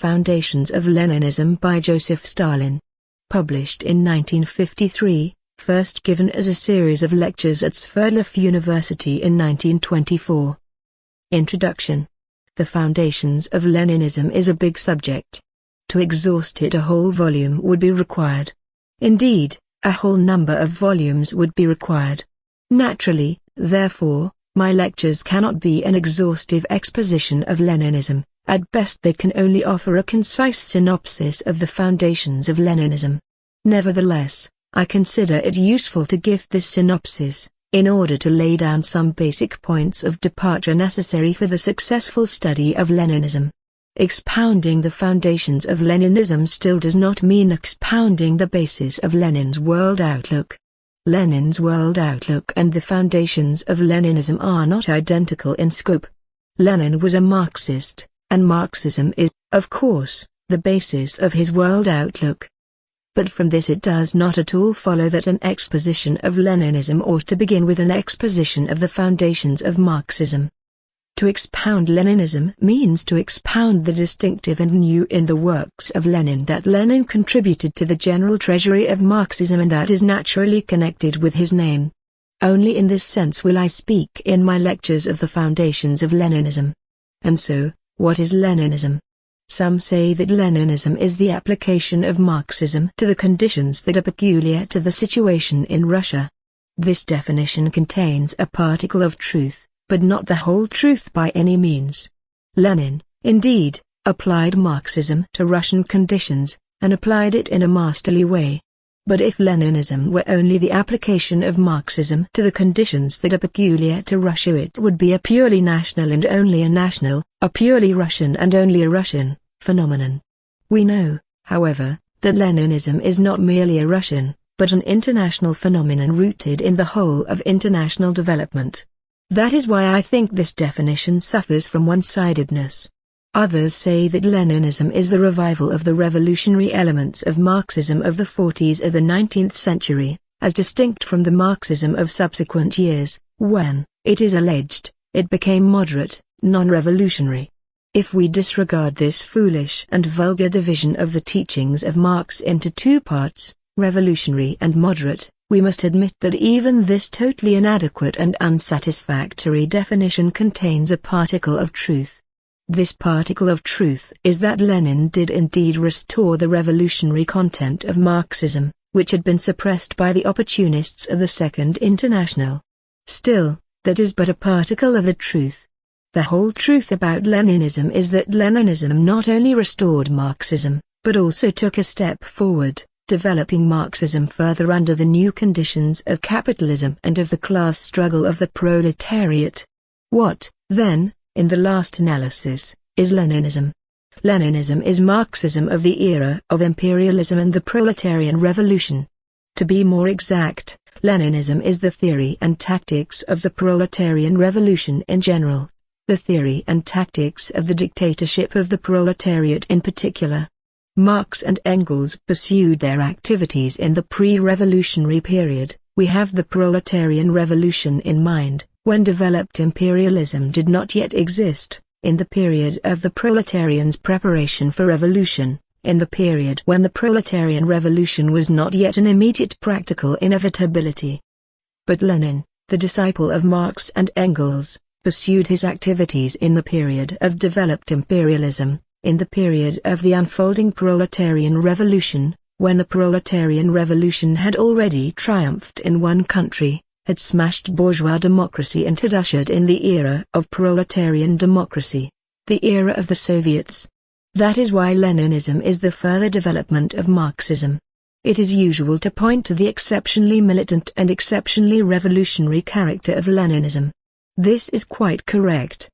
Foundations of Leninism by Joseph Stalin. Published in 1953, first given as a series of lectures at Sverdlov University in 1924. Introduction. The Foundations of Leninism is a big subject. To exhaust it, a whole volume would be required. Indeed, a whole number of volumes would be required. Naturally, therefore, my lectures cannot be an exhaustive exposition of Leninism. At best they can only offer a concise synopsis of the foundations of Leninism. Nevertheless, I consider it useful to give this synopsis, in order to lay down some basic points of departure necessary for the successful study of Leninism. Expounding the foundations of Leninism still does not mean expounding the basis of Lenin's world outlook. Lenin's world outlook and the foundations of Leninism are not identical in scope. Lenin was a Marxist, and Marxism is, of course, the basis of his world outlook. But from this it does not at all follow that an exposition of Leninism ought to begin with an exposition of the foundations of Marxism. To expound Leninism means to expound the distinctive and new in the works of Lenin that Lenin contributed to the general treasury of Marxism and that is naturally connected with his name. Only in this sense will I speak in my lectures of the foundations of Leninism. And so, what is Leninism? Some say that Leninism is the application of Marxism to the conditions that are peculiar to the situation in Russia. This definition contains a particle of truth, but not the whole truth by any means. Lenin, indeed, applied Marxism to Russian conditions, and applied it in a masterly way. But if Leninism were only the application of Marxism to the conditions that are peculiar to Russia, it would be a purely national and only a national, a purely Russian and only a Russian, phenomenon. We know, however, that Leninism is not merely a Russian, but an international phenomenon rooted in the whole of international development. That is why I think this definition suffers from one-sidedness. Others say that Leninism is the revival of the revolutionary elements of Marxism of the 40s of the 19th century, as distinct from the Marxism of subsequent years, when, it is alleged, it became moderate, non-revolutionary. If we disregard this foolish and vulgar division of the teachings of Marx into two parts, revolutionary and moderate, we must admit that even this totally inadequate and unsatisfactory definition contains a particle of truth. This particle of truth is that Lenin did indeed restore the revolutionary content of Marxism, which had been suppressed by the opportunists of the Second International. Still, that is but a particle of the truth. The whole truth about Leninism is that Leninism not only restored Marxism, but also took a step forward, developing Marxism further under the new conditions of capitalism and of the class struggle of the proletariat. What, then, in the last analysis, is Leninism? Leninism is Marxism of the era of imperialism and the proletarian revolution. To be more exact, Leninism is the theory and tactics of the proletarian revolution in general, the theory and tactics of the dictatorship of the proletariat in particular. Marx and Engels pursued their activities in the pre-revolutionary period. We have the proletarian revolution in mind, when developed imperialism did not yet exist, in the period of the proletarians' preparation for revolution, in the period when the proletarian revolution was not yet an immediate practical inevitability. But Lenin, the disciple of Marx and Engels, pursued his activities in the period of developed imperialism, in the period of the unfolding proletarian revolution, when the proletarian revolution had already triumphed in one country, had smashed bourgeois democracy and had ushered in the era of proletarian democracy, the era of the Soviets. That is why Leninism is the further development of Marxism. It is usual to point to the exceptionally militant and exceptionally revolutionary character of Leninism. This is quite correct.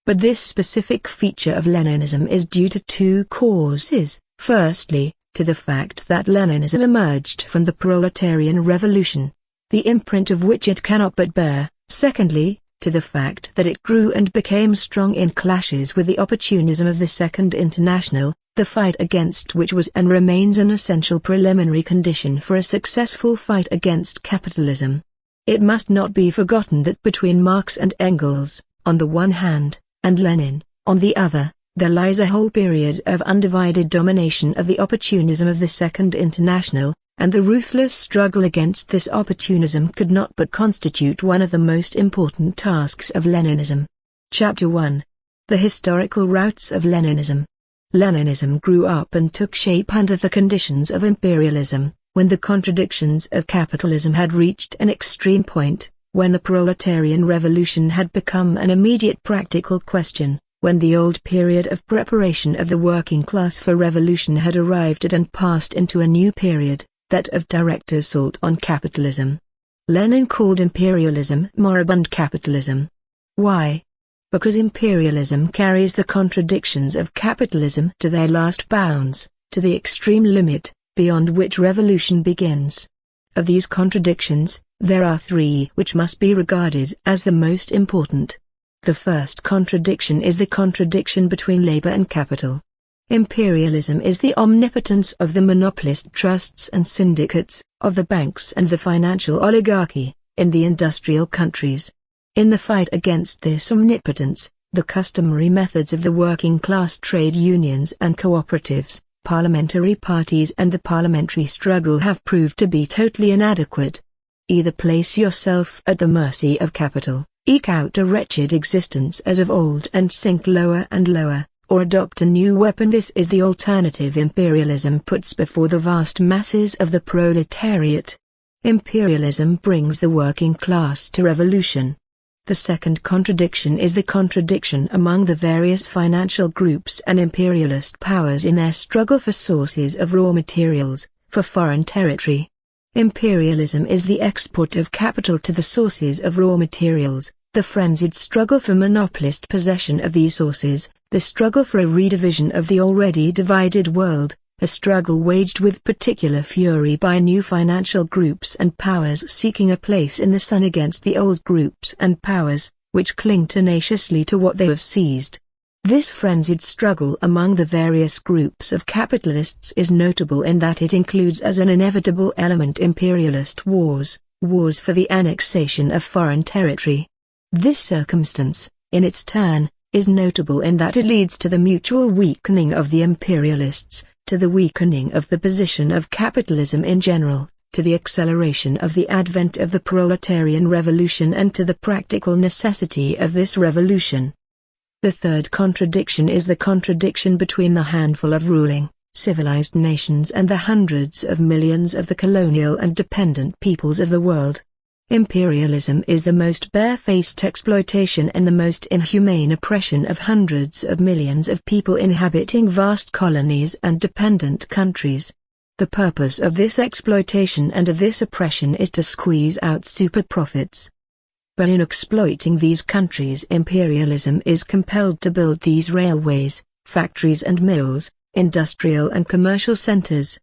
But this specific feature of Leninism is due to two causes. Firstly, to the fact that Leninism emerged from the proletarian revolution, the imprint of which it cannot but bear. Secondly, to the fact that it grew and became strong in clashes with the opportunism of the Second International, the fight against which was and remains an essential preliminary condition for a successful fight against capitalism. It must not be forgotten that between Marx and Engels, on the one hand, and Lenin, on the other, There lies a whole period of undivided domination of the opportunism of the Second International, and the ruthless struggle against this opportunism could not but constitute one of the most important tasks of Leninism. Chapter 1. The Historical Roots of Leninism. Leninism grew up and took shape under the conditions of imperialism, when the contradictions of capitalism had reached an extreme point, when the proletarian revolution had become an immediate practical question, when the old period of preparation of the working class for revolution had arrived and passed into a new period, that of direct assault on capitalism. Lenin called imperialism moribund capitalism. Why? Because imperialism carries the contradictions of capitalism to their last bounds, to the extreme limit, beyond which revolution begins. Of these contradictions, there are three which must be regarded as the most important. The first contradiction is the contradiction between labor and capital. Imperialism is the omnipotence of the monopolist trusts and syndicates, of the banks and the financial oligarchy, in the industrial countries. In the fight against this omnipotence, the customary methods of the working class trade unions and cooperatives, parliamentary parties and the parliamentary struggle have proved to be totally inadequate. Either place yourself at the mercy of capital, eke out a wretched existence as of old and sink lower and lower, or adopt a new weapon. This is the alternative imperialism puts before the vast masses of the proletariat. Imperialism brings the working class to revolution. The second contradiction is the contradiction among the various financial groups and imperialist powers in their struggle for sources of raw materials, for foreign territory. Imperialism is the export of capital to the sources of raw materials, the frenzied struggle for monopolist possession of these sources, the struggle for a redivision of the already divided world, a struggle waged with particular fury by new financial groups and powers seeking a place in the sun against the old groups and powers, which cling tenaciously to what they have seized. This frenzied struggle among the various groups of capitalists is notable in that it includes as an inevitable element imperialist wars, wars for the annexation of foreign territory. This circumstance, in its turn, is notable in that it leads to the mutual weakening of the imperialists, to the weakening of the position of capitalism in general, to the acceleration of the advent of the proletarian revolution and to the practical necessity of this revolution. The third contradiction is the contradiction between the handful of ruling, civilized nations and the hundreds of millions of the colonial and dependent peoples of the world. Imperialism is the most barefaced exploitation and the most inhumane oppression of hundreds of millions of people inhabiting vast colonies and dependent countries. The purpose of this exploitation and of this oppression is to squeeze out super profits. But in exploiting these countries, imperialism is compelled to build these railways, factories and mills, industrial and commercial centers.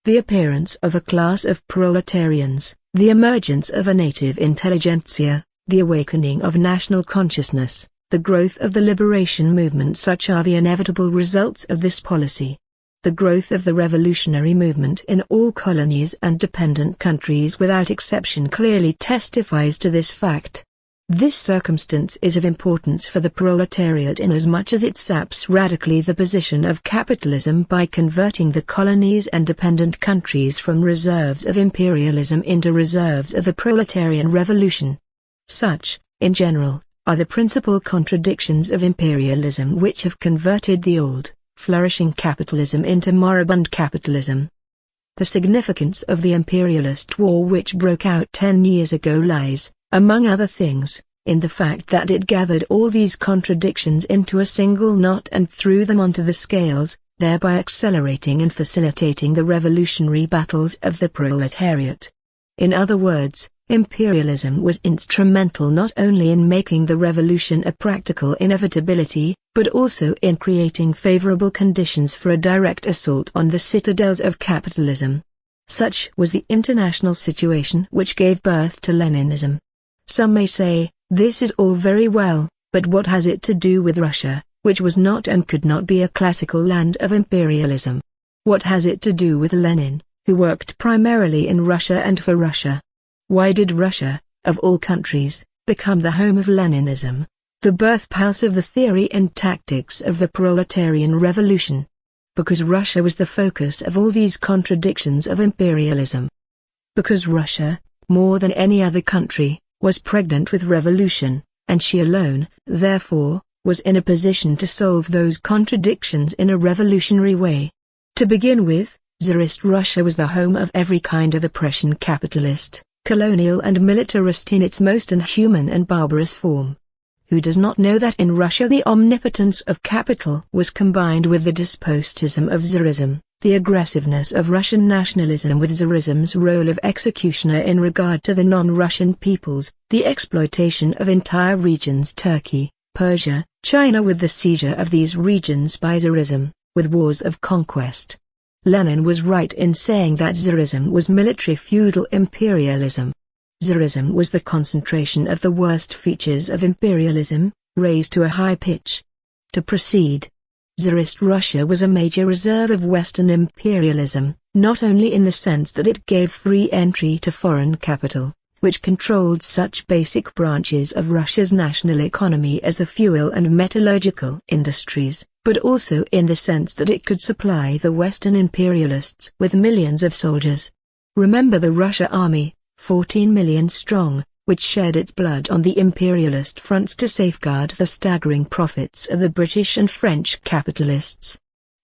The appearance of a class of proletarians, the emergence of a native intelligentsia, the awakening of national consciousness, the growth of the liberation movement, such are the inevitable results of this policy. The growth of the revolutionary movement in all colonies and dependent countries without exception clearly testifies to this fact. This circumstance is of importance for the proletariat inasmuch as it saps radically the position of capitalism by converting the colonies and dependent countries from reserves of imperialism into reserves of the proletarian revolution. Such, in general, are the principal contradictions of imperialism which have converted the old, flourishing capitalism into moribund capitalism. The significance of the imperialist war which broke out 10 years ago lies, among other things, in the fact that it gathered all these contradictions into a single knot and threw them onto the scales, thereby accelerating and facilitating the revolutionary battles of the proletariat. In other words, imperialism was instrumental not only in making the revolution a practical inevitability, but also in creating favorable conditions for a direct assault on the citadels of capitalism. Such was the international situation which gave birth to Leninism. Some may say, this is all very well, but what has it to do with Russia, which was not and could not be a classical land of imperialism? What has it to do with Lenin, who worked primarily in Russia and for Russia? Why did Russia, of all countries, become the home of Leninism? the birthplace of the theory and tactics of the proletarian revolution. Because Russia was the focus of all these contradictions of imperialism. Because Russia, more than any other country, was pregnant with revolution, and she alone, therefore, was in a position to solve those contradictions in a revolutionary way. To begin with, Tsarist Russia was the home of every kind of oppression, capitalist, colonial and militarist in its most inhuman and barbarous form. Who does not know that in Russia the omnipotence of capital was combined with the despotism of Tsarism, the aggressiveness of Russian nationalism with Tsarism's role of executioner in regard to the non-Russian peoples, the exploitation of entire regions, Turkey, Persia, China, with the seizure of these regions by Tsarism, with wars of conquest. Lenin was right in saying that Tsarism was military feudal imperialism. Tsarism was the concentration of the worst features of imperialism, raised to a high pitch. To proceed, Tsarist Russia was a major reserve of Western imperialism, not only in the sense that it gave free entry to foreign capital, which controlled such basic branches of Russia's national economy as the fuel and metallurgical industries, but also in the sense that it could supply the Western imperialists with millions of soldiers. Remember the Russia army, 14 million strong, which shed its blood on the imperialist fronts to safeguard the staggering profits of the British and French capitalists.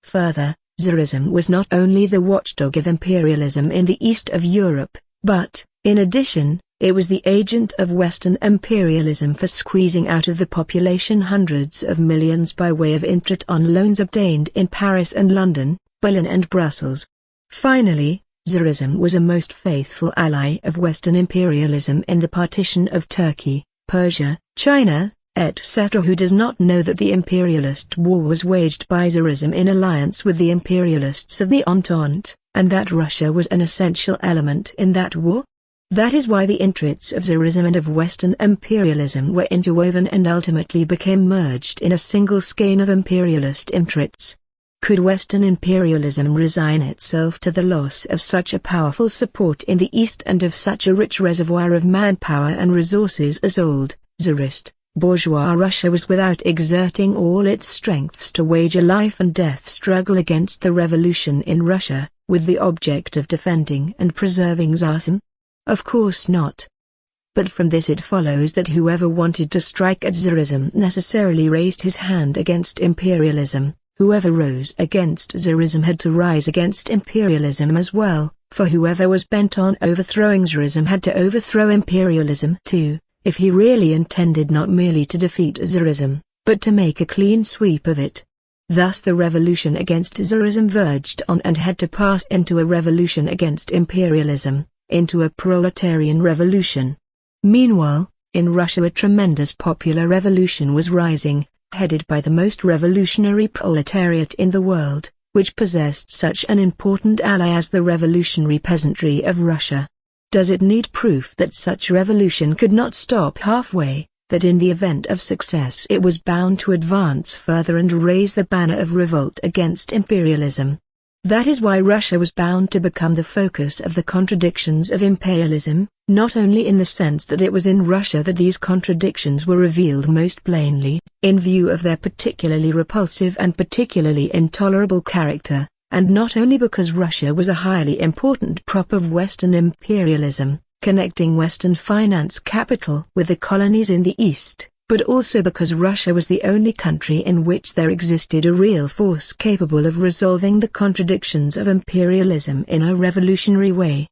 Further, Tsarism was not only the watchdog of imperialism in the east of Europe, but, in addition, it was the agent of Western imperialism for squeezing out of the population hundreds of millions by way of interest on loans obtained in Paris and London, Berlin and Brussels. Finally, Tsarism was a most faithful ally of Western imperialism in the partition of Turkey, Persia, China, etc. Who does not know that the imperialist war was waged by Tsarism in alliance with the imperialists of the Entente, and that Russia was an essential element in that war? That is why the interests of Tsarism and of Western imperialism were interwoven and ultimately became merged in a single skein of imperialist interests. Could Western imperialism resign itself to the loss of such a powerful support in the East and of such a rich reservoir of manpower and resources as old, Tsarist, bourgeois Russia was without exerting all its strengths to wage a life-and-death struggle against the revolution in Russia, with the object of defending and preserving Tsarism? Of course not. But from this it follows that whoever wanted to strike at Tsarism necessarily raised his hand against imperialism. Whoever rose against Tsarism had to rise against imperialism as well, for whoever was bent on overthrowing Tsarism had to overthrow imperialism too, if he really intended not merely to defeat Tsarism, but to make a clean sweep of it. Thus the revolution against Tsarism verged on and had to pass into a revolution against imperialism, into a proletarian revolution. Meanwhile, in Russia a tremendous popular revolution was rising, headed by the most revolutionary proletariat in the world, which possessed such an important ally as the revolutionary peasantry of Russia. Does it need proof that such revolution could not stop halfway, that in the event of success it was bound to advance further and raise the banner of revolt against imperialism? That is why Russia was bound to become the focus of the contradictions of imperialism, not only in the sense that it was in Russia that these contradictions were revealed most plainly, in view of their particularly repulsive and particularly intolerable character, and not only because Russia was a highly important prop of Western imperialism, connecting Western finance capital with the colonies in the East, but also because Russia was the only country in which there existed a real force capable of resolving the contradictions of imperialism in a revolutionary way.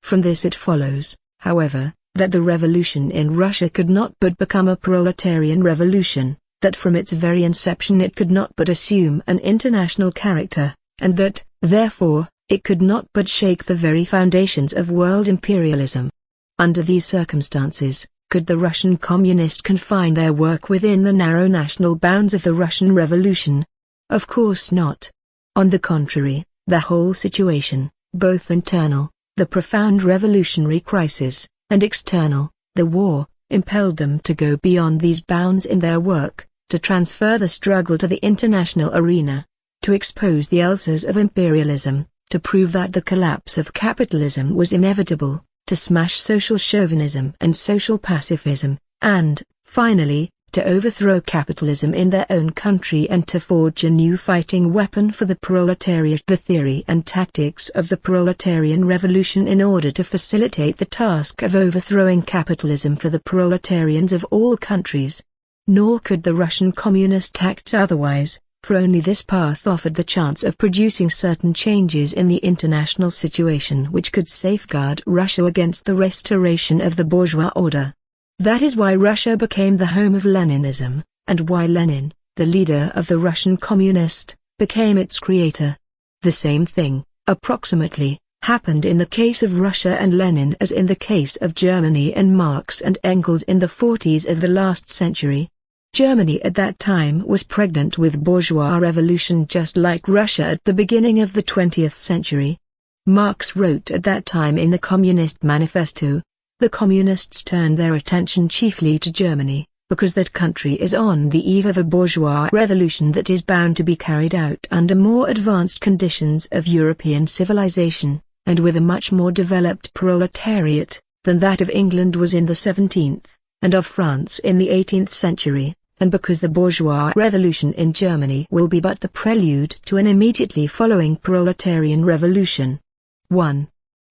From this it follows, however, that the revolution in Russia could not but become a proletarian revolution, that from its very inception it could not but assume an international character, and that, therefore, it could not but shake the very foundations of world imperialism. Under these circumstances, could the Russian communists confine their work within the narrow national bounds of the Russian Revolution? Of course not. On the contrary, the whole situation, both internal, the profound revolutionary crisis, and external, the war, impelled them to go beyond these bounds in their work, to transfer the struggle to the international arena, to expose the ulcers of imperialism, to prove that the collapse of capitalism was inevitable, to smash social chauvinism and social pacifism, and, finally, to overthrow capitalism in their own country and to forge a new fighting weapon for the proletariat, the theory and tactics of the proletarian revolution in order to facilitate the task of overthrowing capitalism for the proletarians of all countries. Nor could the Russian Communists act otherwise, for only this path offered the chance of producing certain changes in the international situation which could safeguard Russia against the restoration of the bourgeois order. That is why Russia became the home of Leninism, and why Lenin, the leader of the Russian Communist, became its creator. The same thing, approximately, happened in the case of Russia and Lenin as in the case of Germany and Marx and Engels in the 40s of the last century. Germany at that time was pregnant with bourgeois revolution just like Russia at the beginning of the 20th century. Marx wrote at that time in the Communist Manifesto, "The Communists turned their attention chiefly to Germany, because that country is on the eve of a bourgeois revolution that is bound to be carried out under more advanced conditions of European civilization, and with a much more developed proletariat, than that of England was in the 17th, and of France in the 18th century, and because the bourgeois revolution in Germany will be but the prelude to an immediately following proletarian revolution." 1.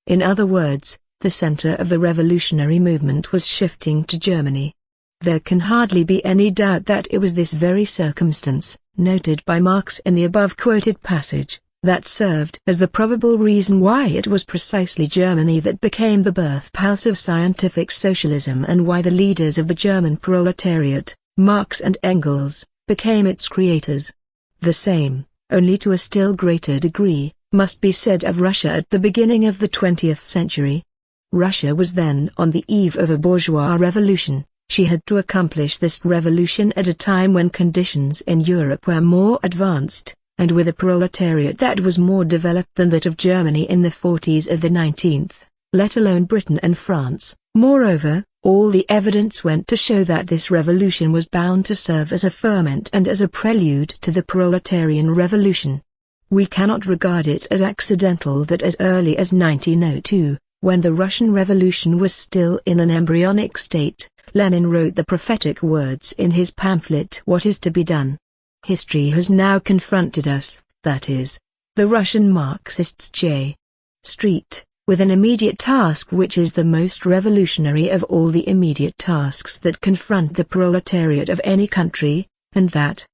In other words, the center of the revolutionary movement was shifting to Germany. There can hardly be any doubt that it was this very circumstance, noted by Marx in the above-quoted passage, that served as the probable reason why it was precisely Germany that became the birthplace of scientific socialism and why the leaders of the German proletariat, Marx and Engels, became its creators. The same, only to a still greater degree, must be said of Russia at the beginning of the 20th century. Russia was then on the eve of a bourgeois revolution. She had to accomplish this revolution at a time when conditions in Europe were more advanced, and with a proletariat that was more developed than that of Germany in the 40s of the 19th, let alone Britain and France. Moreover, all the evidence went to show that this revolution was bound to serve as a ferment and as a prelude to the proletarian revolution. We cannot regard it as accidental that as early as 1902, when the Russian Revolution was still in an embryonic state, Lenin wrote the prophetic words in his pamphlet "What is to be done?" History has now confronted us, that is, the Russian Marxists J. Street, with an immediate task which is the most revolutionary of all the immediate tasks that confront the proletariat of any country, and that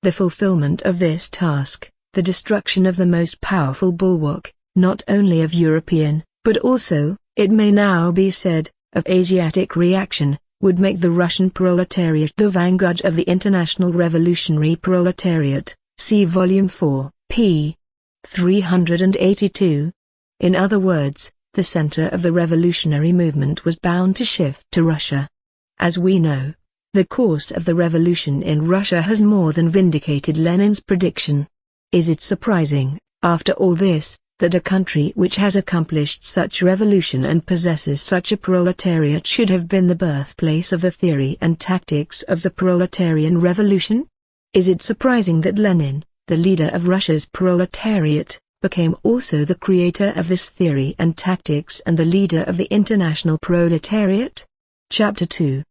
the fulfillment of this task, the destruction of the most powerful bulwark, not only of European, but also, it may now be said, of Asiatic reaction, would make the Russian proletariat the vanguard of the international revolutionary proletariat. See Volume 4, p. 382. In other words, the center of the revolutionary movement was bound to shift to Russia. As we know, the course of the revolution in Russia has more than vindicated Lenin's prediction. Is it surprising, after all this, that a country which has accomplished such revolution and possesses such a proletariat should have been the birthplace of the theory and tactics of the proletarian revolution? Is it surprising that Lenin, the leader of Russia's proletariat, became also the creator of this theory and tactics and the leader of the international proletariat? Chapter 2.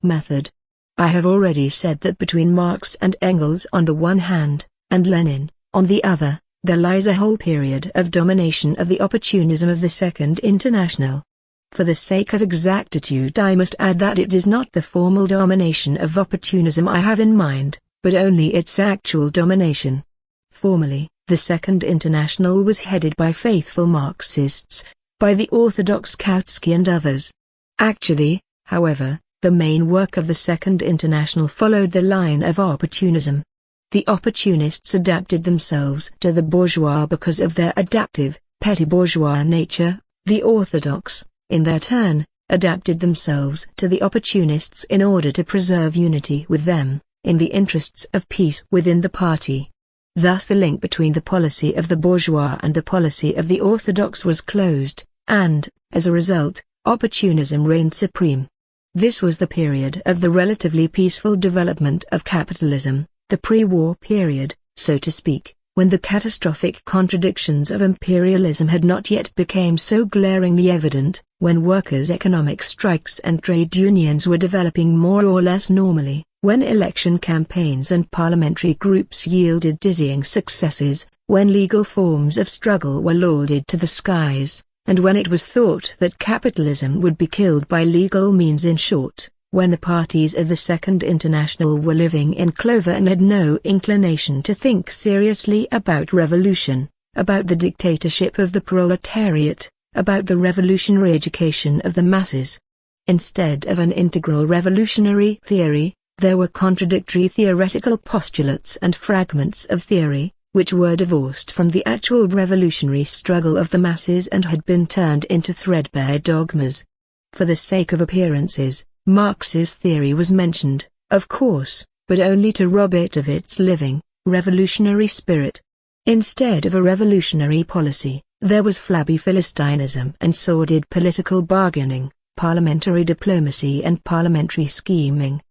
Method. I have already said that between Marx and Engels on the one hand, and Lenin, on the other, there lies a whole period of domination of the opportunism of the Second International. For the sake of exactitude I must add that it is not the formal domination of opportunism I have in mind, but only its actual domination. Formally, the Second International was headed by faithful Marxists, by the orthodox Kautsky and others. Actually, however, the main work of the Second International followed the line of opportunism. The opportunists adapted themselves to the bourgeois because of their adaptive, petty bourgeois nature. The orthodox, in their turn, adapted themselves to the opportunists in order to preserve unity with them, in the interests of peace within the party. Thus the link between the policy of the bourgeois and the policy of the orthodox was closed, and, as a result, opportunism reigned supreme. This was the period of the relatively peaceful development of capitalism, the pre-war period, so to speak, when the catastrophic contradictions of imperialism had not yet become so glaringly evident, when workers' economic strikes and trade unions were developing more or less normally, when election campaigns and parliamentary groups yielded dizzying successes, when legal forms of struggle were lauded to the skies, and when it was thought that capitalism would be killed by legal means. In short, when the parties of the Second International were living in clover and had no inclination to think seriously about revolution, about the dictatorship of the proletariat, about the revolutionary education of the masses. Instead of an integral revolutionary theory, there were contradictory theoretical postulates and fragments of theory, which were divorced from the actual revolutionary struggle of the masses and had been turned into threadbare dogmas. For the sake of appearances, Marx's theory was mentioned, of course, but only to rob it of its living, revolutionary spirit. Instead of a revolutionary policy, there was flabby Philistinism and sordid political bargaining, parliamentary diplomacy and parliamentary scheming.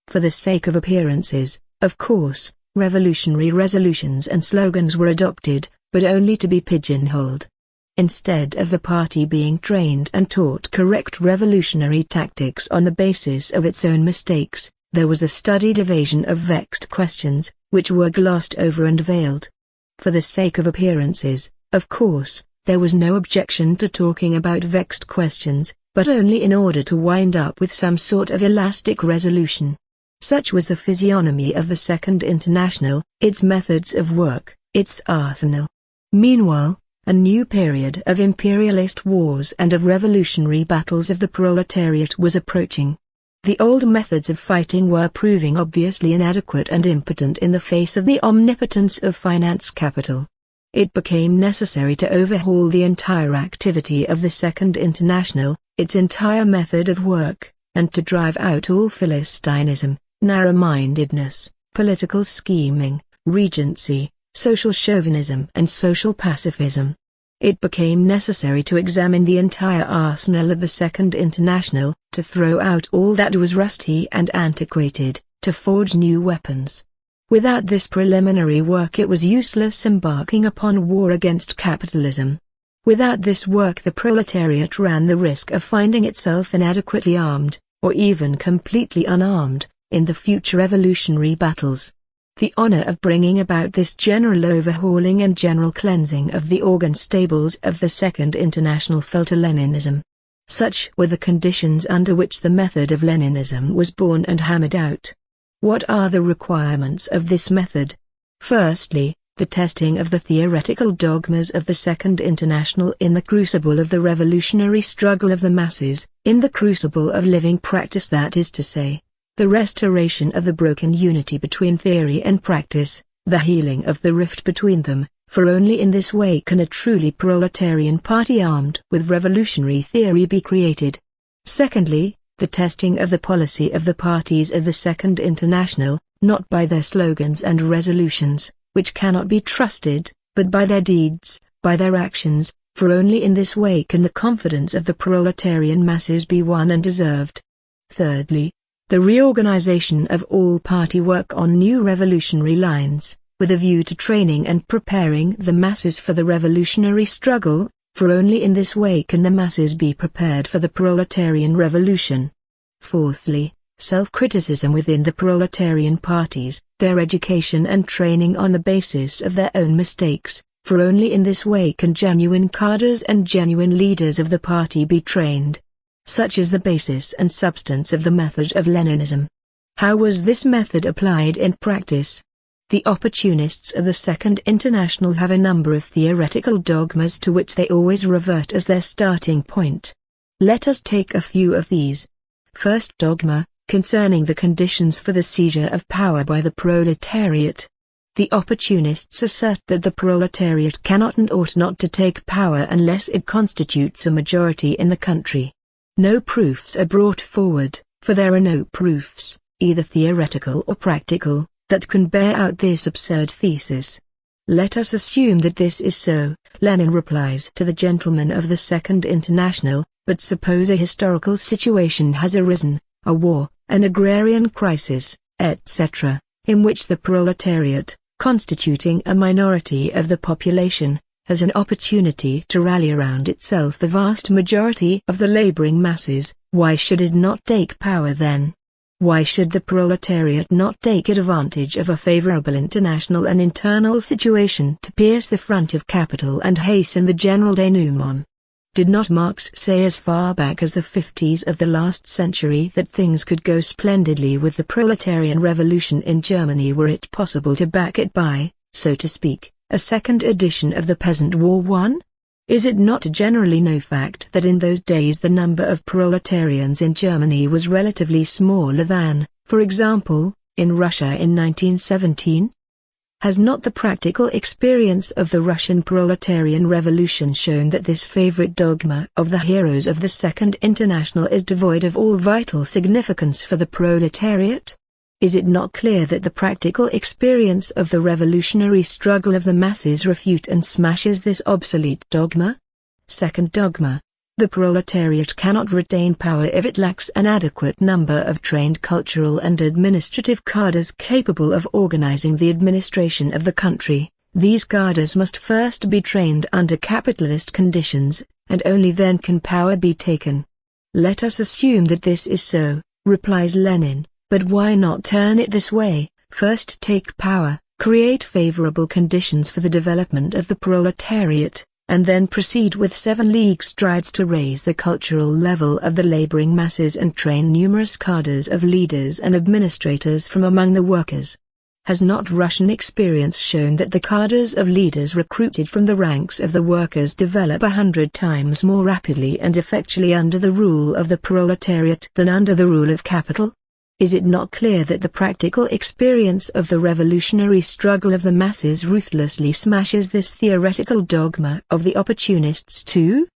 For the sake of appearances, of course, revolutionary resolutions and slogans were adopted, but only to be pigeonholed. Instead of the party being trained and taught correct revolutionary tactics on the basis of its own mistakes, there was a studied evasion of vexed questions, which were glossed over and veiled. For the sake of appearances, of course, there was no objection to talking about vexed questions, but only in order to wind up with some sort of elastic resolution. Such was the physiognomy of the Second International, its methods of work, its arsenal. Meanwhile, a new period of imperialist wars and of revolutionary battles of the proletariat was approaching. The old methods of fighting were proving obviously inadequate and impotent in the face of the omnipotence of finance capital. It became necessary to overhaul the entire activity of the Second International, its entire method of work, and to drive out all Philistinism, narrow-mindedness, political scheming, regency, social chauvinism and social pacifism. It became necessary to examine the entire arsenal of the Second International, to throw out all that was rusty and antiquated, to forge new weapons. Without this preliminary work it was useless embarking upon war against capitalism. Without this work the proletariat ran the risk of finding itself inadequately armed, or even completely unarmed, in the future revolutionary battles. The honor of bringing about this general overhauling and general cleansing of the organ stables of the Second International fell to Leninism. Such were the conditions under which the method of Leninism was born and hammered out. What are the requirements of this method? Firstly, the testing of the theoretical dogmas of the Second International in the crucible of the revolutionary struggle of the masses, in the crucible of living practice, that is to say, the restoration of the broken unity between theory and practice, the healing of the rift between them, for only in this way can a truly proletarian party armed with revolutionary theory be created. Secondly, the testing of the policy of the parties of the Second International, not by their slogans and resolutions, which cannot be trusted, but by their deeds, by their actions, for only in this way can the confidence of the proletarian masses be won and deserved. Thirdly, the reorganization of all party work on new revolutionary lines, with a view to training and preparing the masses for the revolutionary struggle, for only in this way can the masses be prepared for the proletarian revolution. Fourthly, self-criticism within the proletarian parties, their education and training on the basis of their own mistakes, for only in this way can genuine cadres and genuine leaders of the party be trained. Such is the basis and substance of the method of Leninism. How was this method applied in practice? The opportunists of the Second International have a number of theoretical dogmas to which they always revert as their starting point. Let us take a few of these. First dogma, concerning the conditions for the seizure of power by the proletariat. The opportunists assert that the proletariat cannot and ought not to take power unless it constitutes a majority in the country. No proofs are brought forward, for there are no proofs, either theoretical or practical, that can bear out this absurd thesis. Let us assume that this is so, Lenin replies to the gentlemen of the Second International, but suppose a historical situation has arisen, a war, an agrarian crisis, etc., in which the proletariat, constituting a minority of the population, has an opportunity to rally around itself the vast majority of the laboring masses. Why should it not take power then? Why should the proletariat not take advantage of a favorable international and internal situation to pierce the front of capital and hasten the general denouement? Did not Marx say as far back as the 50s of the last century that things could go splendidly with the proletarian revolution in Germany were it possible to back it by, so to speak, a second edition of the Peasant War 1? Is it not a generally known fact that in those days the number of proletarians in Germany was relatively smaller than, for example, in Russia in 1917? Has not the practical experience of the Russian proletarian revolution shown that this favorite dogma of the heroes of the Second International is devoid of all vital significance for the proletariat? Is it not clear that the practical experience of the revolutionary struggle of the masses refutes and smashes this obsolete dogma? Second dogma: the proletariat cannot retain power if it lacks an adequate number of trained cultural and administrative cadres capable of organizing the administration of the country. These cadres must first be trained under capitalist conditions, and only then can power be taken. Let us assume that this is so, replies Lenin. But why not turn it this way? First take power, create favorable conditions for the development of the proletariat, and then proceed with 7 league strides to raise the cultural level of the laboring masses and train numerous cadres of leaders and administrators from among the workers. Has not Russian experience shown that the cadres of leaders recruited from the ranks of the workers develop 100 times more rapidly and effectually under the rule of the proletariat than under the rule of capital? Is it not clear that the practical experience of the revolutionary struggle of the masses ruthlessly smashes this theoretical dogma of the opportunists too?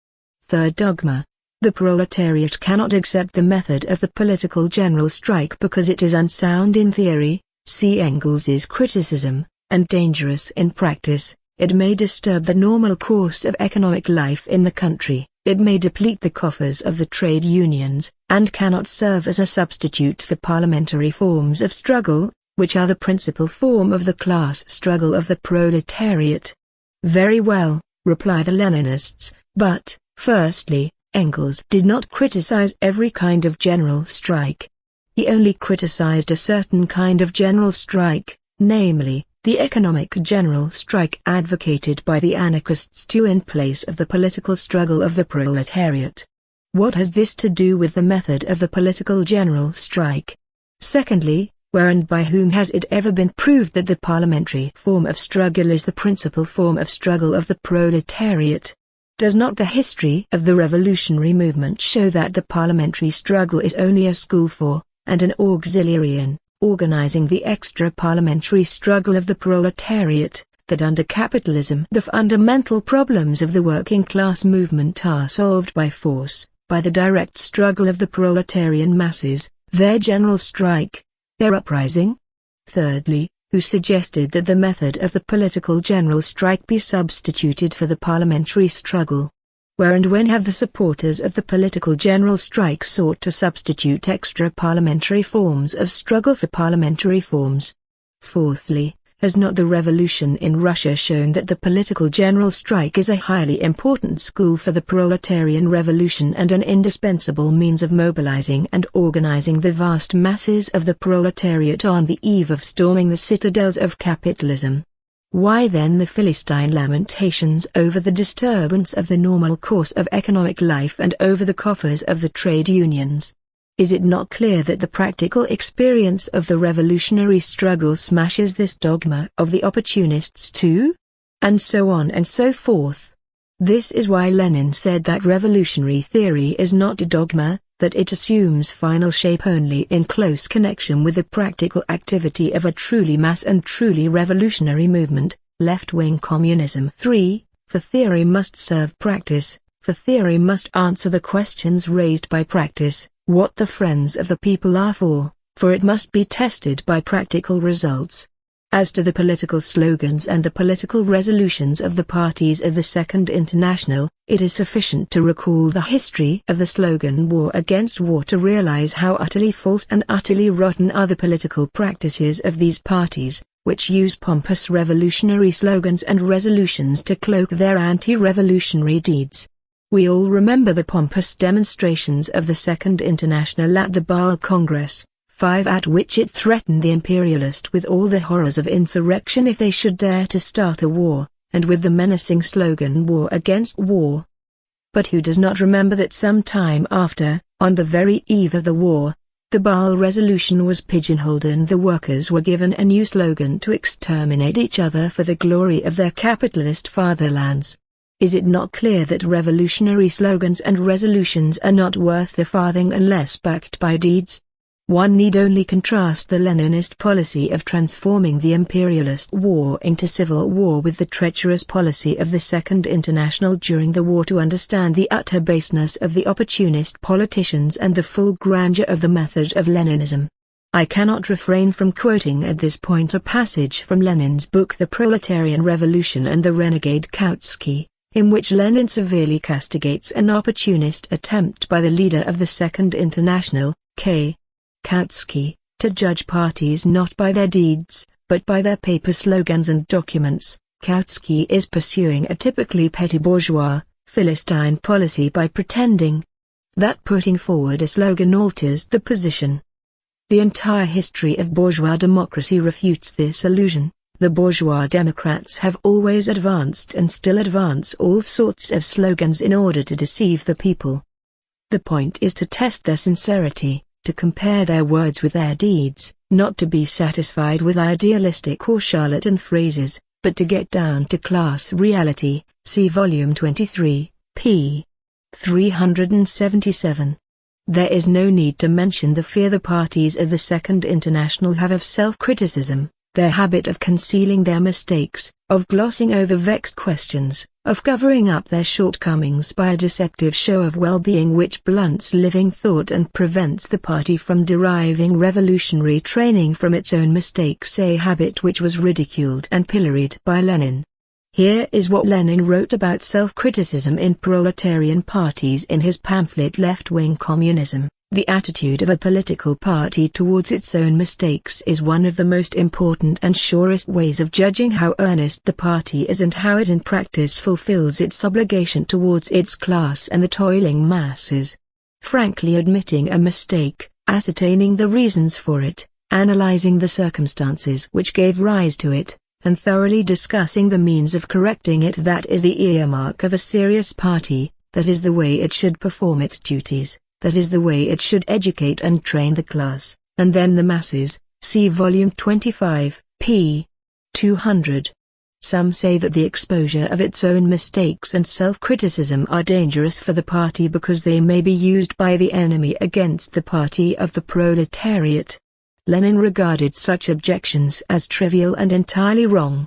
Third dogma: the proletariat cannot accept the method of the political general strike because it is unsound in theory, see Engels's criticism, and dangerous in practice. It may disturb the normal course of economic life in the country. It may deplete the coffers of the trade unions, and cannot serve as a substitute for parliamentary forms of struggle, which are the principal form of the class struggle of the proletariat. Very well, reply the Leninists, but, firstly, Engels did not criticize every kind of general strike. He only criticized a certain kind of general strike, namely, the economic general strike advocated by the anarchists in place of the political struggle of the proletariat. What has this to do with the method of the political general strike? Secondly, where and by whom has it ever been proved that the parliamentary form of struggle is the principal form of struggle of the proletariat? Does not the history of the revolutionary movement show that the parliamentary struggle is only a school for, and an auxiliary in, organizing the extra-parliamentary struggle of the proletariat, that under capitalism the fundamental problems of the working class movement are solved by force, by the direct struggle of the proletarian masses, their general strike, their uprising? Thirdly, who suggested that the method of the political general strike be substituted for the parliamentary struggle? Where and when have the supporters of the political general strike sought to substitute extra-parliamentary forms of struggle for parliamentary forms? Fourthly, has not the revolution in Russia shown that the political general strike is a highly important school for the proletarian revolution and an indispensable means of mobilizing and organizing the vast masses of the proletariat on the eve of storming the citadels of capitalism? Why then the Philistine lamentations over the disturbance of the normal course of economic life and over the coffers of the trade unions? Is it not clear that the practical experience of the revolutionary struggle smashes this dogma of the opportunists too? And so on and so forth. This is why Lenin said that revolutionary theory is not a dogma, that it assumes final shape only in close connection with the practical activity of a truly mass and truly revolutionary movement, left-wing communism. 3. For theory must serve practice, for theory must answer the questions raised by practice, what the friends of the people are for it must be tested by practical results. As to the political slogans and the political resolutions of the parties of the Second International, it is sufficient to recall the history of the slogan "War Against War" to realize how utterly false and utterly rotten are the political practices of these parties, which use pompous revolutionary slogans and resolutions to cloak their anti-revolutionary deeds. We all remember the pompous demonstrations of the Second International at the Basel Congress, 5, at which it threatened the imperialist with all the horrors of insurrection if they should dare to start a war, and with the menacing slogan "War against war." But who does not remember that some time after, on the very eve of the war, the Basel Resolution was pigeonholed and the workers were given a new slogan to exterminate each other for the glory of their capitalist fatherlands? Is it not clear that revolutionary slogans and resolutions are not worth a farthing unless backed by deeds? One need only contrast the Leninist policy of transforming the imperialist war into civil war with the treacherous policy of the Second International during the war to understand the utter baseness of the opportunist politicians and the full grandeur of the method of Leninism. I cannot refrain from quoting at this point a passage from Lenin's book The Proletarian Revolution and the Renegade Kautsky, in which Lenin severely castigates an opportunist attempt by the leader of the Second International, K. Kautsky, to judge parties not by their deeds, but by their paper slogans and documents. Kautsky is pursuing a typically petty bourgeois, Philistine policy by pretending that putting forward a slogan alters the position. The entire history of bourgeois democracy refutes this illusion. The bourgeois democrats have always advanced and still advance all sorts of slogans in order to deceive the people. The point is to test their sincerity, to compare their words with their deeds, not to be satisfied with idealistic or charlatan phrases, but to get down to class reality. See Volume 23, p. 377. There is no need to mention the fear the parties of the Second International have of self-criticism, their habit of concealing their mistakes, of glossing over vexed questions, of covering up their shortcomings by a deceptive show of well-being which blunts living thought and prevents the party from deriving revolutionary training from its own mistakes, a habit which was ridiculed and pilloried by Lenin. Here is what Lenin wrote about self-criticism in proletarian parties in his pamphlet Left-Wing Communism. The attitude of a political party towards its own mistakes is one of the most important and surest ways of judging how earnest the party is and how it in practice fulfills its obligation towards its class and the toiling masses. Frankly admitting a mistake, ascertaining the reasons for it, analyzing the circumstances which gave rise to it, and thoroughly discussing the means of correcting it, that is the earmark of a serious party, that is the way it should perform its duties. That is the way it should educate and train the class, and then the masses. See Volume 25, p. 200. Some say that the exposure of its own mistakes and self-criticism are dangerous for the party because they may be used by the enemy against the party of the proletariat. Lenin regarded such objections as trivial and entirely wrong.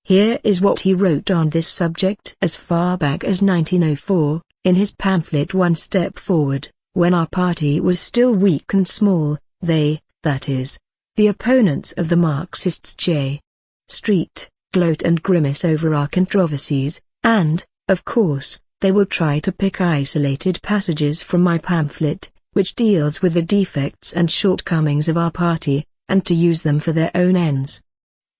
Here is what he wrote on this subject as far back as 1904, in his pamphlet One Step Forward. When our party was still weak and small, they, that is, the opponents of the Marxists J. Street, gloat and grimace over our controversies, and, of course, they will try to pick isolated passages from my pamphlet, which deals with the defects and shortcomings of our party, and to use them for their own ends.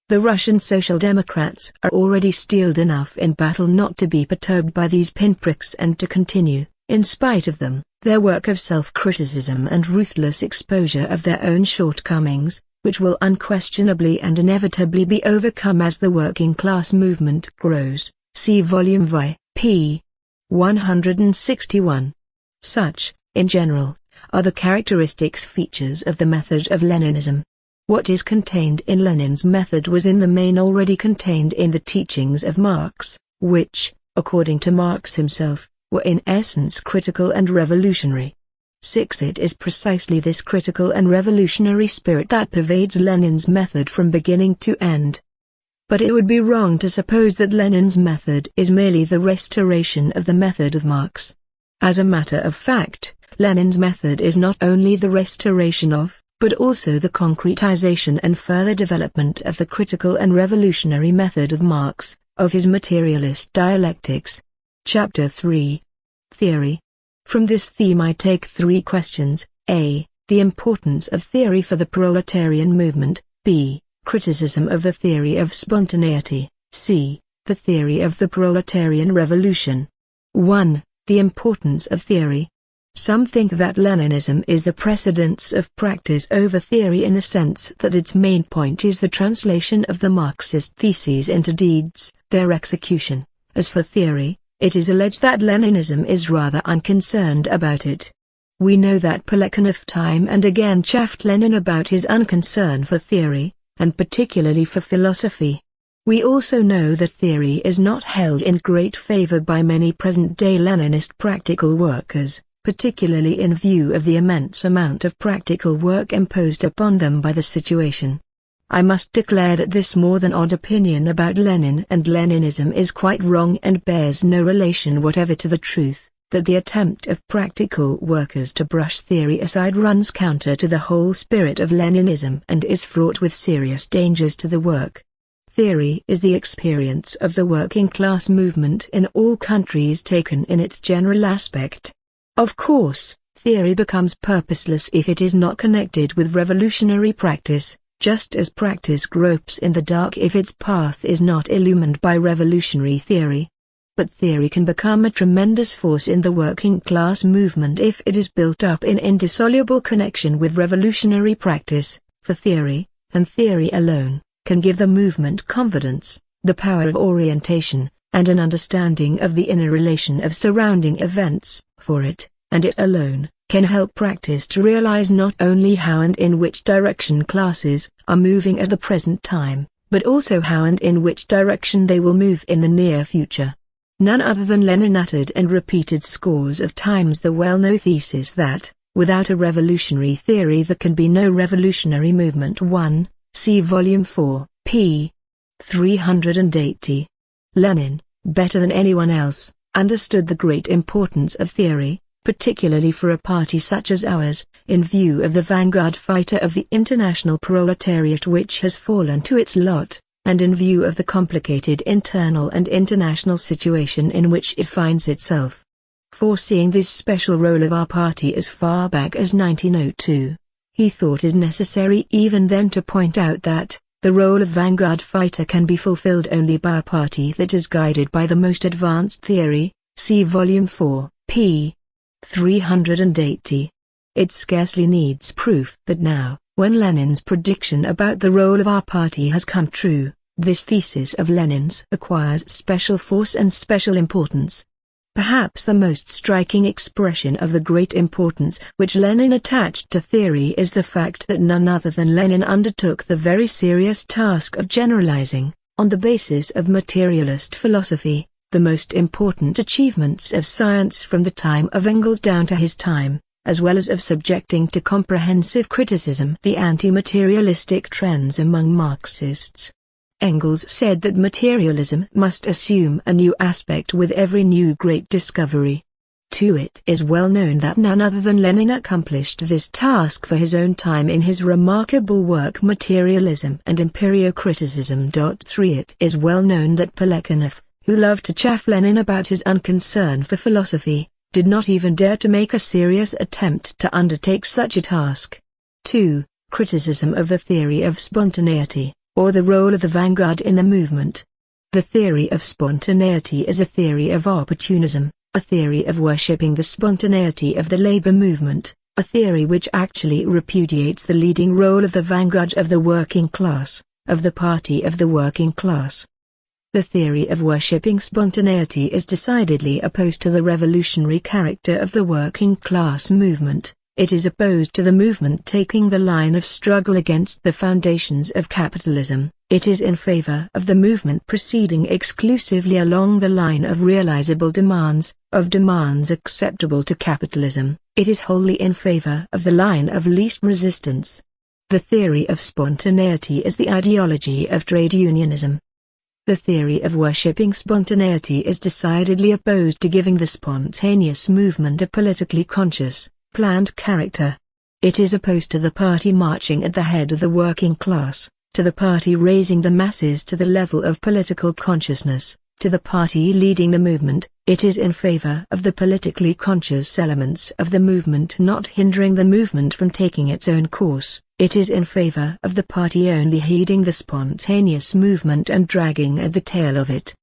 The Russian Social Democrats are already steeled enough in battle not to be perturbed by these pinpricks and to continue, in spite of them, their work of self-criticism and ruthless exposure of their own shortcomings, which will unquestionably and inevitably be overcome as the working class movement grows. See Volume V, p. 161. Such, in general, are the characteristics features of the method of Leninism. What is contained in Lenin's method was in the main already contained in the teachings of Marx, which, according to Marx himself, were in essence critical and revolutionary. 6. It is precisely this critical and revolutionary spirit that pervades Lenin's method from beginning to end. But it would be wrong to suppose that Lenin's method is merely the restoration of the method of Marx. As a matter of fact, Lenin's method is not only the restoration of, but also the concretization and further development of the critical and revolutionary method of Marx, of his materialist dialectics. Chapter 3. Theory. From this theme I take three questions: a. The importance of theory for the proletarian movement, b. Criticism of the theory of spontaneity. C. The theory of the proletarian revolution. 1. The importance of theory. Some think that Leninism is the precedence of practice over theory in the sense that its main point is the translation of the Marxist theses into deeds, their execution. As for theory, it is alleged that Leninism is rather unconcerned about it. We know that Plekhanov time and again chaffed Lenin about his unconcern for theory, and particularly for philosophy. We also know that theory is not held in great favor by many present-day Leninist practical workers, particularly in view of the immense amount of practical work imposed upon them by the situation. I must declare that this more than odd opinion about Lenin and Leninism is quite wrong and bears no relation whatever to the truth, that the attempt of practical workers to brush theory aside runs counter to the whole spirit of Leninism and is fraught with serious dangers to the work. Theory is the experience of the working class movement in all countries taken in its general aspect. Of course, theory becomes purposeless if it is not connected with revolutionary practice, just as practice gropes in the dark if its path is not illumined by revolutionary theory. But theory can become a tremendous force in the working class movement if it is built up in indissoluble connection with revolutionary practice, for theory, and theory alone, can give the movement confidence, the power of orientation, and an understanding of the inner relation of surrounding events, for it, and it alone, can help practice to realize not only how and in which direction classes are moving at the present time, but also how and in which direction they will move in the near future. None other than Lenin uttered and repeated scores of times the well-known thesis that, without a revolutionary theory there can be no revolutionary movement. 1. See Volume 4, p. 380. Lenin, better than anyone else, understood the great importance of theory, particularly for a party such as ours, in view of the vanguard fighter of the international proletariat which has fallen to its lot, and in view of the complicated internal and international situation in which it finds itself. Foreseeing this special role of our party as far back as 1902, he thought it necessary even then to point out that the role of vanguard fighter can be fulfilled only by a party that is guided by the most advanced theory. See Volume 4, p. 380. It scarcely needs proof that now, when Lenin's prediction about the role of our party has come true, this thesis of Lenin's acquires special force and special importance. Perhaps the most striking expression of the great importance which Lenin attached to theory is the fact that none other than Lenin undertook the very serious task of generalizing, on the basis of materialist philosophy, the most important achievements of science from the time of Engels down to his time, as well as of subjecting to comprehensive criticism the anti-materialistic trends among Marxists. Engels said that materialism must assume a new aspect with every new great discovery. It is well known that none other than Lenin accomplished this task for his own time in his remarkable work Materialism and Empirio-Criticism. 3. It is well known that Plekhanov, who loved to chaff Lenin about his unconcern for philosophy, did not even dare to make a serious attempt to undertake such a task. 2. Criticism of the theory of spontaneity, or the role of the vanguard in the movement. The theory of spontaneity is a theory of opportunism, a theory of worshipping the spontaneity of the labor movement, a theory which actually repudiates the leading role of the vanguard of the working class, of the party of the working class. The theory of worshipping spontaneity is decidedly opposed to the revolutionary character of the working class movement. It is opposed to the movement taking the line of struggle against the foundations of capitalism. It is in favor of the movement proceeding exclusively along the line of realizable demands, of demands acceptable to capitalism. It is wholly in favor of the line of least resistance. The theory of spontaneity is the ideology of trade unionism. The theory of worshipping spontaneity is decidedly opposed to giving the spontaneous movement a politically conscious, planned character. It is opposed to the party marching at the head of the working class, to the party raising the masses to the level of political consciousness, to the party leading the movement. It is in favor of the politically conscious elements of the movement not hindering the movement from taking its own course. It is in favor of the party only heeding the spontaneous movement and dragging at the tail of it.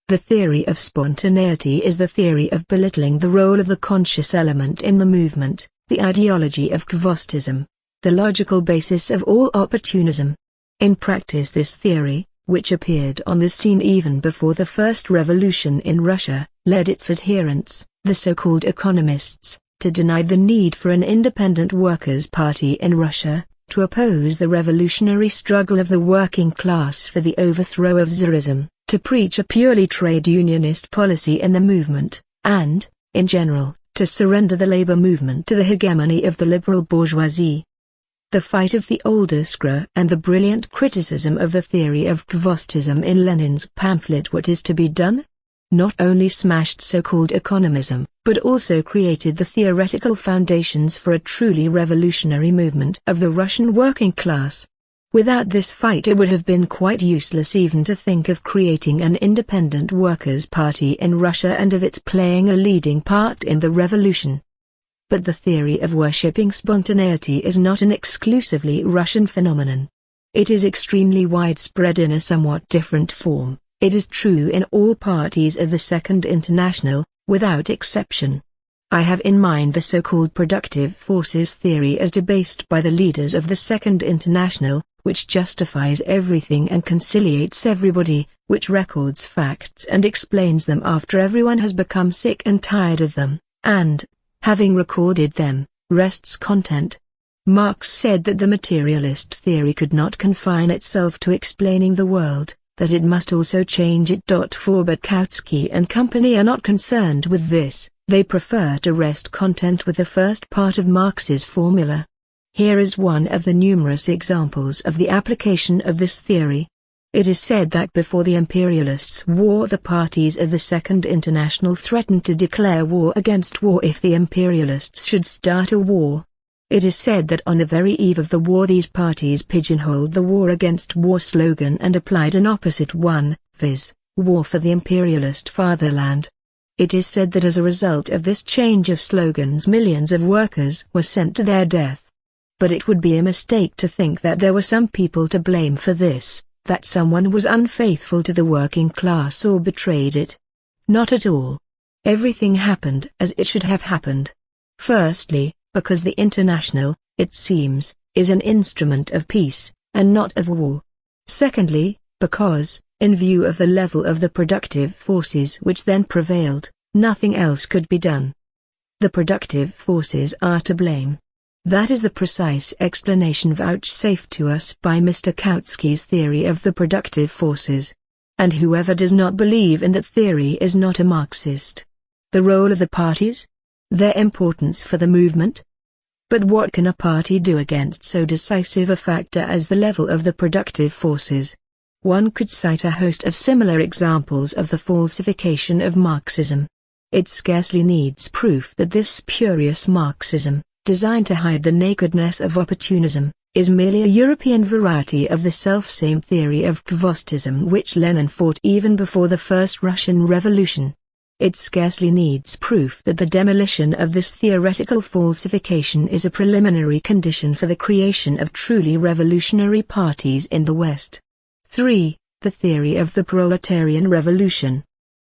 The theory of spontaneity is the theory of belittling the role of the conscious element in the movement, the ideology of Kvostism, the logical basis of all opportunism. In practice, this theory, which appeared on the scene even before the first revolution in Russia, led its adherents, the so-called economists, to deny the need for an independent workers' party in Russia, to oppose the revolutionary struggle of the working class for the overthrow of Tsarism, to preach a purely trade unionist policy in the movement, and, in general, to surrender the labor movement to the hegemony of the liberal bourgeoisie. The fight of the old Iskra and the brilliant criticism of the theory of Kvostism in Lenin's pamphlet What is to be Done? Not only smashed so-called economism, but also created the theoretical foundations for a truly revolutionary movement of the Russian working class. Without this fight it would have been quite useless even to think of creating an independent workers' party in Russia and of its playing a leading part in the revolution. But the theory of worshipping spontaneity is not an exclusively Russian phenomenon. It is extremely widespread in a somewhat different form. It is true in all parties of the Second International, without exception. I have in mind the so-called productive forces theory as debased by the leaders of the Second International, which justifies everything and conciliates everybody, which records facts and explains them after everyone has become sick and tired of them, and, having recorded them, rests content. Marx said that the materialist theory could not confine itself to explaining the world, that it must also change it. For but Kautsky and company are not concerned with this, they prefer to rest content with the first part of Marx's formula. Here is one of the numerous examples of the application of this theory. It is said that before the imperialists' war the parties of the Second International threatened to declare war against war if the imperialists should start a war. It is said that on the very eve of the war these parties pigeonholed the war against war slogan and applied an opposite one, viz., war for the imperialist fatherland. It is said that as a result of this change of slogans millions of workers were sent to their death. But it would be a mistake to think that there were some people to blame for this, that someone was unfaithful to the working class or betrayed it. Not at all. Everything happened as it should have happened. Firstly, because the International, it seems, is an instrument of peace, and not of war. Secondly, because, in view of the level of the productive forces which then prevailed, nothing else could be done. The productive forces are to blame. That is the precise explanation vouchsafed to us by Mr. Kautsky's theory of the productive forces. And whoever does not believe in that theory is not a Marxist. The role of the parties? Their importance for the movement? But what can a party do against so decisive a factor as the level of the productive forces? One could cite a host of similar examples of the falsification of Marxism. It scarcely needs proof that this spurious Marxism, designed to hide the nakedness of opportunism, is merely a European variety of the selfsame theory of Kvostism which Lenin fought even before the first Russian Revolution. It scarcely needs proof that the demolition of this theoretical falsification is a preliminary condition for the creation of truly revolutionary parties in the West. 3. The theory of the proletarian revolution.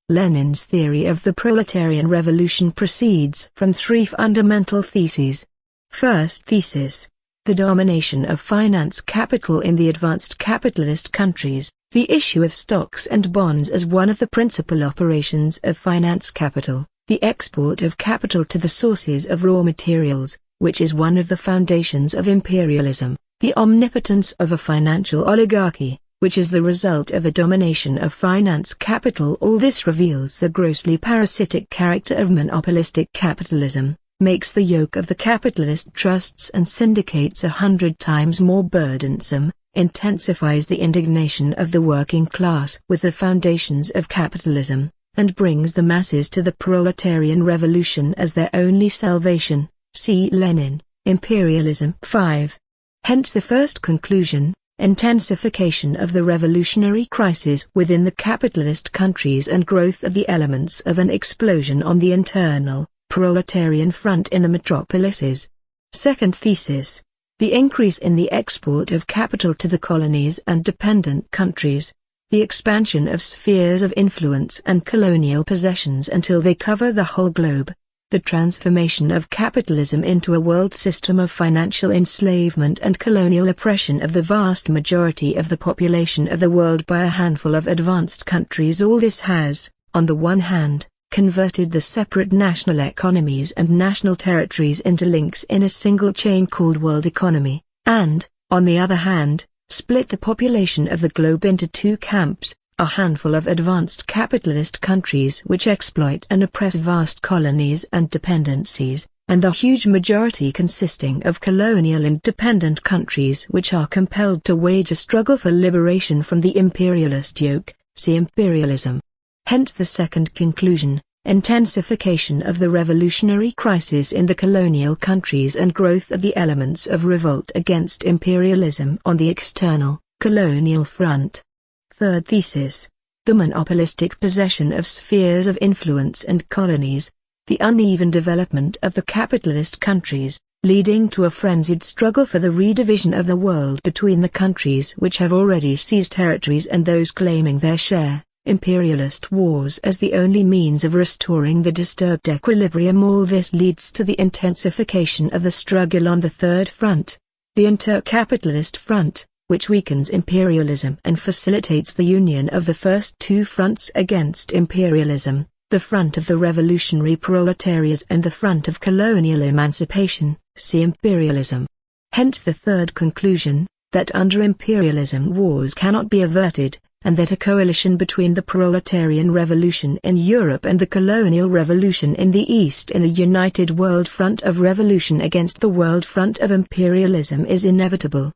Lenin's theory of the proletarian revolution proceeds from three fundamental theses. First thesis: the domination of finance capital in the advanced capitalist countries, the issue of stocks and bonds as one of the principal operations of finance capital, the export of capital to the sources of raw materials, which is one of the foundations of imperialism, the omnipotence of a financial oligarchy, which is the result of a domination of finance capital. All this reveals the grossly parasitic character of monopolistic capitalism, makes the yoke of the capitalist trusts and syndicates 100 times more burdensome, intensifies the indignation of the working class with the foundations of capitalism, and brings the masses to the proletarian revolution as their only salvation. See Lenin, Imperialism. 5. Hence the first conclusion: intensification of the revolutionary crisis within the capitalist countries and growth of the elements of an explosion on the internal, proletarian front in the metropolises. Second thesis: the increase in the export of capital to the colonies and dependent countries, the expansion of spheres of influence and colonial possessions until they cover the whole globe, the transformation of capitalism into a world system of financial enslavement and colonial oppression of the vast majority of the population of the world by a handful of advanced countries. All this has, on the one hand, converted the separate national economies and national territories into links in a single chain called world economy, and, on the other hand, split the population of the globe into two camps, a handful of advanced capitalist countries which exploit and oppress vast colonies and dependencies, and the huge majority consisting of colonial and dependent countries which are compelled to wage a struggle for liberation from the imperialist yoke, see imperialism. Hence the second conclusion, intensification of the revolutionary crisis in the colonial countries and growth of the elements of revolt against imperialism on the external, colonial front. Third thesis, the monopolistic possession of spheres of influence and colonies, the uneven development of the capitalist countries, leading to a frenzied struggle for the redivision of the world between the countries which have already seized territories and those claiming their share. Imperialist wars as the only means of restoring the disturbed equilibrium. All this leads to the intensification of the struggle on the third front, the inter-capitalist front, which weakens imperialism and facilitates the union of the first two fronts against imperialism, the front of the revolutionary proletariat and the front of colonial emancipation, see imperialism. Hence the third conclusion, that under imperialism wars cannot be averted, and that a coalition between the proletarian revolution in Europe and the colonial revolution in the East in a united world front of revolution against the world front of imperialism is inevitable.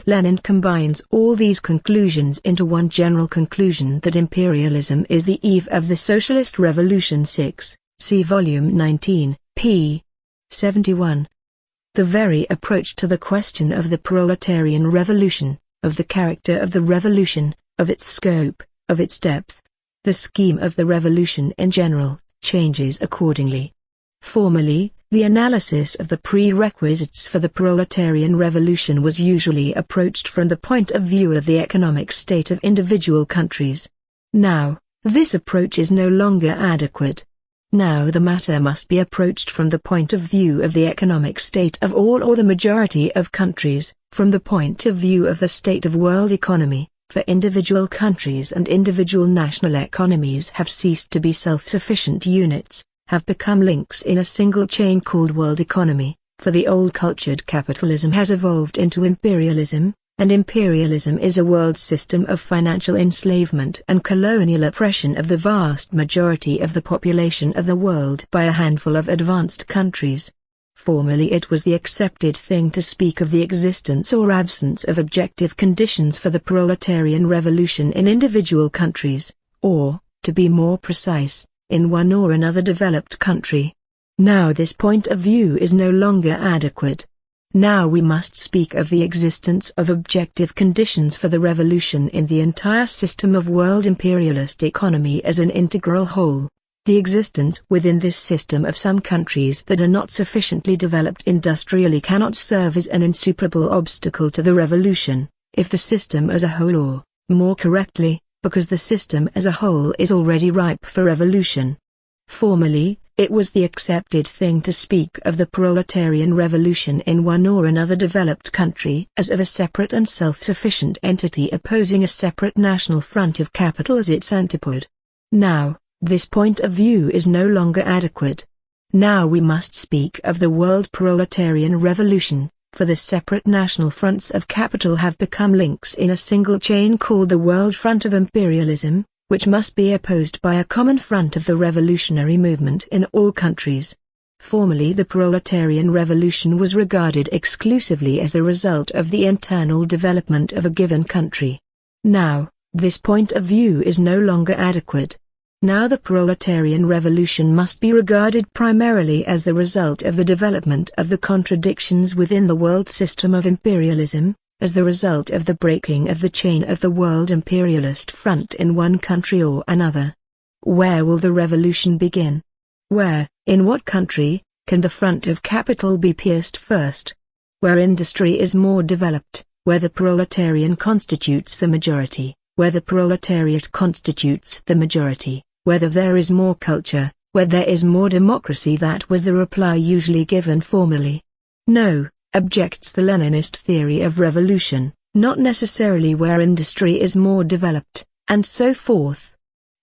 Lenin combines all these conclusions into one general conclusion, that imperialism is the eve of the socialist revolution. 6, see volume 19, p. 71. The very approach to the question of the proletarian revolution, of the character of the revolution, of its scope, of its depth, the scheme of the revolution in general, changes accordingly. Formerly, the analysis of the prerequisites for the proletarian revolution was usually approached from the point of view of the economic state of individual countries. Now, this approach is no longer adequate. Now the matter must be approached from the point of view of the economic state of all or the majority of countries, from the point of view of the state of world economy. For individual countries and individual national economies have ceased to be self-sufficient units, have become links in a single chain called world economy, for the old cultured capitalism has evolved into imperialism, and imperialism is a world system of financial enslavement and colonial oppression of the vast majority of the population of the world by a handful of advanced countries. Formerly it was the accepted thing to speak of the existence or absence of objective conditions for the proletarian revolution in individual countries, or, to be more precise, in one or another developed country. Now this point of view is no longer adequate. Now we must speak of the existence of objective conditions for the revolution in the entire system of world imperialist economy as an integral whole. The existence within this system of some countries that are not sufficiently developed industrially cannot serve as an insuperable obstacle to the revolution, if the system as a whole, or, more correctly, because the system as a whole is already ripe for revolution. Formerly, it was the accepted thing to speak of the proletarian revolution in one or another developed country as of a separate and self-sufficient entity opposing a separate national front of capital as its antipode. Now, this point of view is no longer adequate. Now we must speak of the world proletarian revolution, for the separate national fronts of capital have become links in a single chain called the world front of imperialism, which must be opposed by a common front of the revolutionary movement in all countries. Formerly the proletarian revolution was regarded exclusively as the result of the internal development of a given country. Now, this point of view is no longer adequate. Now the proletarian revolution must be regarded primarily as the result of the development of the contradictions within the world system of imperialism, as the result of the breaking of the chain of the world imperialist front in one country or another. Where will the revolution begin? Where, in what country, can the front of capital be pierced first? where industry is more developed, where the proletarian constitutes the majority, where the proletariat constitutes the majority, whether there is more culture, where there is more democracy. That was the reply usually given formally. No, objects the Leninist theory of revolution, not necessarily where industry is more developed, and so forth.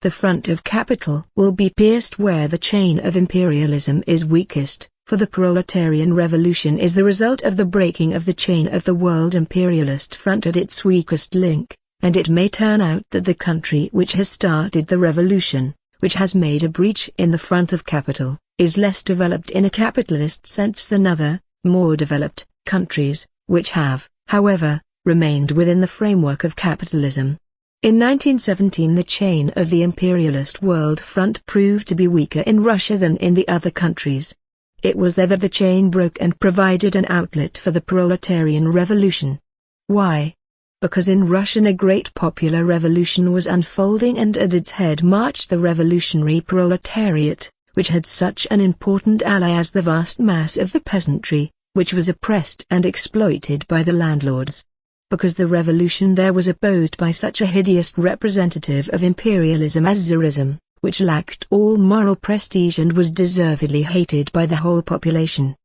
The front of capital will be pierced where the chain of imperialism is weakest, for the proletarian revolution is the result of the breaking of the chain of the world imperialist front at its weakest link, and it may turn out that the country which has started the revolution, which has made a breach in the front of capital, is less developed in a capitalist sense than other, more developed, countries, which have, however, remained within the framework of capitalism. In 1917 the chain of the imperialist world front proved to be weaker in Russia than in the other countries. It was there that the chain broke and provided an outlet for the proletarian revolution. Why? Because in Russia a great popular revolution was unfolding, and at its head marched the revolutionary proletariat, which had such an important ally as the vast mass of the peasantry, which was oppressed and exploited by the landlords. Because the revolution there was opposed by such a hideous representative of imperialism as Tsarism, which lacked all moral prestige and was deservedly hated by the whole population.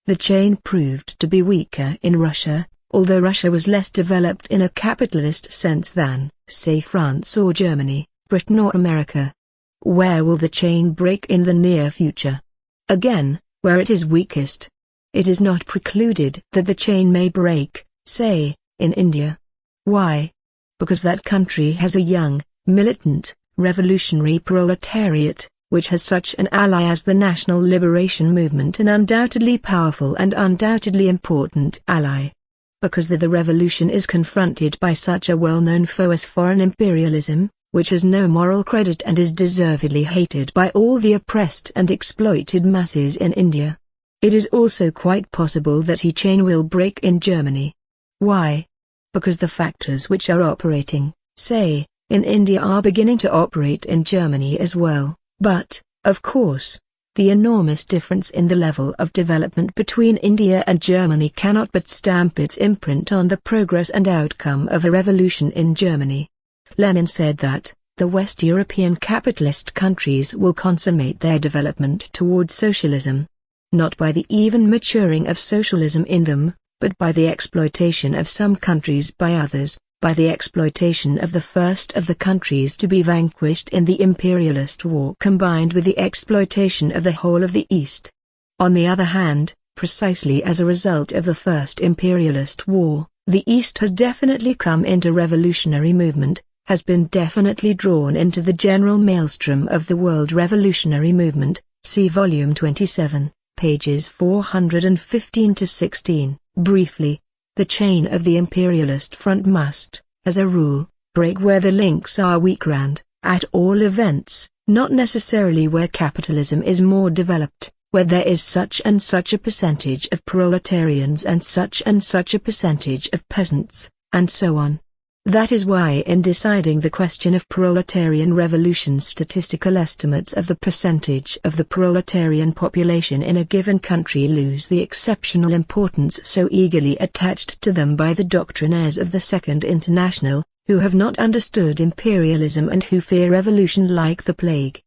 The chain proved to be weaker in Russia, although Russia was less developed in a capitalist sense than, say, France or Germany, Britain or America. Where will the chain break in the near future? Again, where it is weakest. It is not precluded that the chain may break, say, in India. Why? Because that country has a young, militant, revolutionary proletariat, which has such an ally as the national liberation movement, an undoubtedly powerful and undoubtedly important ally. Because the revolution is confronted by such a well-known foe as foreign imperialism, which has no moral credit and is deservedly hated by all the oppressed and exploited masses in India. It is also quite possible that the chain will break in Germany. Why? Because the factors which are operating, say, in India are beginning to operate in Germany as well, but, of course, the enormous difference in the level of development between India and Germany cannot but stamp its imprint on the progress and outcome of a revolution in Germany. Lenin said that, the West European capitalist countries will consummate their development toward socialism. Not by the even maturing of socialism in them, but by the exploitation of some countries by others, by the exploitation of the first of the countries to be vanquished in the imperialist war combined with the exploitation of the whole of the East. On the other hand, precisely as a result of the first imperialist war, the East has definitely come into revolutionary movement, has been definitely drawn into the general maelstrom of the world revolutionary movement, see volume 27, pages 415-16. Briefly, the chain of the imperialist front must, as a rule, break where the links are weaker and, at all events, not necessarily where capitalism is more developed, where there is such and such a percentage of proletarians and such a percentage of peasants, and so on. That is why in deciding the question of proletarian revolution, statistical estimates of the percentage of the proletarian population in a given country lose the exceptional importance so eagerly attached to them by the doctrinaires of the Second International, who have not understood imperialism and who fear revolution like the plague.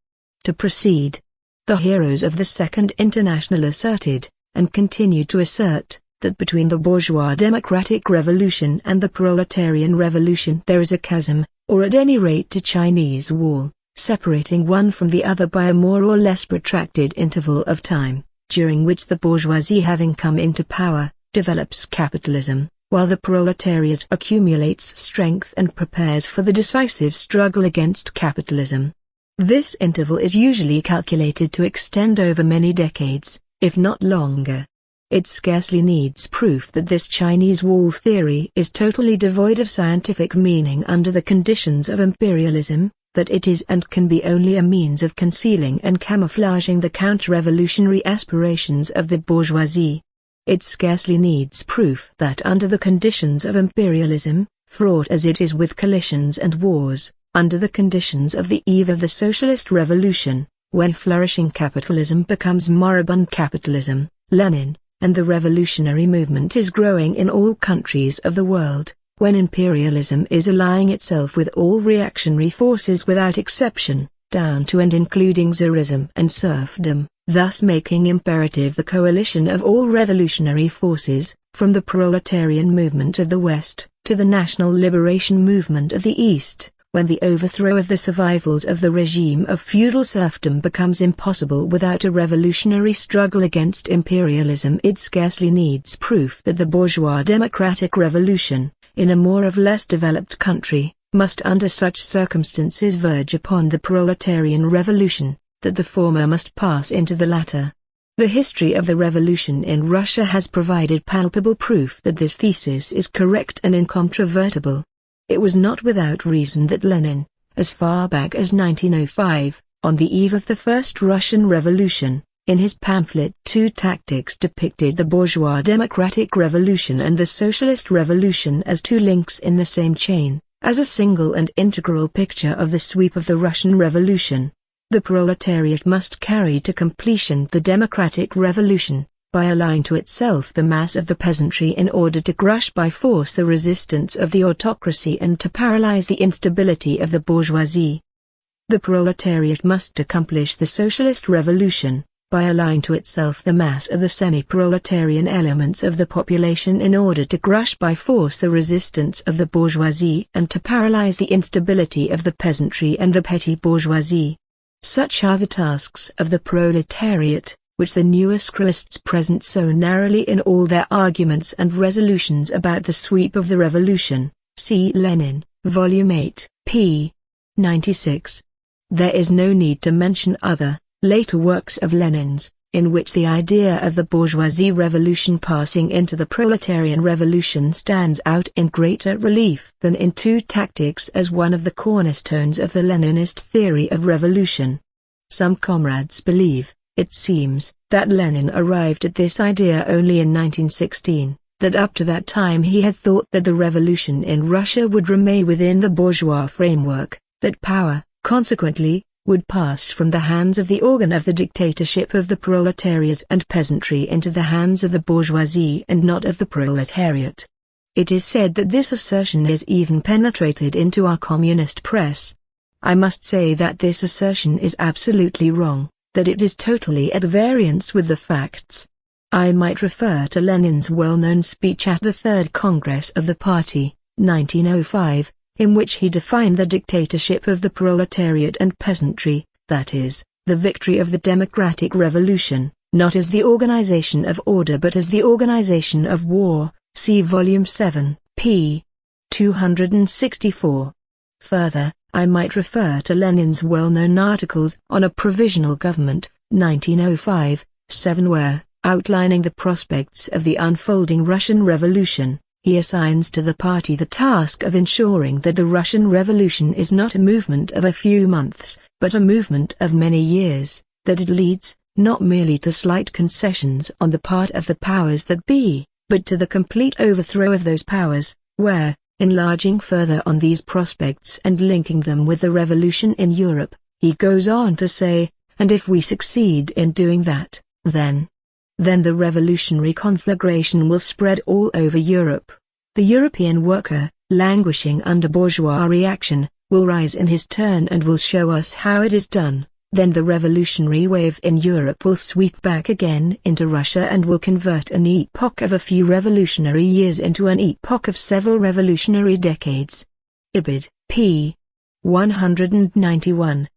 To proceed, the heroes of the Second International asserted, and continue to assert, that between the bourgeois democratic revolution and the proletarian revolution there is a chasm, or at any rate a Chinese wall, separating one from the other by a more or less protracted interval of time, during which the bourgeoisie, having come into power, develops capitalism, while the proletariat accumulates strength and prepares for the decisive struggle against capitalism. This interval is usually calculated to extend over many decades, if not longer. It scarcely needs proof that this Chinese wall theory is totally devoid of scientific meaning under the conditions of imperialism, that it is and can be only a means of concealing and camouflaging the counter-revolutionary aspirations of the bourgeoisie. It scarcely needs proof that under the conditions of imperialism, fraught as it is with collisions and wars, under the conditions of the eve of the socialist revolution, when flourishing capitalism becomes moribund capitalism, Lenin, and the revolutionary movement is growing in all countries of the world, when imperialism is allying itself with all reactionary forces without exception, down to and including Tsarism and serfdom, thus making imperative the coalition of all revolutionary forces, from the proletarian movement of the West to the national liberation movement of the East. When the overthrow of the survivals of the regime of feudal serfdom becomes impossible without a revolutionary struggle against imperialism, it scarcely needs proof that the bourgeois democratic revolution, in a more or less developed country, must under such circumstances verge upon the proletarian revolution, that the former must pass into the latter. The history of the revolution in Russia has provided palpable proof that this thesis is correct and incontrovertible. It was not without reason that Lenin, as far back as 1905, on the eve of the First Russian Revolution, in his pamphlet Two Tactics depicted the bourgeois democratic revolution and the socialist revolution as two links in the same chain, as a single and integral picture of the sweep of the Russian Revolution. The proletariat must carry to completion the democratic revolution, by allying to itself the mass of the peasantry in order to crush by force the resistance of the autocracy and to paralyze the instability of the bourgeoisie. The proletariat must accomplish the socialist revolution, by allying to itself the mass of the semi-proletarian elements of the population in order to crush by force the resistance of the bourgeoisie and to paralyze the instability of the peasantry and the petty bourgeoisie. Such are the tasks of the proletariat, which the newscrists present so narrowly in all their arguments and resolutions about the sweep of the revolution. See Lenin, Volume 8, p. 96. There is no need to mention other, later works of Lenin's, in which the idea of the bourgeoisie revolution passing into the proletarian revolution stands out in greater relief than in Two Tactics as one of the cornerstones of the Leninist theory of revolution. Some comrades believe, it seems, that Lenin arrived at this idea only in 1916, that up to that time he had thought that the revolution in Russia would remain within the bourgeois framework, that power, consequently, would pass from the hands of the organ of the dictatorship of the proletariat and peasantry into the hands of the bourgeoisie and not of the proletariat. It is said that this assertion is even penetrated into our communist press. I must say that this assertion is absolutely wrong, that it is totally at variance with the facts. I might refer to Lenin's well-known speech at the Third Congress of the Party, 1905, in which he defined the dictatorship of the proletariat and peasantry, that is, the victory of the democratic revolution, not as the organization of order but as the organization of war. See Volume 7, p. 264. Further, I might refer to Lenin's well-known articles on a provisional government, 1905, 7 where, outlining the prospects of the unfolding Russian Revolution, he assigns to the party the task of ensuring that the Russian Revolution is not a movement of a few months, but a movement of many years, that it leads, not merely to slight concessions on the part of the powers that be, but to the complete overthrow of those powers, where, enlarging further on these prospects and linking them with the revolution in Europe, he goes on to say, and if we succeed in doing that, then the revolutionary conflagration will spread all over Europe. The European worker, languishing under bourgeois reaction, will rise in his turn and will show us how it is done. Then the revolutionary wave in Europe will sweep back again into Russia and will convert an epoch of a few revolutionary years into an epoch of several revolutionary decades. Ibid, p. 191.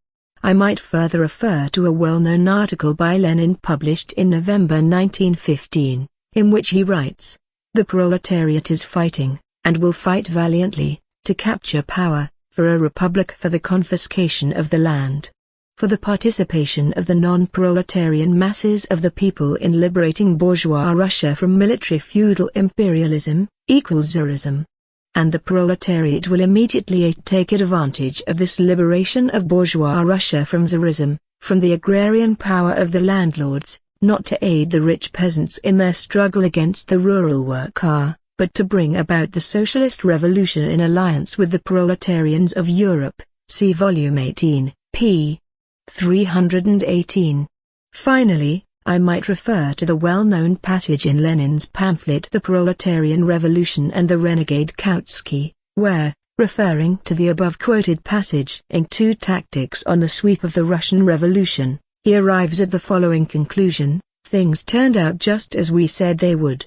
I might further refer to a well-known article by Lenin published in November 1915, in which he writes, "The proletariat is fighting, and will fight valiantly, to capture power, for a republic, for the confiscation of the land, for the participation of the non-proletarian masses of the people in liberating bourgeois Russia from military feudal imperialism, equals Tsarism. And the proletariat will immediately take advantage of this liberation of bourgeois Russia from Tsarism, from the agrarian power of the landlords, not to aid the rich peasants in their struggle against the rural worker, but to bring about the socialist revolution in alliance with the proletarians of Europe." See Volume 18, p. 318. Finally, I might refer to the well-known passage in Lenin's pamphlet The Proletarian Revolution and the Renegade Kautsky, where, referring to the above-quoted passage in Two Tactics on the Sweep of the Russian Revolution, he arrives at the following conclusion: things turned out just as we said they would.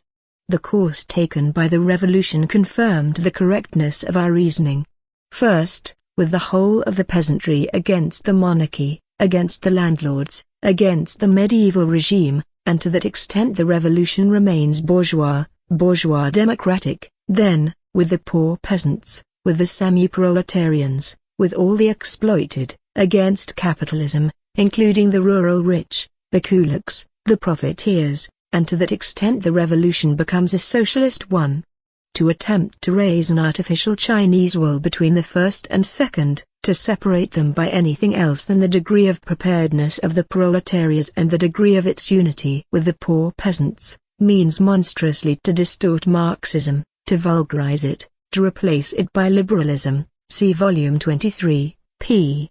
The course taken by the revolution confirmed the correctness of our reasoning. First, with the whole of the peasantry against the monarchy, against the landlords, against the medieval regime, and to that extent the revolution remains bourgeois democratic, then, with the poor peasants, with the semi-proletarians, with all the exploited, against capitalism, including the rural rich, the kulaks, the profiteers, and to that extent the revolution becomes a socialist one. To attempt to raise an artificial Chinese wall between the first and second, to separate them by anything else than the degree of preparedness of the proletariat and the degree of its unity with the poor peasants, means monstrously to distort Marxism, to vulgarize it, to replace it by liberalism. See Volume 23, p.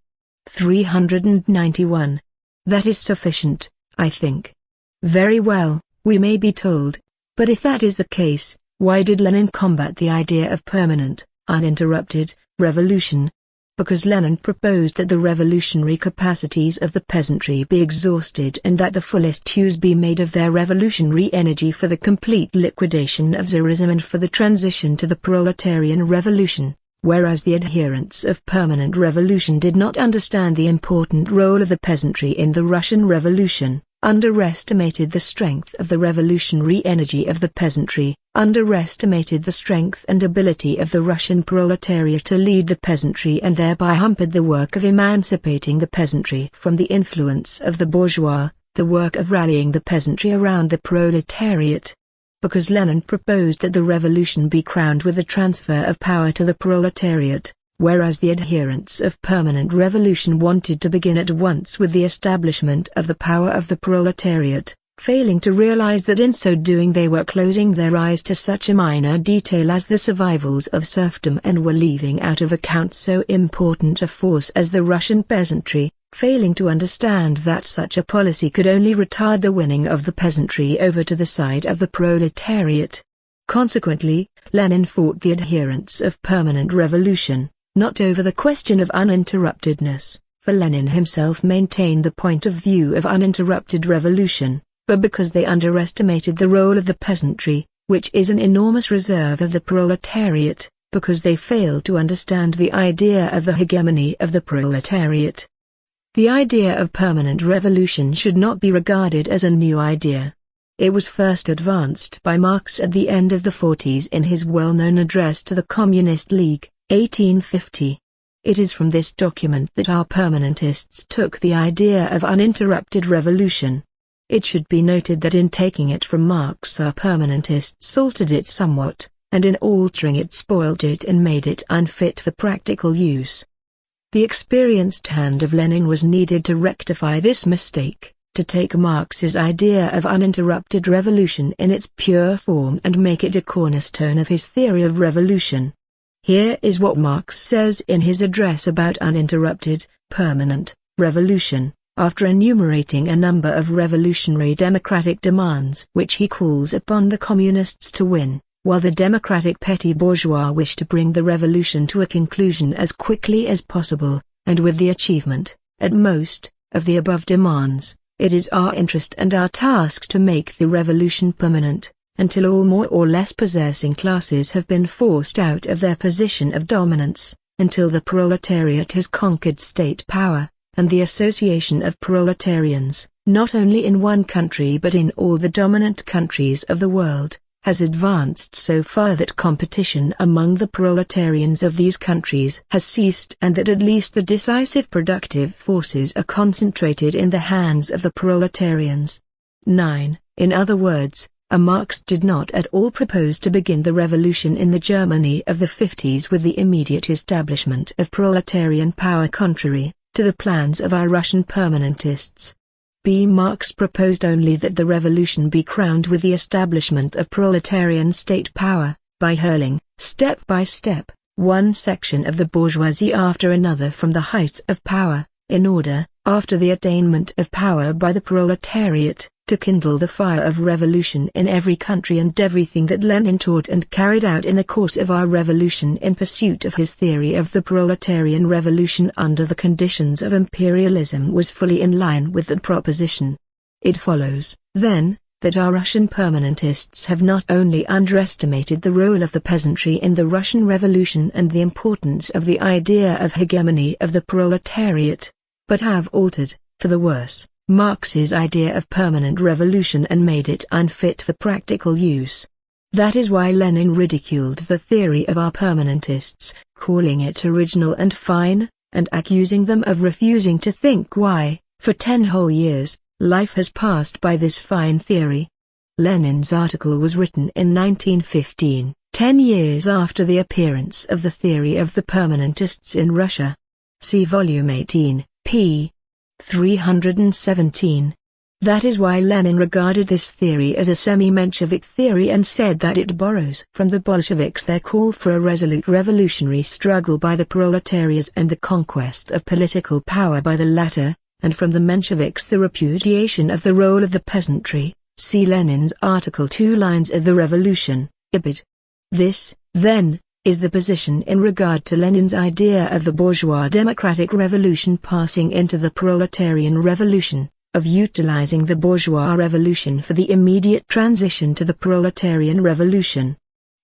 391. That is sufficient, I think. Very well, we may be told. But if that is the case, why did Lenin combat the idea of permanent, uninterrupted, revolution? Because Lenin proposed that the revolutionary capacities of the peasantry be exhausted and that the fullest use be made of their revolutionary energy for the complete liquidation of Tsarism and for the transition to the proletarian revolution, whereas the adherents of permanent revolution did not understand the important role of the peasantry in the Russian Revolution, underestimated the strength of the revolutionary energy of the peasantry, underestimated the strength and ability of the Russian proletariat to lead the peasantry and thereby hampered the work of emancipating the peasantry from the influence of the bourgeois, the work of rallying the peasantry around the proletariat. Because Lenin proposed that the revolution be crowned with the transfer of power to the proletariat, whereas the adherents of permanent revolution wanted to begin at once with the establishment of the power of the proletariat, failing to realize that in so doing they were closing their eyes to such a minor detail as the survivals of serfdom and were leaving out of account so important a force as the Russian peasantry, failing to understand that such a policy could only retard the winning of the peasantry over to the side of the proletariat. Consequently, Lenin fought the adherents of permanent revolution, not over the question of uninterruptedness, for Lenin himself maintained the point of view of uninterrupted revolution, but because they underestimated the role of the peasantry, which is an enormous reserve of the proletariat, because they failed to understand the idea of the hegemony of the proletariat. The idea of permanent revolution should not be regarded as a new idea. It was first advanced by Marx at the end of the 40s in his well-known address to the Communist League, 1850. It is from this document that our permanentists took the idea of uninterrupted revolution. It should be noted that in taking it from Marx our permanentists altered it somewhat, and in altering it spoilt it and made it unfit for practical use. The experienced hand of Lenin was needed to rectify this mistake, to take Marx's idea of uninterrupted revolution in its pure form and make it a cornerstone of his theory of revolution. Here is what Marx says in his address about uninterrupted, permanent, revolution, after enumerating a number of revolutionary democratic demands which he calls upon the communists to win, while the democratic petty bourgeois wish to bring the revolution to a conclusion as quickly as possible, and with the achievement, at most, of the above demands. It is our interest and our task to make the revolution permanent, until all more or less possessing classes have been forced out of their position of dominance, until the proletariat has conquered state power, and the association of proletarians, not only in one country but in all the dominant countries of the world, has advanced so far that competition among the proletarians of these countries has ceased and that at least the decisive productive forces are concentrated in the hands of the proletarians. 9. In other words, Marx did not at all propose to begin the revolution in the Germany of the 50s with the immediate establishment of proletarian power contrary to the plans of our Russian permanentists. Marx proposed only that the revolution be crowned with the establishment of proletarian state power, by hurling, step by step, one section of the bourgeoisie after another from the heights of power, in order, after the attainment of power by the proletariat, to to kindle the fire of revolution in every country, and everything that Lenin taught and carried out in the course of our revolution in pursuit of his theory of the proletarian revolution under the conditions of imperialism was fully in line with that proposition. It follows, then, that our Russian permanentists have not only underestimated the role of the peasantry in the Russian Revolution and the importance of the idea of hegemony of the proletariat, but have altered, for the worse, Marx's idea of permanent revolution and made it unfit for practical use. That is why Lenin ridiculed the theory of our permanentists, calling it original and fine, and accusing them of refusing to think why, for 10 whole years, life has passed by this fine theory. Lenin's article was written in 1915, 10 years after the appearance of the theory of the permanentists in Russia. See Volume 18, p. 317. That is why Lenin regarded this theory as a semi-Menshevik theory and said that it borrows from the Bolsheviks their call for a resolute revolutionary struggle by the proletariat and the conquest of political power by the latter, and from the Mensheviks the repudiation of the role of the peasantry. See Lenin's article 2 Lines of the Revolution, Ibid. This, then, is the position in regard to Lenin's idea of the bourgeois democratic revolution passing into the proletarian revolution, of utilizing the bourgeois revolution for the immediate transition to the proletarian revolution.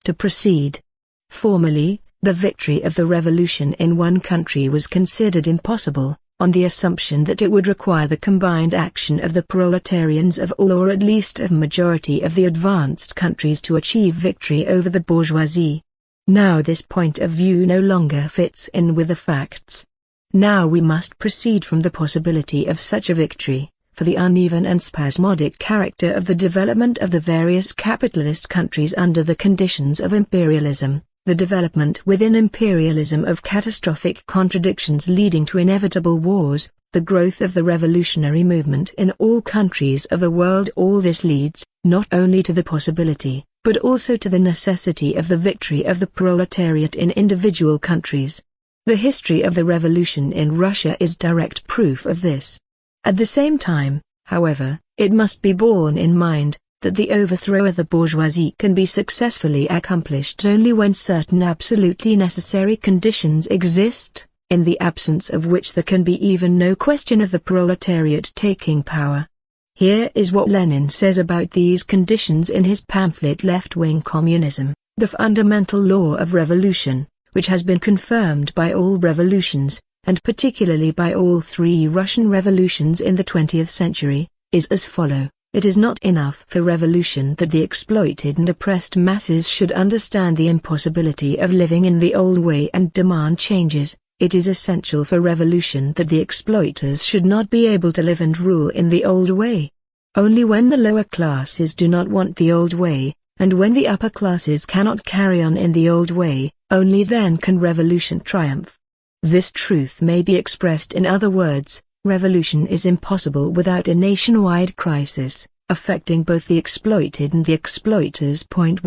To proceed. Formerly, the victory of the revolution in one country was considered impossible, on the assumption that it would require the combined action of the proletarians of all or at least of majority of the advanced countries to achieve victory over the bourgeoisie. Now this point of view no longer fits in with the facts. Now we must proceed from the possibility of such a victory, for the uneven and spasmodic character of the development of the various capitalist countries under the conditions of imperialism, the development within imperialism of catastrophic contradictions leading to inevitable wars, the growth of the revolutionary movement in all countries of the world. All this leads, not only to the possibility, but also to the necessity of the victory of the proletariat in individual countries. The history of the revolution in Russia is direct proof of this. At the same time, however, it must be borne in mind that the overthrow of the bourgeoisie can be successfully accomplished only when certain absolutely necessary conditions exist, in the absence of which there can be even no question of the proletariat taking power. Here is what Lenin says about these conditions in his pamphlet Left-Wing Communism, the Fundamental Law of Revolution, which has been confirmed by all revolutions, and particularly by all 3 Russian revolutions in the 20th century, is as follows. It is not enough for revolution that the exploited and oppressed masses should understand the impossibility of living in the old way and demand changes. It is essential for revolution that the exploiters should not be able to live and rule in the old way. Only when the lower classes do not want the old way, and when the upper classes cannot carry on in the old way, only then can revolution triumph. This truth may be expressed in other words. Revolution is impossible without a nationwide crisis, affecting both the exploited and the exploiters. 10.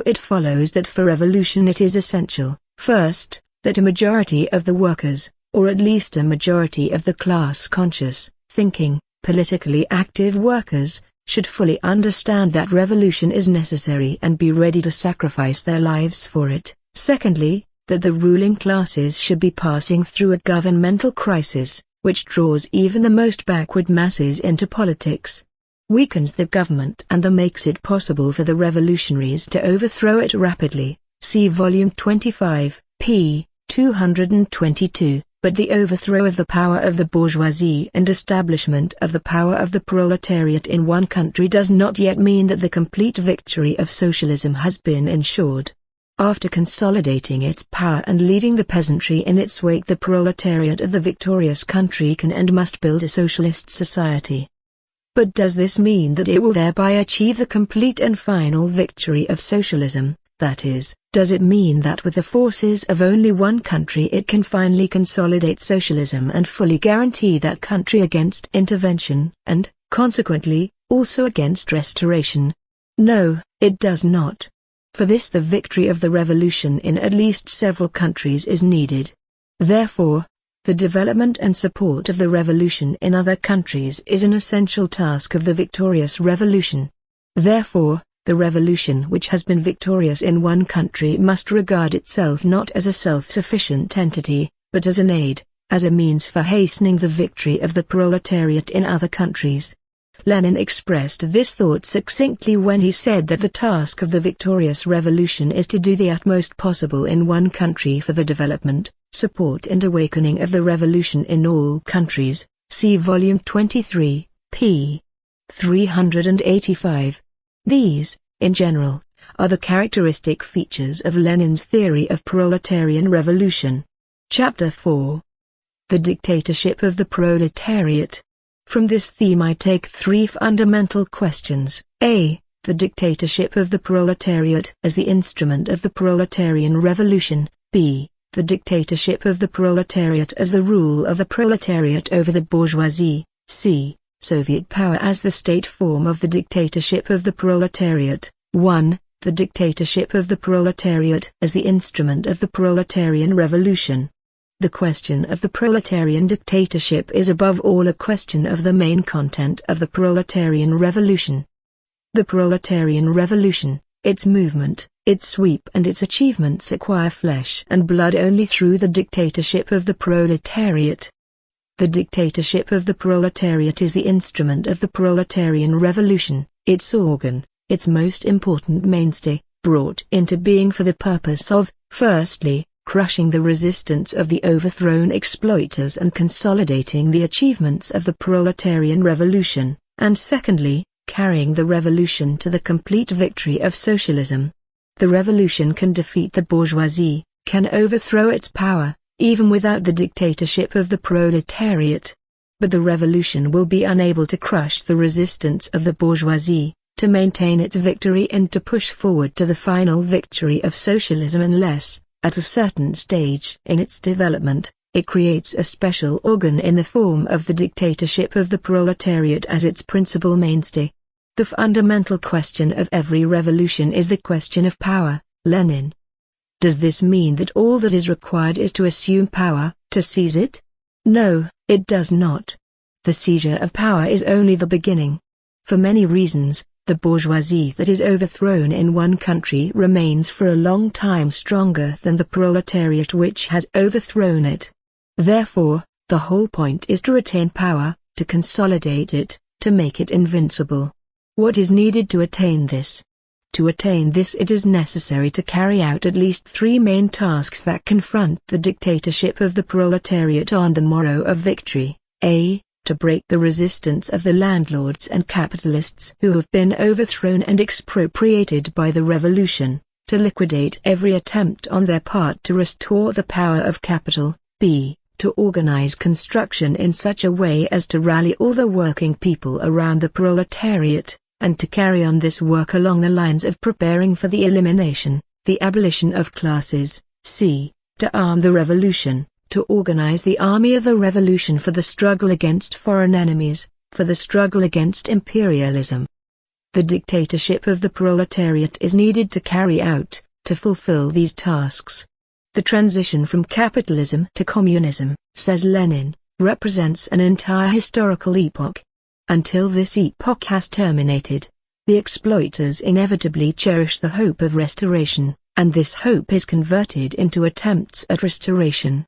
It follows that for revolution it is essential, first, that a majority of the workers, or at least a majority of the class-conscious, thinking, politically active workers, should fully understand that revolution is necessary and be ready to sacrifice their lives for it. Secondly, that the ruling classes should be passing through a governmental crisis, which draws even the most backward masses into politics, weakens the government and makes it possible for the revolutionaries to overthrow it rapidly. See Volume 25, p. 222. But the overthrow of the power of the bourgeoisie and establishment of the power of the proletariat in one country does not yet mean that the complete victory of socialism has been ensured. After consolidating its power and leading the peasantry in its wake, the proletariat of the victorious country can and must build a socialist society. But does this mean that it will thereby achieve the complete and final victory of socialism? That is, does it mean that with the forces of only one country it can finally consolidate socialism and fully guarantee that country against intervention, and, consequently, also against restoration? No, it does not. For this the victory of the revolution in at least several countries is needed. Therefore, The development and support of the revolution in other countries is an essential task of the victorious revolution. Therefore, the revolution which has been victorious in one country must regard itself not as a self-sufficient entity, but as an aid, as a means for hastening the victory of the proletariat in other countries. Lenin expressed this thought succinctly when he said that the task of the victorious revolution is to do the utmost possible in one country for the development, support and awakening of the revolution in all countries. See Volume 23, p. 385. These, in general, are the characteristic features of Lenin's theory of proletarian revolution. Chapter 4. The dictatorship of the proletariat. From this theme I take three fundamental questions. A. The dictatorship of the proletariat as the instrument of the proletarian revolution. B. The dictatorship of the proletariat as the rule of the proletariat over the bourgeoisie. C. Soviet power as the state form of the dictatorship of the proletariat. 1. The dictatorship of the proletariat as the instrument of the proletarian revolution. The question of the proletarian dictatorship is above all a question of the main content of the proletarian revolution. The proletarian revolution, its movement, its sweep and its achievements acquire flesh and blood only through the dictatorship of the proletariat. The dictatorship of the proletariat is the instrument of the proletarian revolution, its organ, its most important mainstay, brought into being for the purpose of, firstly, crushing the resistance of the overthrown exploiters and consolidating the achievements of the proletarian revolution, and secondly, carrying the revolution to the complete victory of socialism. The revolution can defeat the bourgeoisie, can overthrow its power, even without the dictatorship of the proletariat. But the revolution will be unable to crush the resistance of the bourgeoisie, to maintain its victory and to push forward to the final victory of socialism unless, at a certain stage in its development, it creates a special organ in the form of the dictatorship of the proletariat as its principal mainstay. The fundamental question of every revolution is the question of power. Lenin. Does this mean that all that is required is to assume power, to seize it? No, it does not. The seizure of power is only the beginning. For many reasons, the bourgeoisie that is overthrown in one country remains for a long time stronger than the proletariat which has overthrown it. Therefore, the whole point is to retain power, to consolidate it, to make it invincible. What is needed to attain this? To attain this it is necessary to carry out at least three main tasks that confront the dictatorship of the proletariat on the morrow of victory. A. To break the resistance of the landlords and capitalists who have been overthrown and expropriated by the revolution, to liquidate every attempt on their part to restore the power of capital. B. To organize construction in such a way as to rally all the working people around the proletariat, and to carry on this work along the lines of preparing for the elimination, the abolition of classes. C. To arm the revolution, to organize the army of the revolution for the struggle against foreign enemies, for the struggle against imperialism. The dictatorship of the proletariat is needed to carry out, to fulfill these tasks. The transition from capitalism to communism, says Lenin, represents an entire historical epoch. Until this epoch has terminated, the exploiters inevitably cherish the hope of restoration, and this hope is converted into attempts at restoration.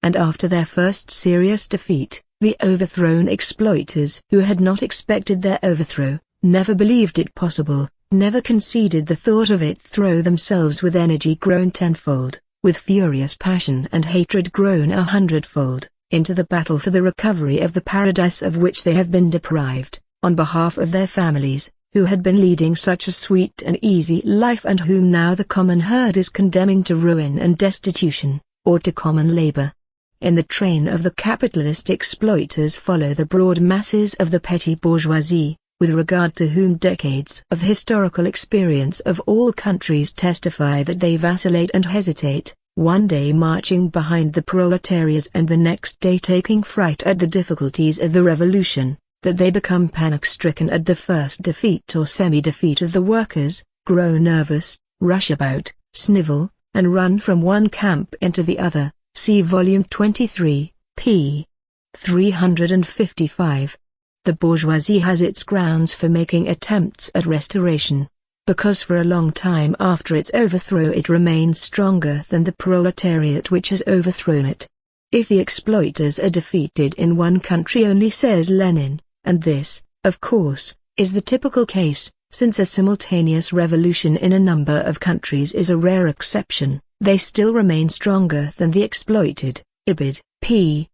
And after their first serious defeat, the overthrown exploiters who had not expected their overthrow, never believed it possible, never conceded the thought of it, throw themselves with energy grown tenfold, with furious passion and hatred grown 100-fold, into the battle for the recovery of the paradise of which they have been deprived, on behalf of their families, who had been leading such a sweet and easy life and whom now the common herd is condemning to ruin and destitution, or to common labor. In the train of the capitalist exploiters follow the broad masses of the petty bourgeoisie, with regard to whom decades of historical experience of all countries testify that they vacillate and hesitate, one day marching behind the proletariat and the next day taking fright at the difficulties of the revolution, that they become panic-stricken at the first defeat or semi-defeat of the workers, grow nervous, rush about, snivel, and run from one camp into the other. See Volume 23, p. 355. The bourgeoisie has its grounds for making attempts at restoration, because for a long time after its overthrow it remains stronger than the proletariat which has overthrown it. If the exploiters are defeated in one country only, says Lenin, and this, of course, is the typical case, since a simultaneous revolution in a number of countries is a rare exception, they still remain stronger than the exploited. Ibid. p.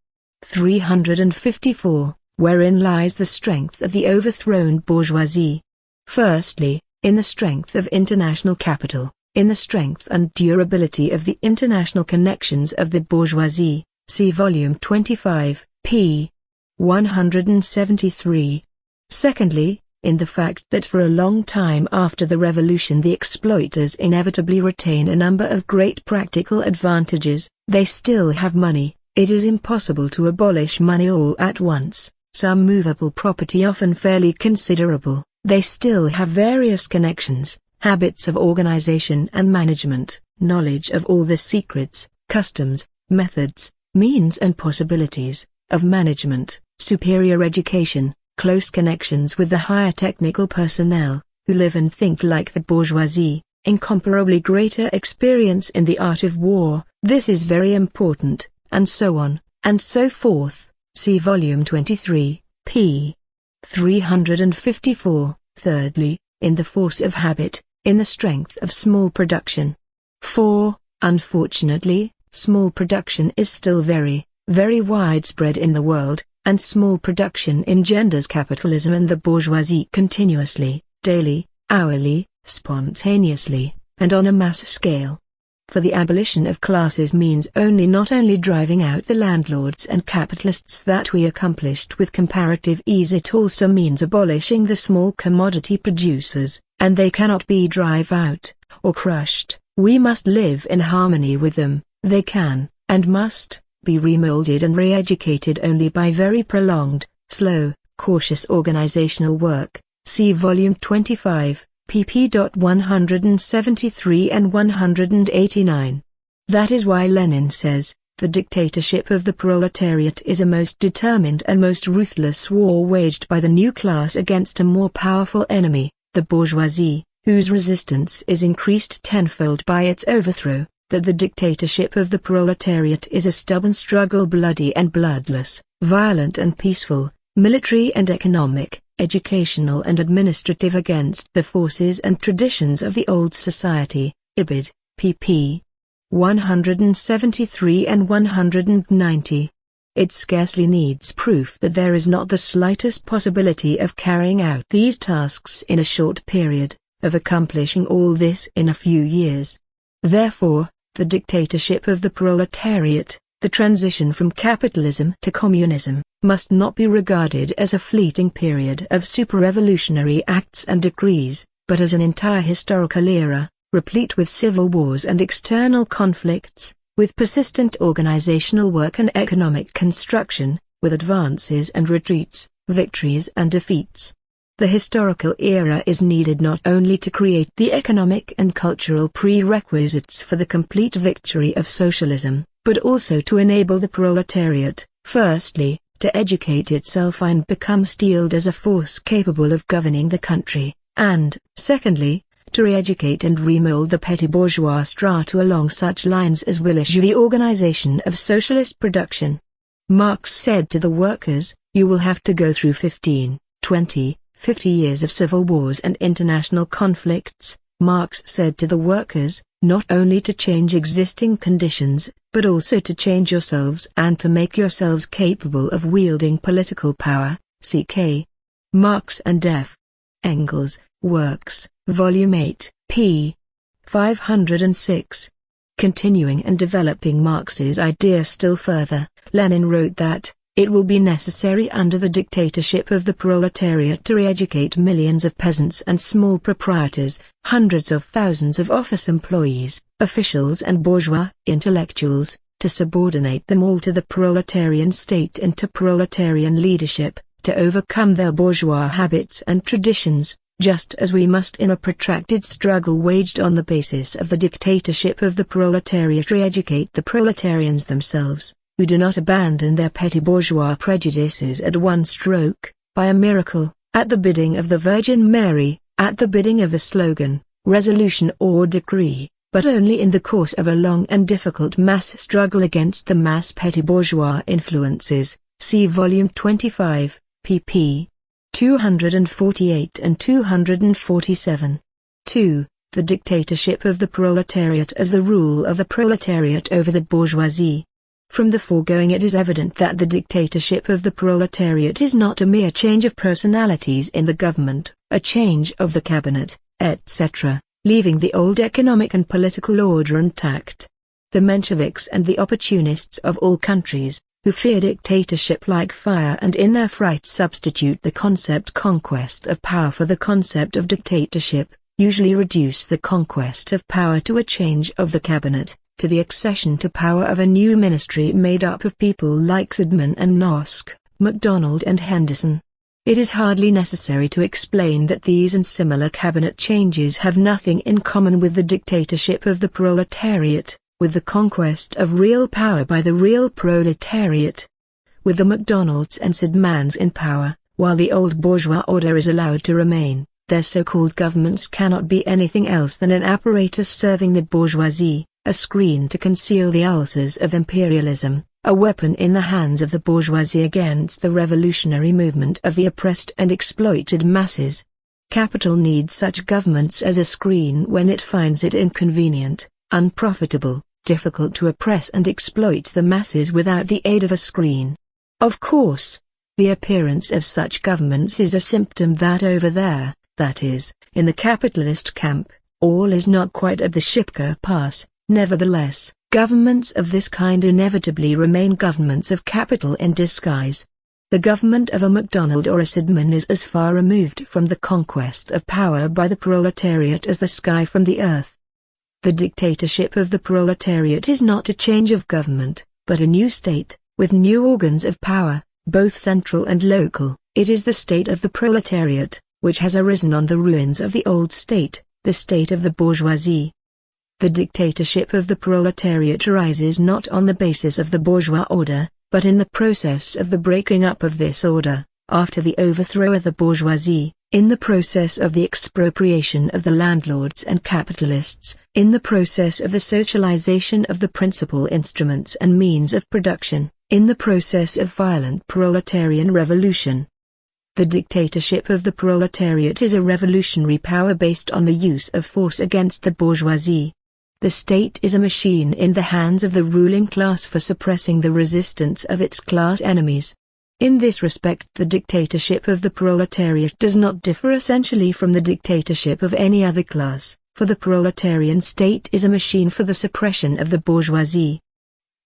354, wherein lies the strength of the overthrown bourgeoisie. Firstly, in the strength of international capital, in the strength and durability of the international connections of the bourgeoisie, see volume 25, p. 173. Secondly, in the fact that for a long time after the revolution the exploiters inevitably retain a number of great practical advantages, they still have money. It is impossible to abolish money all at once, some movable property often fairly considerable, they still have various connections, habits of organization and management, knowledge of all the secrets, customs, methods, means and possibilities, of management, superior education, close connections with the higher technical personnel, who live and think like the bourgeoisie, incomparably greater experience in the art of war, this is very important, and so on, and so forth, see volume 23, p. 354. Thirdly, in the force of habit, in the strength of small production. For, unfortunately, small production is still very, very widespread in the world, and small production engenders capitalism and the bourgeoisie continuously, daily, hourly, spontaneously, and on a mass scale. For the abolition of classes means not only driving out the landlords and capitalists that we accomplished with comparative ease, it also means abolishing the small commodity producers, and they cannot be driven out, or crushed, we must live in harmony with them, they can, and must, be remolded and re-educated only by very prolonged, slow, cautious organizational work, see volume 25. pp. 173 and 189. That is why Lenin says, the dictatorship of the proletariat is a most determined and most ruthless war waged by the new class against a more powerful enemy, the bourgeoisie, whose resistance is increased tenfold by its overthrow, that the dictatorship of the proletariat is a stubborn struggle, bloody and bloodless, violent and peaceful, military and economic, educational and administrative, against the forces and traditions of the old society. Ibid. pp. 173 and 190. It scarcely needs proof that there is not the slightest possibility of carrying out these tasks in a short period, of accomplishing all this in a few years. Therefore, the dictatorship of the proletariat, the transition from capitalism to communism, must not be regarded as a fleeting period of super-revolutionary acts and decrees, but as an entire historical era, replete with civil wars and external conflicts, with persistent organizational work and economic construction, with advances and retreats, victories and defeats. The historical era is needed not only to create the economic and cultural prerequisites for the complete victory of socialism, but also to enable the proletariat, firstly, to educate itself and become steeled as a force capable of governing the country, and, secondly, to re-educate and remold the petty bourgeois strata along such lines as will assure the organization of socialist production. Marx said to the workers, you will have to go through 15, 20, 50 years of civil wars and international conflicts. Marx said to the workers, not only to change existing conditions, but also to change yourselves and to make yourselves capable of wielding political power. C.K. Marx and F. Engels, Works, Volume 8, p. 506. Continuing and developing Marx's idea still further, Lenin wrote that, it will be necessary under the dictatorship of the proletariat to re-educate millions of peasants and small proprietors, hundreds of thousands of office employees, officials and bourgeois intellectuals, to subordinate them all to the proletarian state and to proletarian leadership, to overcome their bourgeois habits and traditions, just as we must in a protracted struggle waged on the basis of the dictatorship of the proletariat re-educate the proletarians themselves. who do not abandon their petty bourgeois prejudices at one stroke, by a miracle, at the bidding of the Virgin Mary, at the bidding of a slogan, resolution or decree, but only in the course of a long and difficult mass struggle against the mass petty bourgeois influences. See Volume 25, pp. 248 and 247. 2. The dictatorship of the proletariat as the rule of the proletariat over the bourgeoisie. From the foregoing it is evident that the dictatorship of the proletariat is not a mere change of personalities in the government, a change of the cabinet, etc., leaving the old economic and political order intact. The Mensheviks and the opportunists of all countries, who fear dictatorship like fire and in their fright substitute the concept conquest of power for the concept of dictatorship, usually reduce the conquest of power to a change of the cabinet, to the accession to power of a new ministry made up of people like Sedgman and Nosk, MacDonald and Henderson. It is hardly necessary to explain that these and similar cabinet changes have nothing in common with the dictatorship of the proletariat, with the conquest of real power by the real proletariat. With the MacDonalds and Sedgmans in power, while the old bourgeois order is allowed to remain, their so-called governments cannot be anything else than an apparatus serving the bourgeoisie, a screen to conceal the ulcers of imperialism, a weapon in the hands of the bourgeoisie against the revolutionary movement of the oppressed and exploited masses. Capital needs such governments as a screen when it finds it inconvenient, unprofitable, difficult to oppress and exploit the masses without the aid of a screen. Of course, the appearance of such governments is a symptom that over there, that is, in the capitalist camp, all is not quite at the Shipka pass. Nevertheless, governments of this kind inevitably remain governments of capital in disguise. The government of a MacDonald or a Sedgman is as far removed from the conquest of power by the proletariat as the sky from the earth. The dictatorship of the proletariat is not a change of government, but a new state, with new organs of power, both central and local. It is the state of the proletariat, which has arisen on the ruins of the old state, the state of the bourgeoisie. The dictatorship of the proletariat arises not on the basis of the bourgeois order, but in the process of the breaking up of this order, after the overthrow of the bourgeoisie, in the process of the expropriation of the landlords and capitalists, in the process of the socialization of the principal instruments and means of production, in the process of violent proletarian revolution. The dictatorship of the proletariat is a revolutionary power based on the use of force against the bourgeoisie. The state is a machine in the hands of the ruling class for suppressing the resistance of its class enemies. In this respect the dictatorship of the proletariat does not differ essentially from the dictatorship of any other class, for the proletarian state is a machine for the suppression of the bourgeoisie.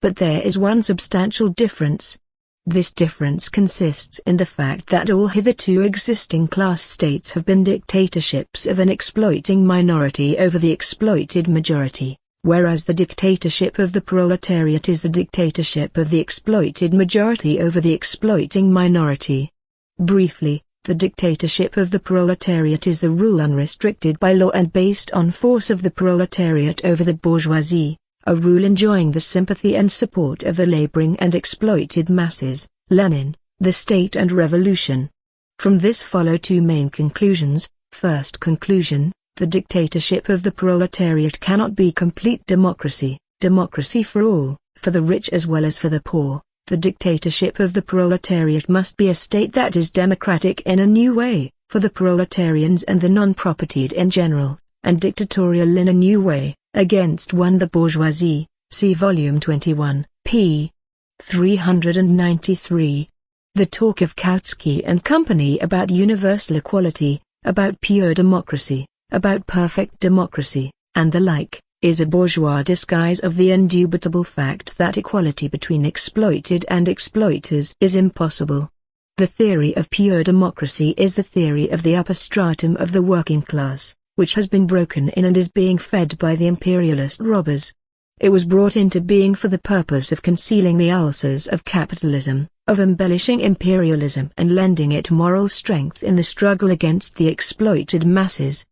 But there is one substantial difference. This difference consists in the fact that all hitherto existing class states have been dictatorships of an exploiting minority over the exploited majority, whereas the dictatorship of the proletariat is the dictatorship of the exploited majority over the exploiting minority. Briefly, the dictatorship of the proletariat is the rule unrestricted by law and based on force of the proletariat over the bourgeoisie, a rule enjoying the sympathy and support of the laboring and exploited masses. Lenin, The State and Revolution. From this follow two main conclusions. First conclusion, the dictatorship of the proletariat cannot be complete democracy, democracy for all, for the rich as well as for the poor. The dictatorship of the proletariat must be a state that is democratic in a new way, for the proletarians and the non-propertied in general, and dictatorial in a new way, against one the bourgeoisie. See Volume 21, p. 393. The talk of Kautsky and Company about universal equality, about pure democracy, about perfect democracy, and the like, is a bourgeois disguise of the indubitable fact that equality between exploited and exploiters is impossible. The theory of pure democracy is the theory of the upper stratum of the working class, which has been broken in and is being fed by the imperialist robbers. It was brought into being for the purpose of concealing the ulcers of capitalism, of embellishing imperialism and lending it moral strength in the struggle against the exploited masses.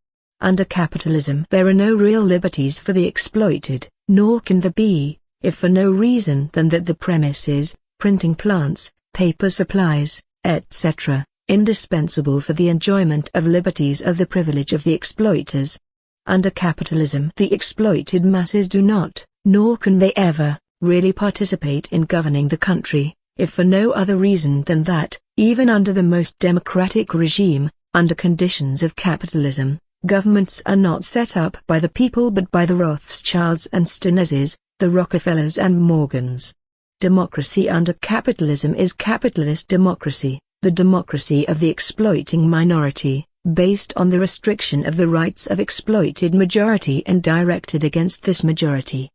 Under capitalism there are no real liberties for the exploited, nor can there be, if for no reason than that the premises, printing plants, paper supplies, etc., indispensable for the enjoyment of liberties are the privilege of the exploiters. Under capitalism the exploited masses do not, nor can they ever, really participate in governing the country, if for no other reason than that, even under the most democratic regime, under conditions of capitalism, governments are not set up by the people but by the Rothschilds and Steneses, the Rockefellers and Morgans. Democracy under capitalism is capitalist democracy, the democracy of the exploiting minority, based on the restriction of the rights of exploited majority and directed against this majority.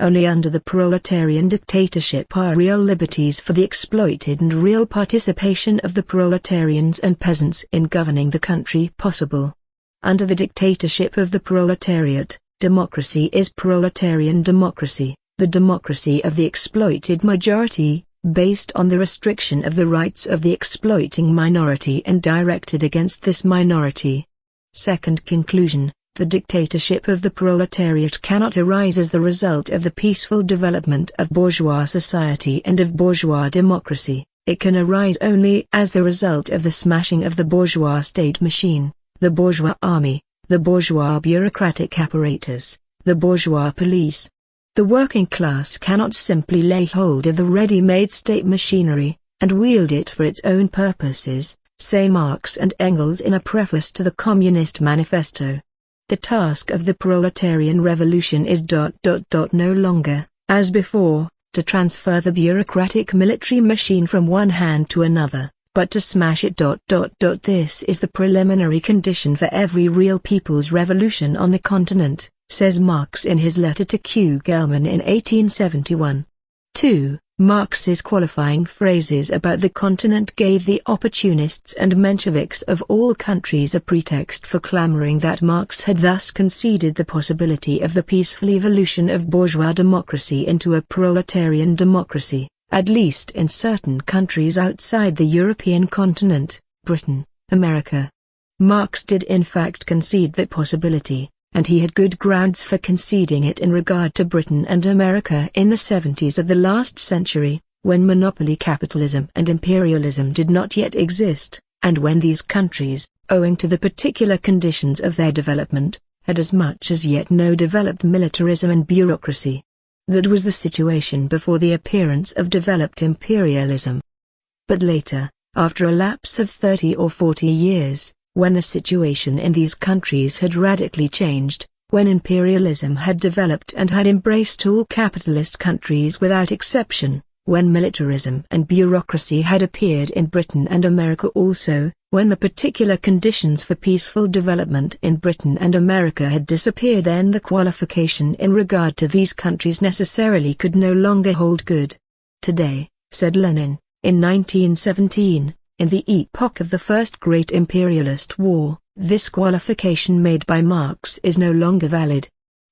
Only under the proletarian dictatorship are real liberties for the exploited and real participation of the proletarians and peasants in governing the country possible. Under the dictatorship of the proletariat, democracy is proletarian democracy, the democracy of the exploited majority, based on the restriction of the rights of the exploiting minority and directed against this minority. Second conclusion. The dictatorship of the proletariat cannot arise as the result of the peaceful development of bourgeois society and of bourgeois democracy, it can arise only as the result of the smashing of the bourgeois state machine, the bourgeois army, the bourgeois bureaucratic apparatus, the bourgeois police. The working class cannot simply lay hold of the ready-made state machinery, and wield it for its own purposes, say Marx and Engels in a preface to the Communist Manifesto. The task of the proletarian revolution is no longer, as before, to transfer the bureaucratic military machine from one hand to another, but to smash it. This is the preliminary condition for every real people's revolution on the continent, says Marx in his letter to Q. Gelman in 1871. 2. Marx's qualifying phrases about the continent gave the opportunists and Mensheviks of all countries a pretext for clamoring that Marx had thus conceded the possibility of the peaceful evolution of bourgeois democracy into a proletarian democracy, at least in certain countries outside the European continent, Britain, America. Marx did in fact concede that possibility, and he had good grounds for conceding it in regard to Britain and America in the 70s of the last century, when monopoly capitalism and imperialism did not yet exist, and when these countries, owing to the particular conditions of their development, had as much as yet no developed militarism and bureaucracy. That was the situation before the appearance of developed imperialism. But later, after a lapse of 30 or 40 years, when the situation in these countries had radically changed, when imperialism had developed and had embraced all capitalist countries without exception, when militarism and bureaucracy had appeared in Britain and America also, when the particular conditions for peaceful development in Britain and America had disappeared, then the qualification in regard to these countries necessarily could no longer hold good. Today, said Lenin, in 1917, in the epoch of the first great imperialist war, this qualification made by Marx is no longer valid.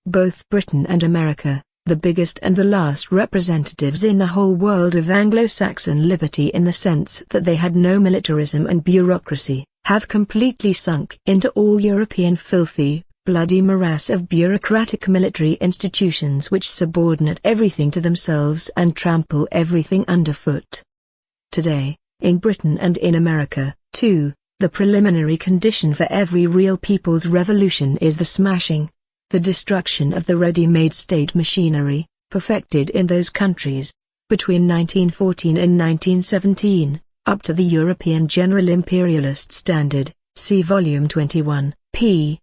Both Britain and America, the biggest and the last representatives in the whole world of Anglo-Saxon liberty in the sense that they had no militarism and bureaucracy, have completely sunk into all European filthy, bloody morass of bureaucratic military institutions which subordinate everything to themselves and trample everything underfoot. Today, in Britain and in America, too, the preliminary condition for every real people's revolution is the smashing, the destruction of the ready-made state machinery, perfected in those countries, between 1914 and 1917, up to the European General Imperialist Standard, see Volume 21, p.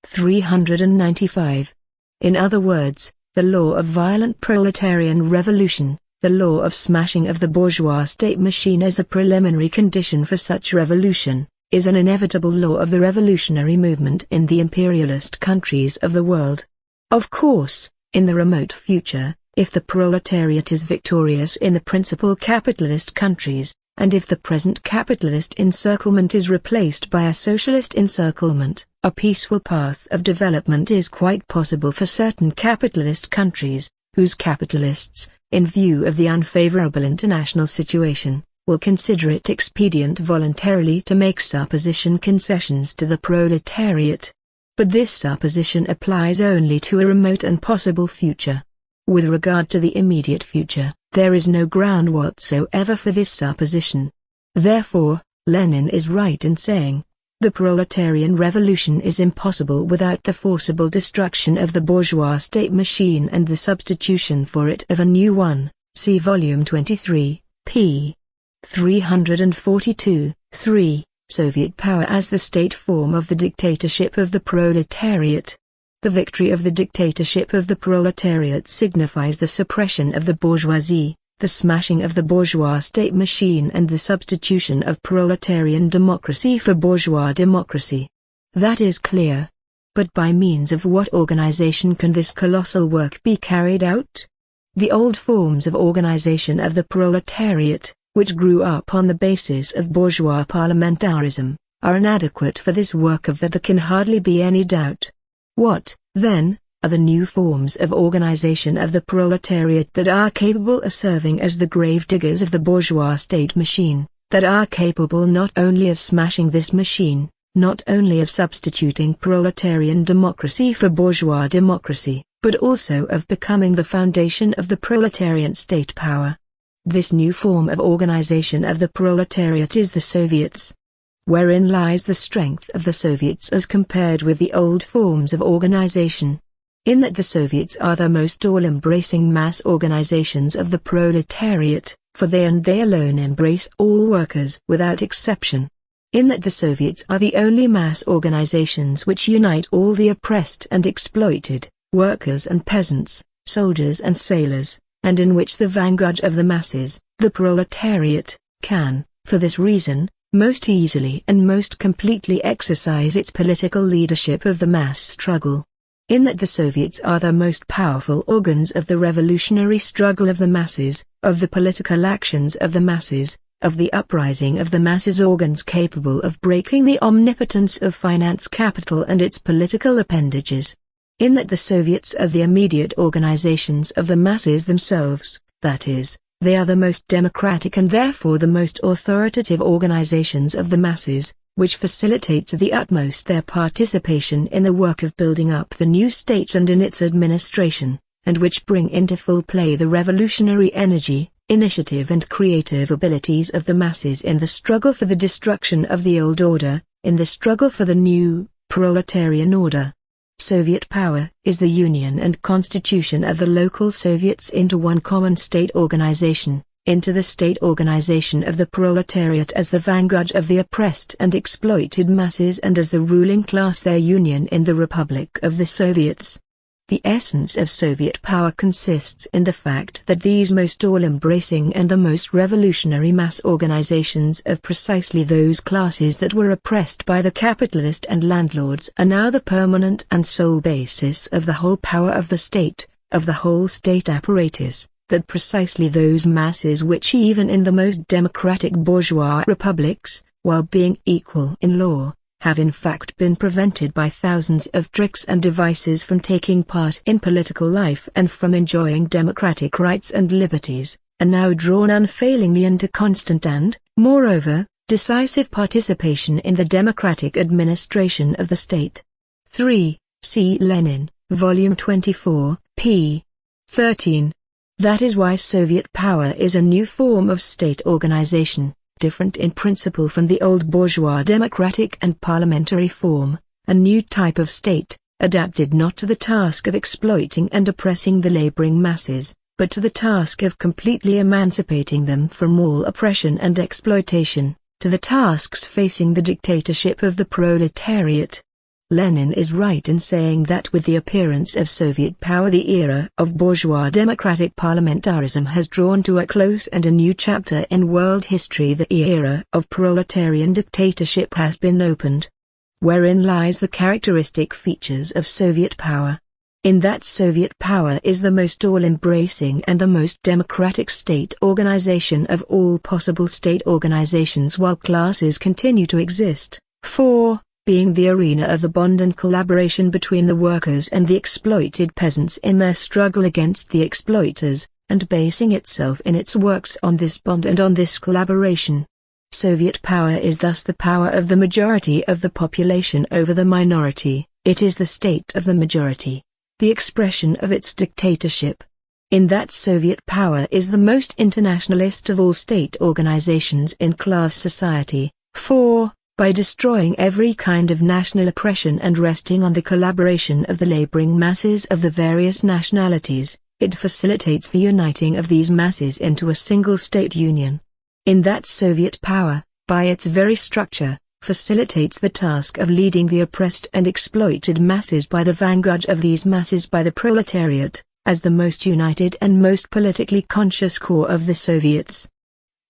395. In other words, the law of violent proletarian revolution, the law of smashing of the bourgeois state machine as a preliminary condition for such revolution, is an inevitable law of the revolutionary movement in the imperialist countries of the world. Of course, in the remote future, if the proletariat is victorious in the principal capitalist countries, and if the present capitalist encirclement is replaced by a socialist encirclement, a peaceful path of development is quite possible for certain capitalist countries, whose capitalists, in view of the unfavorable international situation, will consider it expedient voluntarily to make supposition concessions to the proletariat. But this supposition applies only to a remote and possible future. With regard to the immediate future, there is no ground whatsoever for this supposition. Therefore, Lenin is right in saying, the proletarian revolution is impossible without the forcible destruction of the bourgeois state machine and the substitution for it of a new one. See Volume 23, p. 342. 3. Soviet power as the state form of the dictatorship of the proletariat. The victory of the dictatorship of the proletariat signifies the suppression of the bourgeoisie, the smashing of the bourgeois state machine and the substitution of proletarian democracy for bourgeois democracy. That is clear. But by means of what organization can this colossal work be carried out? The old forms of organization of the proletariat, which grew up on the basis of bourgeois parliamentarism, are inadequate for this work, of that there can hardly be any doubt. What, then, are the new forms of organization of the proletariat that are capable of serving as the grave diggers of the bourgeois state machine, that are capable not only of smashing this machine, not only of substituting proletarian democracy for bourgeois democracy, but also of becoming the foundation of the proletarian state power? This new form of organization of the proletariat is the Soviets. Wherein lies the strength of the Soviets as compared with the old forms of organization? In that the Soviets are the most all-embracing mass organizations of the proletariat, for they and they alone embrace all workers without exception. In that the Soviets are the only mass organizations which unite all the oppressed and exploited, workers and peasants, soldiers and sailors, and in which the vanguard of the masses, the proletariat, can, for this reason, most easily and most completely exercise its political leadership of the mass struggle. In that the Soviets are the most powerful organs of the revolutionary struggle of the masses, of the political actions of the masses, of the uprising of the masses, organs capable of breaking the omnipotence of finance capital and its political appendages. In that the Soviets are the immediate organizations of the masses themselves, that is, they are the most democratic and therefore the most authoritative organizations of the masses, which facilitate to the utmost their participation in the work of building up the new state and in its administration, and which bring into full play the revolutionary energy, initiative and creative abilities of the masses in the struggle for the destruction of the old order, in the struggle for the new, proletarian order. Soviet power is the union and constitution of the local Soviets into one common state organization, into the state organization of the proletariat as the vanguard of the oppressed and exploited masses and as the ruling class, their union in the Republic of the Soviets. The essence of Soviet power consists in the fact that these most all-embracing and the most revolutionary mass organizations of precisely those classes that were oppressed by the capitalist and landlords are now the permanent and sole basis of the whole power of the state, of the whole state apparatus, that precisely those masses which even in the most democratic bourgeois republics, while being equal in law, have in fact been prevented by thousands of tricks and devices from taking part in political life and from enjoying democratic rights and liberties, are now drawn unfailingly into constant and, moreover, decisive participation in the democratic administration of the state. 3. See Lenin, Volume 24, p. 13. That is why Soviet power is a new form of state organization, different in principle from the old bourgeois democratic and parliamentary form, a new type of state, adapted not to the task of exploiting and oppressing the laboring masses, but to the task of completely emancipating them from all oppression and exploitation, to the tasks facing the dictatorship of the proletariat. Lenin is right in saying that with the appearance of Soviet power the era of bourgeois democratic parliamentarism has drawn to a close and a new chapter in world history. The era of proletarian dictatorship has been opened. Wherein lies the characteristic features of Soviet power? In that Soviet power is the most all-embracing and the most democratic state organization of all possible state organizations while classes continue to exist. 4. Being the arena of the bond and collaboration between the workers and the exploited peasants in their struggle against the exploiters, and basing itself in its works on this bond and on this collaboration. Soviet power is thus the power of the majority of the population over the minority. It is the state of the majority, the expression of its dictatorship. in that Soviet power is the most internationalist of all state organizations in class society. 4. By destroying every kind of national oppression and resting on the collaboration of the laboring masses of the various nationalities, it facilitates the uniting of these masses into a single state union. In that Soviet power, by its very structure, facilitates the task of leading the oppressed and exploited masses by the vanguard of these masses by the proletariat, as the most united and most politically conscious core of the Soviets.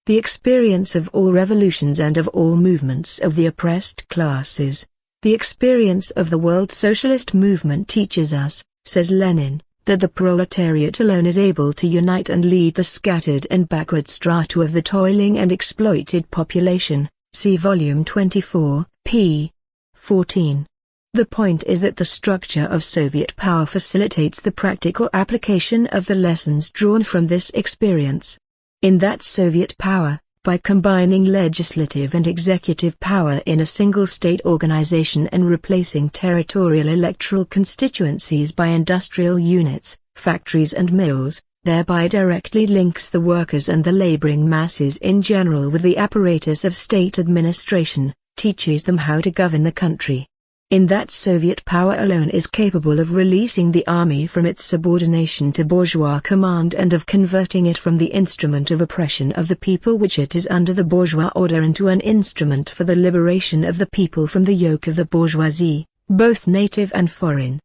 The experience of all revolutions and of all movements of the oppressed classes, the experience of the world socialist movement teaches us, says Lenin, that the proletariat alone is able to unite and lead the scattered and backward strata of the toiling and exploited population. See Volume 24, p. 14. The point is that the structure of Soviet power facilitates the practical application of the lessons drawn from this experience. In that Soviet power, by combining legislative and executive power in a single state organization and replacing territorial electoral constituencies by industrial units, factories and mills, thereby directly links the workers and the laboring masses in general with the apparatus of state administration, teaches them how to govern the country. In that Soviet power alone is capable of releasing the army from its subordination to bourgeois command and of converting it from the instrument of oppression of the people which it is under the bourgeois order into an instrument for the liberation of the people from the yoke of the bourgeoisie, both native and foreign.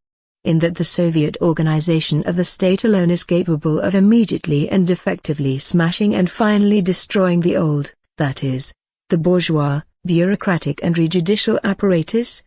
In that the Soviet organization of the state alone is capable of immediately and effectively smashing and finally destroying the old, that is, the bourgeois, bureaucratic and judicial apparatus,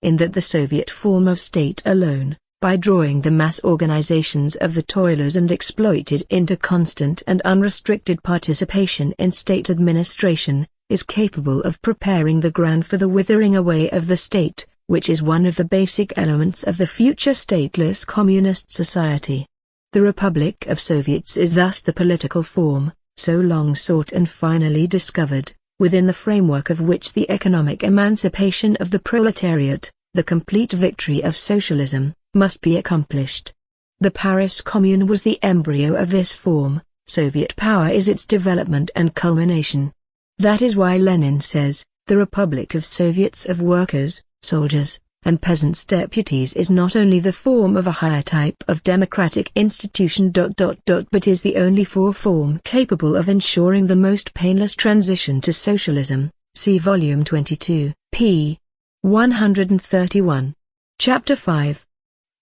in that the Soviet form of state alone, by drawing the mass organizations of the toilers and exploited into constant and unrestricted participation in state administration, is capable of preparing the ground for the withering away of the state, which is one of the basic elements of the future stateless communist society. The Republic of Soviets is thus the political form, so long sought and finally discovered, within the framework of which the economic emancipation of the proletariat, the complete victory of socialism, must be accomplished. The Paris Commune was the embryo of this form, Soviet power is its development and culmination. That is why Lenin says, the Republic of Soviets of workers, soldiers, and peasants' deputies is not only the form of a higher type of democratic institution but is the only form capable of ensuring the most painless transition to socialism. See Volume 22, p. 131. Chapter 5.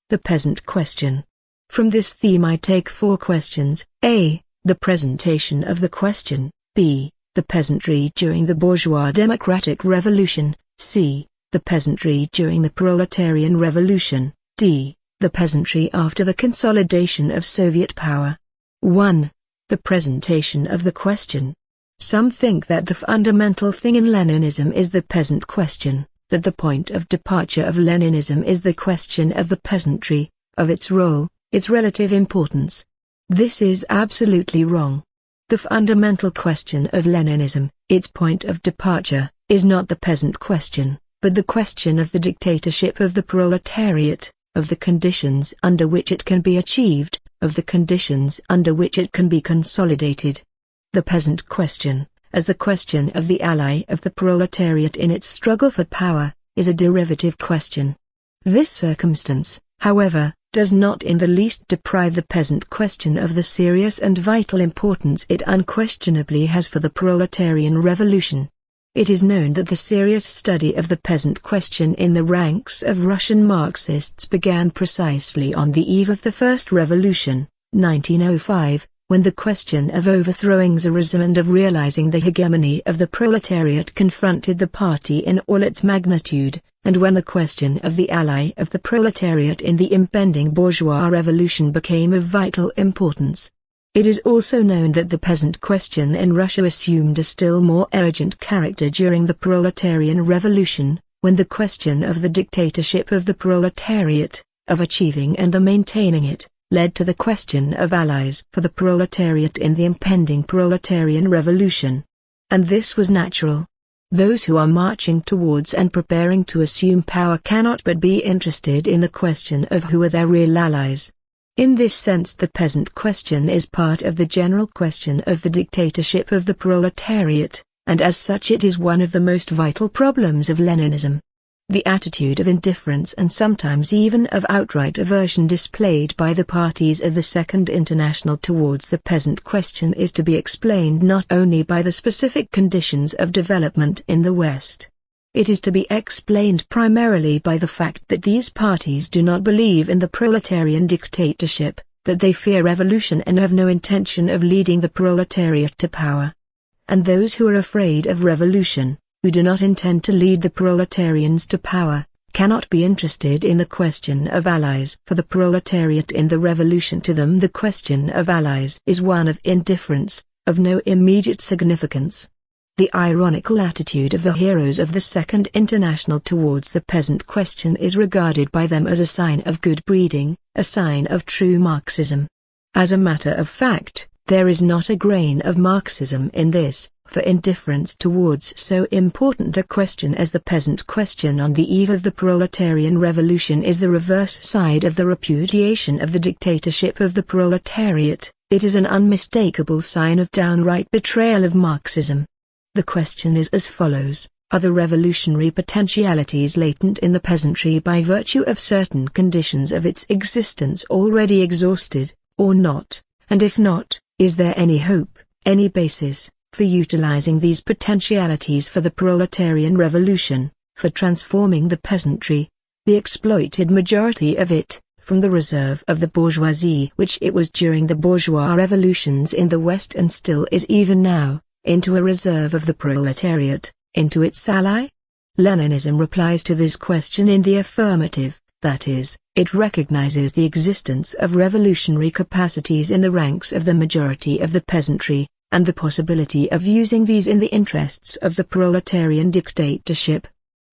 The Peasant Question. From this theme I take 4 questions: a. The presentation of the question; b. The peasantry during the bourgeois democratic revolution; c. The peasantry during the proletarian revolution; d. The peasantry after the consolidation of Soviet power. 1. The presentation of the question. Some think that the fundamental thing in Leninism is the peasant question, that the point of departure of Leninism is the question of the peasantry, of its role, its relative importance. This is absolutely wrong. The fundamental question of Leninism, its point of departure, is not the peasant question, but the question of the dictatorship of the proletariat, of the conditions under which it can be achieved, of the conditions under which it can be consolidated. The peasant question, as the question of the ally of the proletariat in its struggle for power, is a derivative question. This circumstance, however, does not in the least deprive the peasant question of the serious and vital importance it unquestionably has for the proletarian revolution. It is known that the serious study of the peasant question in the ranks of Russian Marxists began precisely on the eve of the First Revolution, 1905, when the question of overthrowing Tsarism and of realizing the hegemony of the proletariat confronted the party in all its magnitude, and when the question of the ally of the proletariat in the impending bourgeois revolution became of vital importance. It is also known that the peasant question in Russia assumed a still more urgent character during the proletarian revolution, when the question of the dictatorship of the proletariat, of achieving and maintaining it, led to the question of allies for the proletariat in the impending proletarian revolution. And this was natural. Those who are marching towards and preparing to assume power cannot but be interested in the question of who are their real allies. In this sense, the peasant question is part of the general question of the dictatorship of the proletariat, and as such it is one of the most vital problems of Leninism. The attitude of indifference and sometimes even of outright aversion displayed by the parties of the Second International towards the peasant question is to be explained not only by the specific conditions of development in the West. It is to be explained primarily by the fact that these parties do not believe in the proletarian dictatorship, that they fear revolution and have no intention of leading the proletariat to power. And those who are afraid of revolution, who do not intend to lead the proletarians to power, cannot be interested in the question of allies for the proletariat in the revolution. To them the question of allies is one of indifference, of no immediate significance. The ironical attitude of the heroes of the Second International towards the peasant question is regarded by them as a sign of good breeding, a sign of true Marxism. As a matter of fact, there is not a grain of Marxism in this, for indifference towards so important a question as the peasant question on the eve of the proletarian revolution is the reverse side of the repudiation of the dictatorship of the proletariat. It is an unmistakable sign of downright betrayal of Marxism. The question is as follows: are the revolutionary potentialities latent in the peasantry by virtue of certain conditions of its existence already exhausted, or not? And if not, is there any hope, any basis, for utilizing these potentialities for the proletarian revolution, for transforming the peasantry, the exploited majority of it, from the reserve of the bourgeoisie which it was during the bourgeois revolutions in the West and still is even now, into a reserve of the proletariat, into its ally? Leninism replies to this question in the affirmative, that is, it recognizes the existence of revolutionary capacities in the ranks of the majority of the peasantry, and the possibility of using these in the interests of the proletarian dictatorship.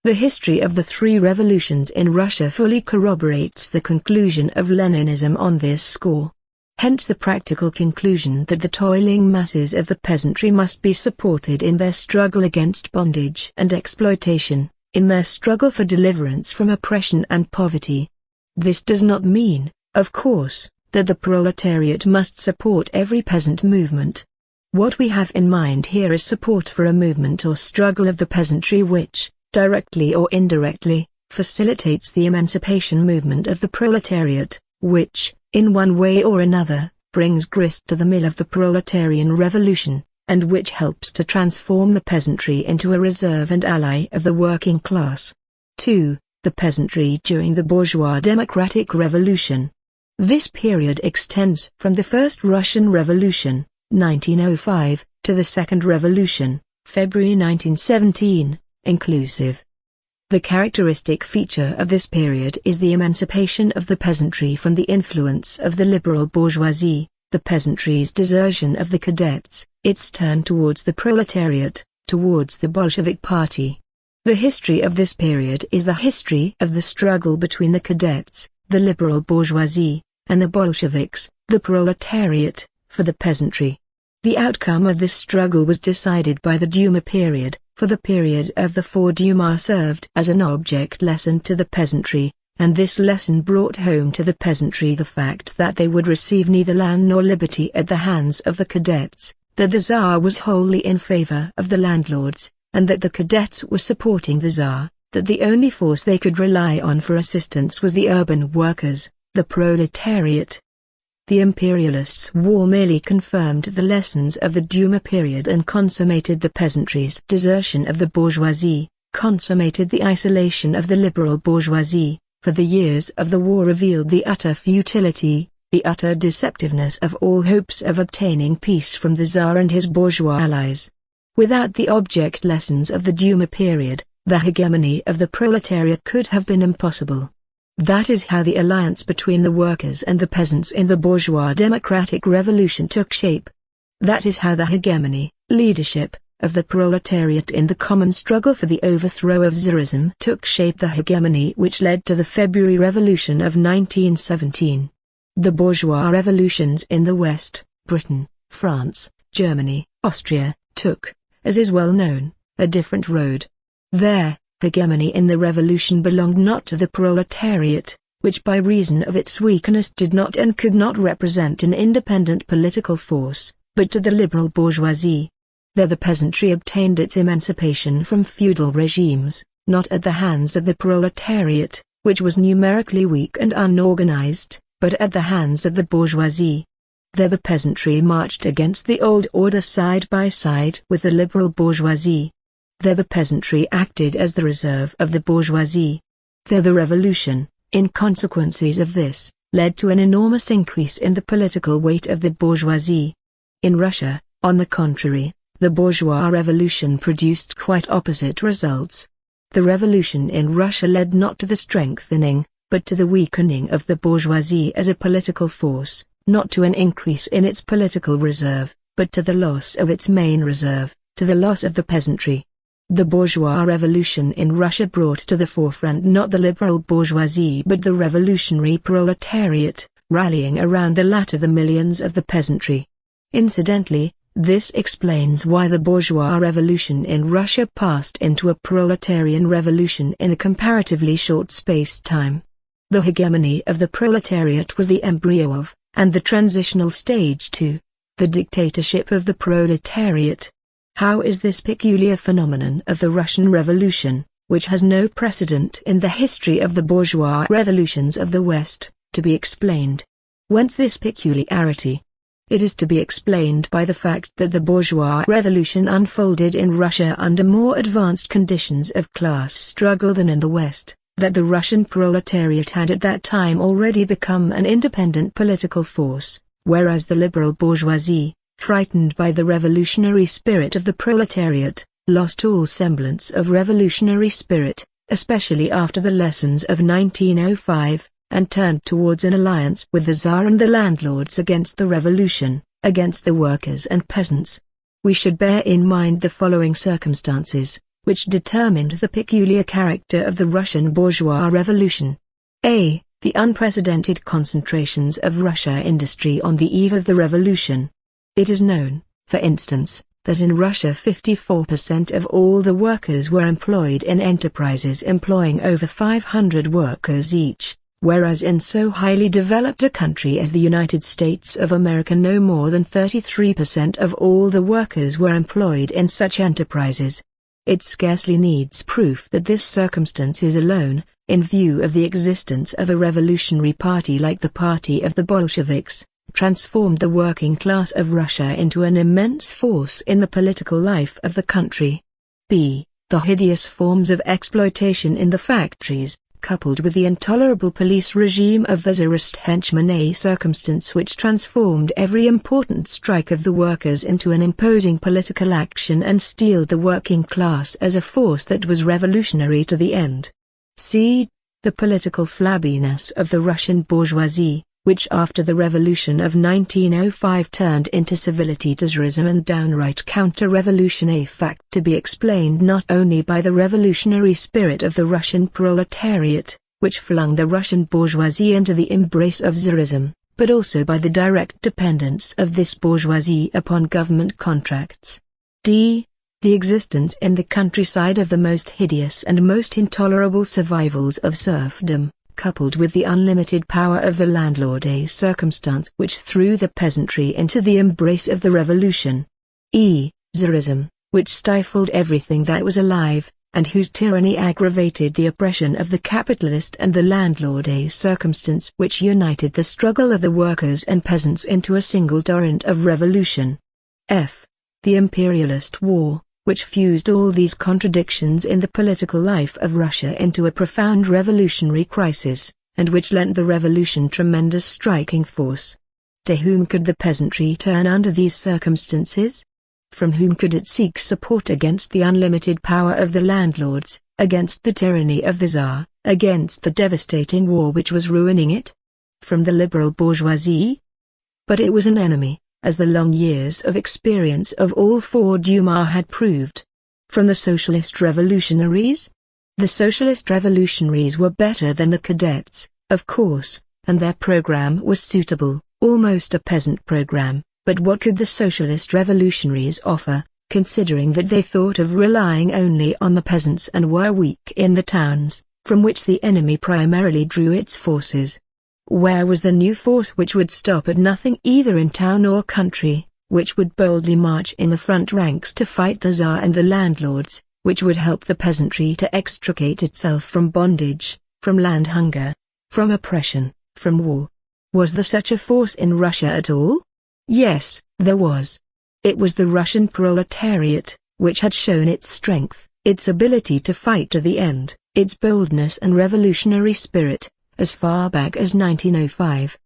The history of the three revolutions in Russia fully corroborates the conclusion of Leninism on this score. Hence the practical conclusion that the toiling masses of the peasantry must be supported in their struggle against bondage and exploitation, in their struggle for deliverance from oppression and poverty. This does not mean, of course, that the proletariat must support every peasant movement. What we have in mind here is support for a movement or struggle of the peasantry which, directly or indirectly, facilitates the emancipation movement of the proletariat, which, in one way or another, brings grist to the mill of the proletarian revolution, and which helps to transform the peasantry into a reserve and ally of the working class. 2. The peasantry during the bourgeois democratic revolution. This period extends from the First Russian Revolution, 1905, to the Second Revolution, February 1917, inclusive. The characteristic feature of this period is the emancipation of the peasantry from the influence of the liberal bourgeoisie, the peasantry's desertion of the cadets, its turn towards the proletariat, towards the Bolshevik party. The history of this period is the history of the struggle between the cadets, the liberal bourgeoisie, and the Bolsheviks, the proletariat, for the peasantry. The outcome of this struggle was decided by the Duma period, for the period of the four Duma served as an object lesson to the peasantry, and this lesson brought home to the peasantry the fact that they would receive neither land nor liberty at the hands of the cadets, that the Tsar was wholly in favor of the landlords, and that the cadets were supporting the Tsar, that the only force they could rely on for assistance was the urban workers, the proletariat. The imperialists' war merely confirmed the lessons of the Duma period and consummated the peasantry's desertion of the bourgeoisie, consummated the isolation of the liberal bourgeoisie, for the years of the war revealed the utter futility, the utter deceptiveness of all hopes of obtaining peace from the Tsar and his bourgeois allies. Without the object lessons of the Duma period, the hegemony of the proletariat could have been impossible. That is how the alliance between the workers and the peasants in the bourgeois democratic revolution took shape. That is how the hegemony, leadership, of the proletariat in the common struggle for the overthrow of Tsarism took shape, the hegemony which led to the February Revolution of 1917. The bourgeois revolutions in the West, Britain, France, Germany, Austria, took, as is well known, a different road. Their hegemony in the revolution belonged not to the proletariat, which by reason of its weakness did not and could not represent an independent political force, but to the liberal bourgeoisie. There the peasantry obtained its emancipation from feudal regimes, not at the hands of the proletariat, which was numerically weak and unorganized, but at the hands of the bourgeoisie. There the peasantry marched against the old order side by side with the liberal bourgeoisie. There the peasantry acted as the reserve of the bourgeoisie. There the revolution, in consequences of this, led to an enormous increase in the political weight of the bourgeoisie. In Russia, on the contrary, the bourgeois revolution produced quite opposite results. The revolution in Russia led not to the strengthening, but to the weakening of the bourgeoisie as a political force, not to an increase in its political reserve, but to the loss of its main reserve, to the loss of the peasantry. The bourgeois revolution in Russia brought to the forefront not the liberal bourgeoisie but the revolutionary proletariat, rallying around the latter the millions of the peasantry. Incidentally, this explains why the bourgeois revolution in Russia passed into a proletarian revolution in a comparatively short space-time. The hegemony of the proletariat was the embryo of, and the transitional stage to, the dictatorship of the proletariat. How is this peculiar phenomenon of the Russian Revolution, which has no precedent in the history of the bourgeois revolutions of the West, to be explained? Whence this peculiarity? It is to be explained by the fact that the bourgeois revolution unfolded in Russia under more advanced conditions of class struggle than in the West, that the Russian proletariat had at that time already become an independent political force, whereas the liberal bourgeoisie, frightened by the revolutionary spirit of the proletariat, lost all semblance of revolutionary spirit, especially after the lessons of 1905, and turned towards an alliance with the Tsar and the landlords against the revolution, against the workers and peasants. We should bear in mind the following circumstances, which determined the peculiar character of the Russian bourgeois revolution. A. The unprecedented concentrations of Russia industry on the eve of the revolution. It is known, for instance, that in Russia 54% of all the workers were employed in enterprises employing over 500 workers each, whereas in so highly developed a country as the United States of America no more than 33% of all the workers were employed in such enterprises. It scarcely needs proof that this circumstance is alone, in view of the existence of a revolutionary party like the party of the Bolsheviks, transformed the working class of Russia into an immense force in the political life of the country. B. The hideous forms of exploitation in the factories, coupled with the intolerable police regime of the Tsarist henchmen, a circumstance which transformed every important strike of the workers into an imposing political action and steeled the working class as a force that was revolutionary to the end. C. The political flabbiness of the Russian bourgeoisie, which after the revolution of 1905 turned into civility to Tsarism and downright counter-revolution, a fact to be explained not only by the revolutionary spirit of the Russian proletariat, which flung the Russian bourgeoisie into the embrace of Tsarism, but also by the direct dependence of this bourgeoisie upon government contracts. D. The existence in the countryside of the most hideous and most intolerable survivals of serfdom, coupled with the unlimited power of the landlord, a circumstance which threw the peasantry into the embrace of the revolution. E. Tsarism, which stifled everything that was alive, and whose tyranny aggravated the oppression of the capitalist and the landlord, a circumstance which united the struggle of the workers and peasants into a single torrent of revolution. F. The imperialist war, which fused all these contradictions in the political life of Russia into a profound revolutionary crisis, and which lent the revolution tremendous striking force. To whom could the peasantry turn under these circumstances? From whom could it seek support against the unlimited power of the landlords, against the tyranny of the Tsar, against the devastating war which was ruining it? From the liberal bourgeoisie? But it was an enemy, as the long years of experience of all four Duma had proved. From the socialist revolutionaries? The socialist revolutionaries were better than the cadets, of course, and their program was suitable, almost a peasant program, but what could the socialist revolutionaries offer, considering that they thought of relying only on the peasants and were weak in the towns, from which the enemy primarily drew its forces. Where was the new force which would stop at nothing either in town or country, which would boldly march in the front ranks to fight the Tsar and the landlords, which would help the peasantry to extricate itself from bondage, from land hunger, from oppression, from war? Was there such a force in Russia at all? Yes, there was. It was the Russian proletariat, which had shown its strength, its ability to fight to the end, its boldness and revolutionary spirit, as far back as 1905.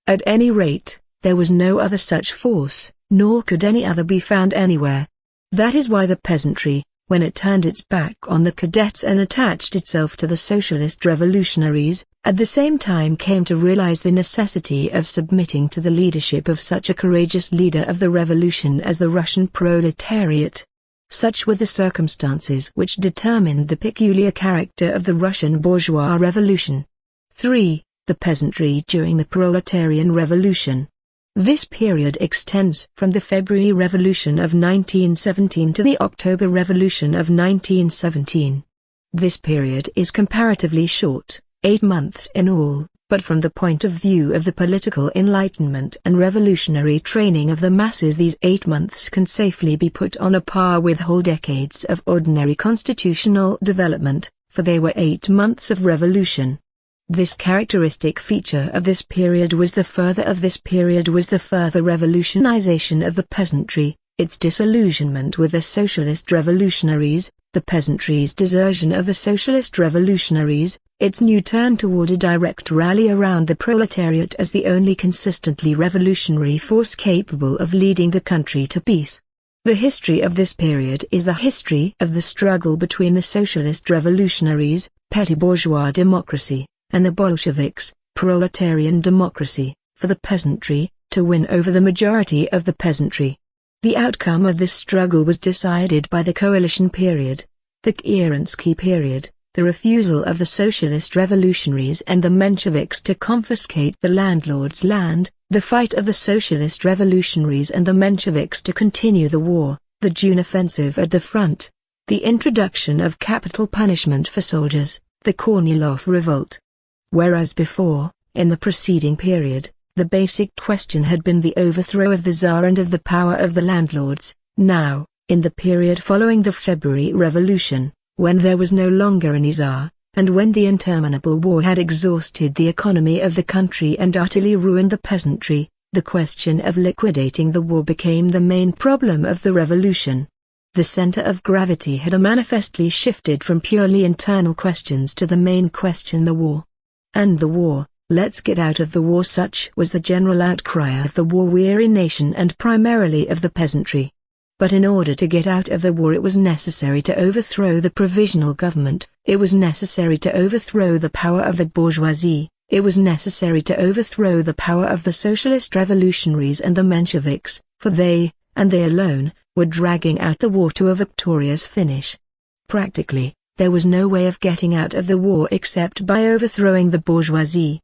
At any rate, there was no other such force, nor could any other be found anywhere. That is why the peasantry, when it turned its back on the cadets and attached itself to the socialist revolutionaries, at the same time came to realize the necessity of submitting to the leadership of such a courageous leader of the revolution as the Russian proletariat. Such were the circumstances which determined the peculiar character of the Russian bourgeois revolution. 3. The peasantry during the proletarian revolution. This period extends from the February Revolution of 1917 to the October Revolution of 1917. This period is comparatively short, 8 months in all, but from the point of view of the political enlightenment and revolutionary training of the masses, these 8 months can safely be put on a par with whole decades of ordinary constitutional development, for they were 8 months of revolution. This characteristic feature of this period was the further revolutionization of the peasantry, its disillusionment with the socialist revolutionaries, the peasantry's desertion of the socialist revolutionaries, its new turn toward a direct rally around the proletariat as the only consistently revolutionary force capable of leading the country to peace. The history of this period is the history of the struggle between the socialist revolutionaries, petty bourgeois democracy, and the Bolsheviks, proletarian democracy, for the peasantry, to win over the majority of the peasantry. The outcome of this struggle was decided by the coalition period, the Kerensky period, the refusal of the socialist revolutionaries and the Mensheviks to confiscate the landlords' land, the fight of the socialist revolutionaries and the Mensheviks to continue the war, the June offensive at the front, the introduction of capital punishment for soldiers, the Kornilov revolt. Whereas before, in the preceding period, the basic question had been the overthrow of the Tsar and of the power of the landlords, now, in the period following the February Revolution, when there was no longer any Tsar, and when the interminable war had exhausted the economy of the country and utterly ruined the peasantry, the question of liquidating the war became the main problem of the revolution. The center of gravity had manifestly shifted from purely internal questions to the main question, the war. And the war, let's get out of the war, such was the general outcry of the war-weary nation and primarily of the peasantry. But in order to get out of the war it was necessary to overthrow the provisional government, it was necessary to overthrow the power of the bourgeoisie, it was necessary to overthrow the power of the socialist revolutionaries and the Mensheviks, for they, and they alone, were dragging out the war to a victorious finish. Practically, there was no way of getting out of the war except by overthrowing the bourgeoisie.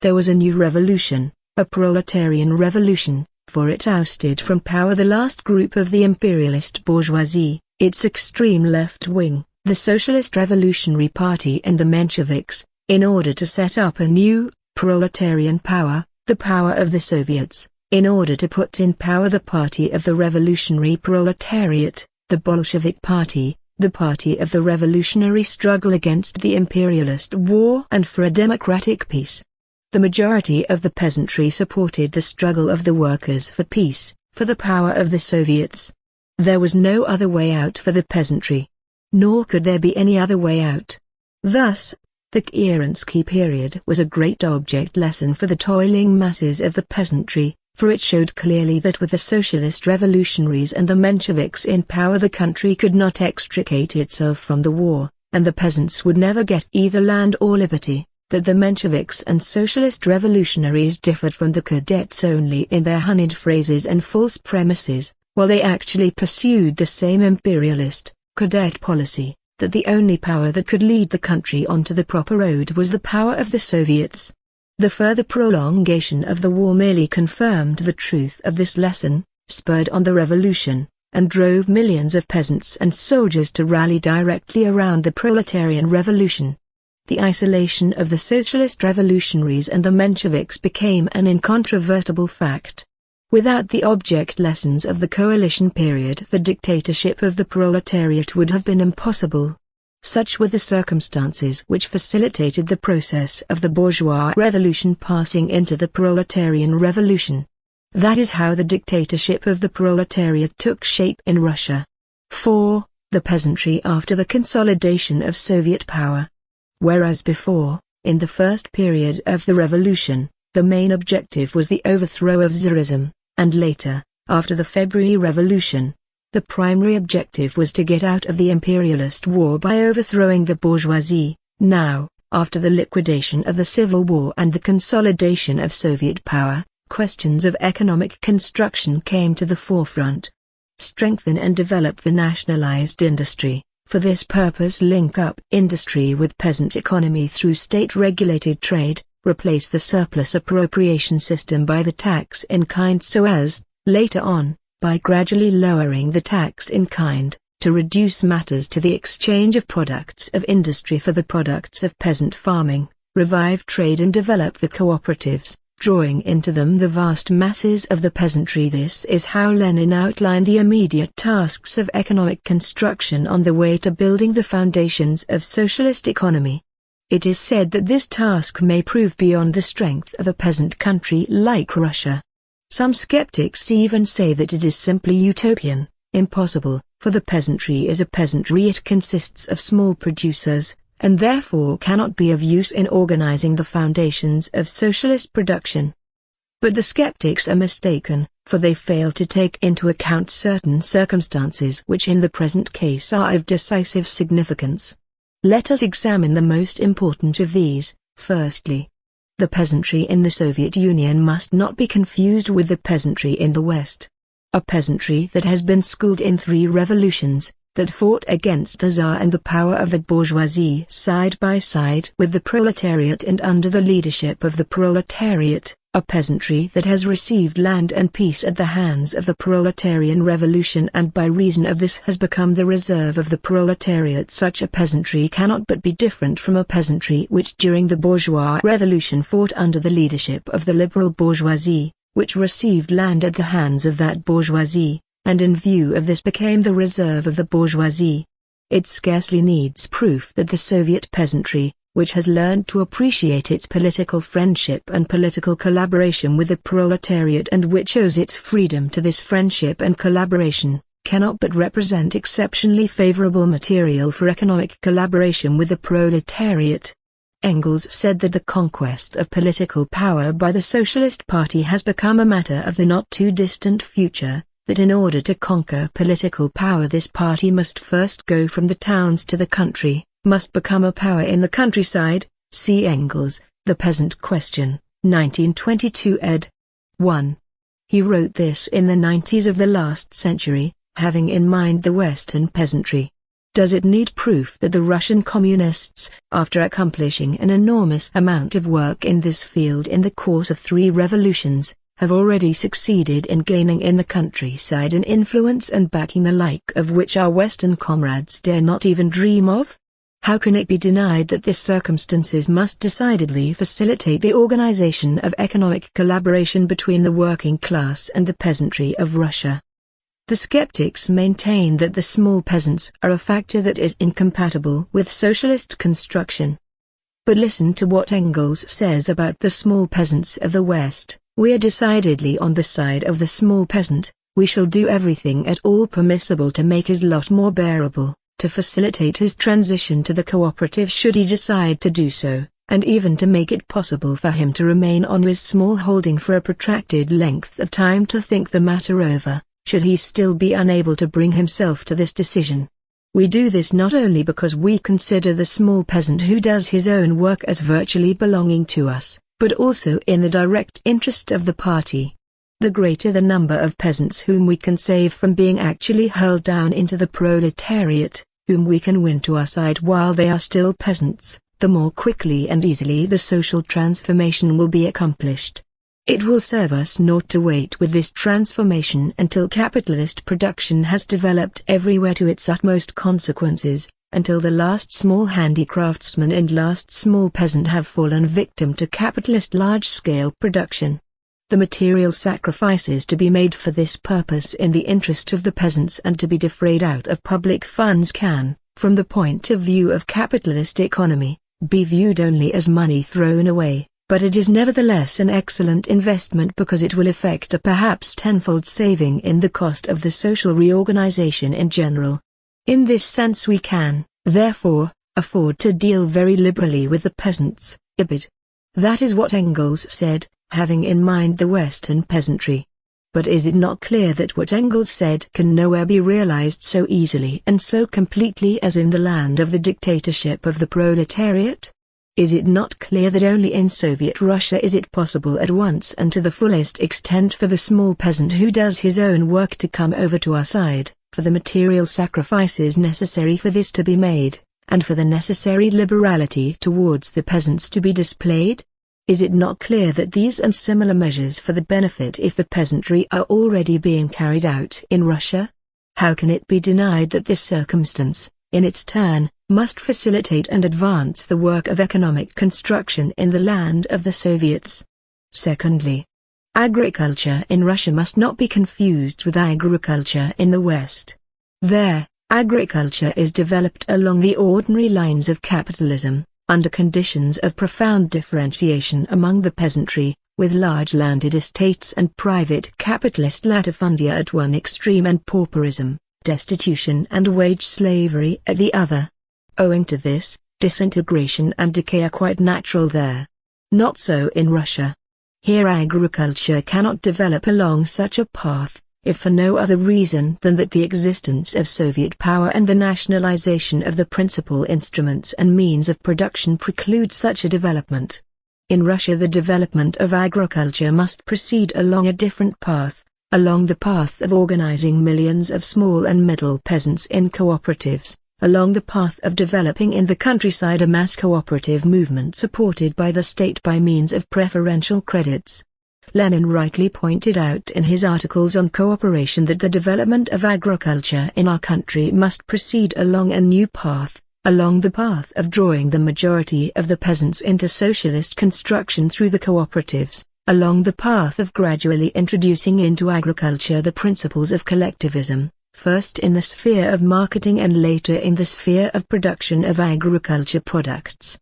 There was a new revolution, a proletarian revolution, for it ousted from power the last group of the imperialist bourgeoisie, its extreme left wing, the Socialist Revolutionary Party and the Mensheviks, in order to set up a new, proletarian power, the power of the Soviets, in order to put in power the party of the revolutionary proletariat, the Bolshevik Party, the party of the revolutionary struggle against the imperialist war and for a democratic peace. The majority of the peasantry supported the struggle of the workers for peace, for the power of the Soviets. There was no other way out for the peasantry. Nor could there be any other way out. Thus, the Kerensky period was a great object lesson for the toiling masses of the peasantry, for it showed clearly that with the socialist revolutionaries and the Mensheviks in power the country could not extricate itself from the war, and the peasants would never get either land or liberty, that the Mensheviks and socialist revolutionaries differed from the cadets only in their honeyed phrases and false premises, while they actually pursued the same imperialist, cadet policy, that the only power that could lead the country onto the proper road was the power of the Soviets. The further prolongation of the war merely confirmed the truth of this lesson, spurred on the revolution, and drove millions of peasants and soldiers to rally directly around the proletarian revolution. the isolation of the socialist revolutionaries and the Mensheviks became an incontrovertible fact. Without the object lessons of the coalition period, the dictatorship of the proletariat would have been impossible. Such were the circumstances which facilitated the process of the bourgeois revolution passing into the proletarian revolution. That is how the dictatorship of the proletariat took shape in Russia. 4. The peasantry after the consolidation of Soviet power. Whereas before, in the first period of the revolution, the main objective was the overthrow of Tsarism, and later, after the February Revolution, the primary objective was to get out of the imperialist war by overthrowing the bourgeoisie. Now, after the liquidation of the Civil War and the consolidation of Soviet power, questions of economic construction came to the forefront. Strengthen and develop the nationalized industry. For this purpose, link up industry with peasant economy through state-regulated trade, replace the surplus appropriation system by the tax in kind so as, later on, by gradually lowering the tax in kind, to reduce matters to the exchange of products of industry for the products of peasant farming, revive trade and develop the cooperatives, drawing into them the vast masses of the peasantry. This is how Lenin outlined the immediate tasks of economic construction on the way to building the foundations of socialist economy. It is said that this task may prove beyond the strength of a peasant country like Russia. Some skeptics even say that it is simply utopian, impossible, for the peasantry is a peasantry. It consists of small producers, and therefore cannot be of use in organizing the foundations of socialist production. But the skeptics are mistaken, for they fail to take into account certain circumstances which in the present case are of decisive significance. Let us examine the most important of these. Firstly, the peasantry in the Soviet Union must not be confused with the peasantry in the West. A peasantry that has been schooled in 3 revolutions, that fought against the Tsar and the power of the bourgeoisie side by side with the proletariat and under the leadership of the proletariat, a peasantry that has received land and peace at the hands of the proletarian revolution and by reason of this has become the reserve of the proletariat. Such a peasantry cannot but be different from a peasantry which during the bourgeois revolution fought under the leadership of the liberal bourgeoisie, which received land at the hands of that bourgeoisie, and in view of this became the reserve of the bourgeoisie. It scarcely needs proof that the Soviet peasantry, which has learned to appreciate its political friendship and political collaboration with the proletariat and which owes its freedom to this friendship and collaboration, cannot but represent exceptionally favorable material for economic collaboration with the proletariat. Engels said that the conquest of political power by the Socialist Party has become a matter of the not too distant future, that in order to conquer political power this party must first go from the towns to the country, must become a power in the countryside. See Engels, The Peasant Question, 1922 ed. 1. He wrote this in the 90s of the last century, having in mind the Western peasantry. Does it need proof that the Russian communists, after accomplishing an enormous amount of work in this field in the course of 3 revolutions, have already succeeded in gaining in the countryside an influence and backing the like of which our Western comrades dare not even dream of? How can it be denied that these circumstances must decidedly facilitate the organization of economic collaboration between the working class and the peasantry of Russia? The skeptics maintain that the small peasants are a factor that is incompatible with socialist construction. But listen to what Engels says about the small peasants of the West. We are decidedly on the side of the small peasant. We shall do everything at all permissible to make his lot more bearable, to facilitate his transition to the cooperative should he decide to do so, and even to make it possible for him to remain on his small holding for a protracted length of time to think the matter over, should he still be unable to bring himself to this decision. We do this not only because we consider the small peasant who does his own work as virtually belonging to us, but also in the direct interest of the party. The greater the number of peasants whom we can save from being actually hurled down into the proletariat, whom we can win to our side while they are still peasants, the more quickly and easily the social transformation will be accomplished. It will serve us not to wait with this transformation until capitalist production has developed everywhere to its utmost consequences, until the last small handicraftsman and last small peasant have fallen victim to capitalist large-scale production. The material sacrifices to be made for this purpose in the interest of the peasants and to be defrayed out of public funds can, from the point of view of capitalist economy, be viewed only as money thrown away, but it is nevertheless an excellent investment because it will effect a perhaps tenfold saving in the cost of the social reorganization in general. In this sense we can, therefore, afford to deal very liberally with the peasants, ibid. That is what Engels said, having in mind the Western peasantry. But is it not clear that what Engels said can nowhere be realized so easily and so completely as in the land of the dictatorship of the proletariat? Is it not clear that only in Soviet Russia is it possible at once and to the fullest extent for the small peasant who does his own work to come over to our side, for the material sacrifices necessary for this to be made, and for the necessary liberality towards the peasants to be displayed? Is it not clear that these and similar measures for the benefit of the peasantry are already being carried out in Russia? How can it be denied that this circumstance, in its turn, must facilitate and advance the work of economic construction in the land of the Soviets? Secondly, agriculture in Russia must not be confused with agriculture in the West. There, agriculture is developed along the ordinary lines of capitalism, under conditions of profound differentiation among the peasantry, with large landed estates and private capitalist latifundia at one extreme and pauperism, destitution and wage slavery at the other. Owing to this, disintegration and decay are quite natural there. Not so in Russia. Here agriculture cannot develop along such a path, if for no other reason than that the existence of Soviet power and the nationalization of the principal instruments and means of production preclude such a development. In Russia the development of agriculture must proceed along a different path, along the path of organizing millions of small and middle peasants in cooperatives, along the path of developing in the countryside a mass cooperative movement supported by the state by means of preferential credits. Lenin rightly pointed out in his articles on cooperation that the development of agriculture in our country must proceed along a new path, along the path of drawing the majority of the peasants into socialist construction through the cooperatives, along the path of gradually introducing into agriculture the principles of collectivism, first in the sphere of marketing and later in the sphere of production of agriculture products.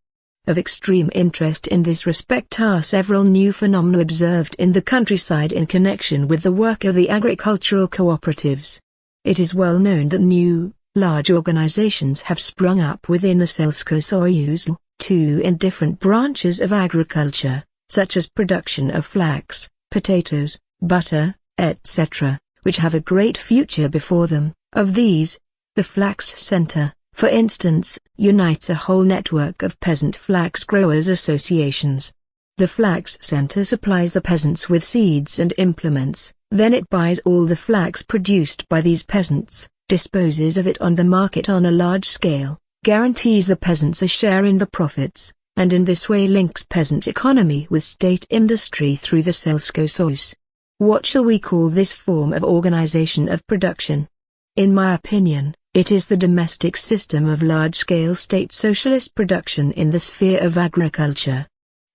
Of extreme interest in this respect are several new phenomena observed in the countryside in connection with the work of the agricultural cooperatives. It is well known that new, large organizations have sprung up within the Selsko-Soyuz, too, in different branches of agriculture, such as production of flax, potatoes, butter, etc., which have a great future before them. Of these, the Flax Center, for instance, unites a whole network of peasant flax growers' associations. The Flax Center supplies the peasants with seeds and implements, then it buys all the flax produced by these peasants, disposes of it on the market on a large scale, guarantees the peasants a share in the profits, and in this way links peasant economy with state industry through the Selsko-Soyuz. What shall we call this form of organization of production? In my opinion, it is the domestic system of large-scale state socialist production in the sphere of agriculture.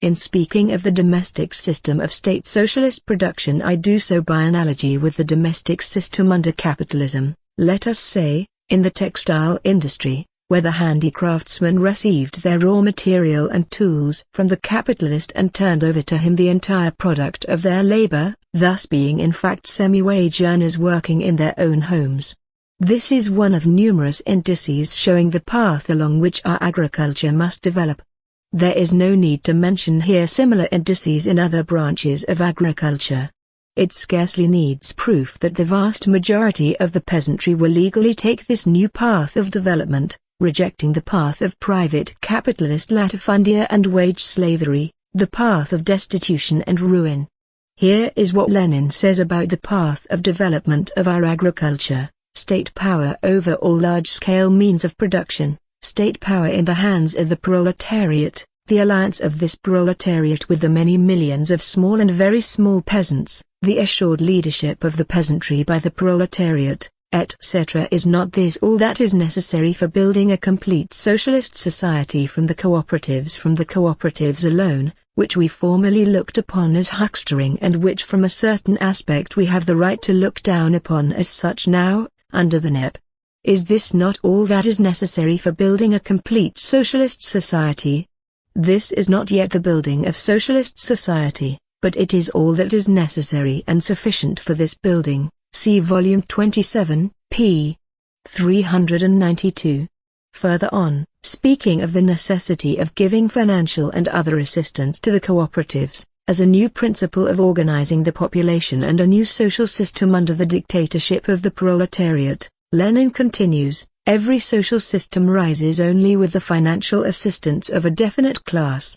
In speaking of the domestic system of state socialist production I do so by analogy with the domestic system under capitalism, let us say, in the textile industry, where the handicraftsmen received their raw material and tools from the capitalist and turned over to him the entire product of their labor, thus being in fact semi-wage earners working in their own homes. This is one of numerous indices showing the path along which our agriculture must develop. There is no need to mention here similar indices in other branches of agriculture. It scarcely needs proof that the vast majority of the peasantry will legally take this new path of development, rejecting the path of private capitalist latifundia and wage slavery, the path of destitution and ruin. Here is what Lenin says about the path of development of our agriculture: state power over all large-scale means of production, state power in the hands of the proletariat, the alliance of this proletariat with the many millions of small and very small peasants, the assured leadership of the peasantry by the proletariat, etc. Is not this all that is necessary for building a complete socialist society from the cooperatives alone, which we formerly looked upon as huckstering and which from a certain aspect we have the right to look down upon as such now, under the NEP? Is this not all that is necessary for building a complete socialist society? This is not yet the building of socialist society, but it is all that is necessary and sufficient for this building. See Volume 27, p. 392. Further on, speaking of the necessity of giving financial and other assistance to the cooperatives, as a new principle of organizing the population and a new social system under the dictatorship of the proletariat, Lenin continues, every social system rises only with the financial assistance of a definite class.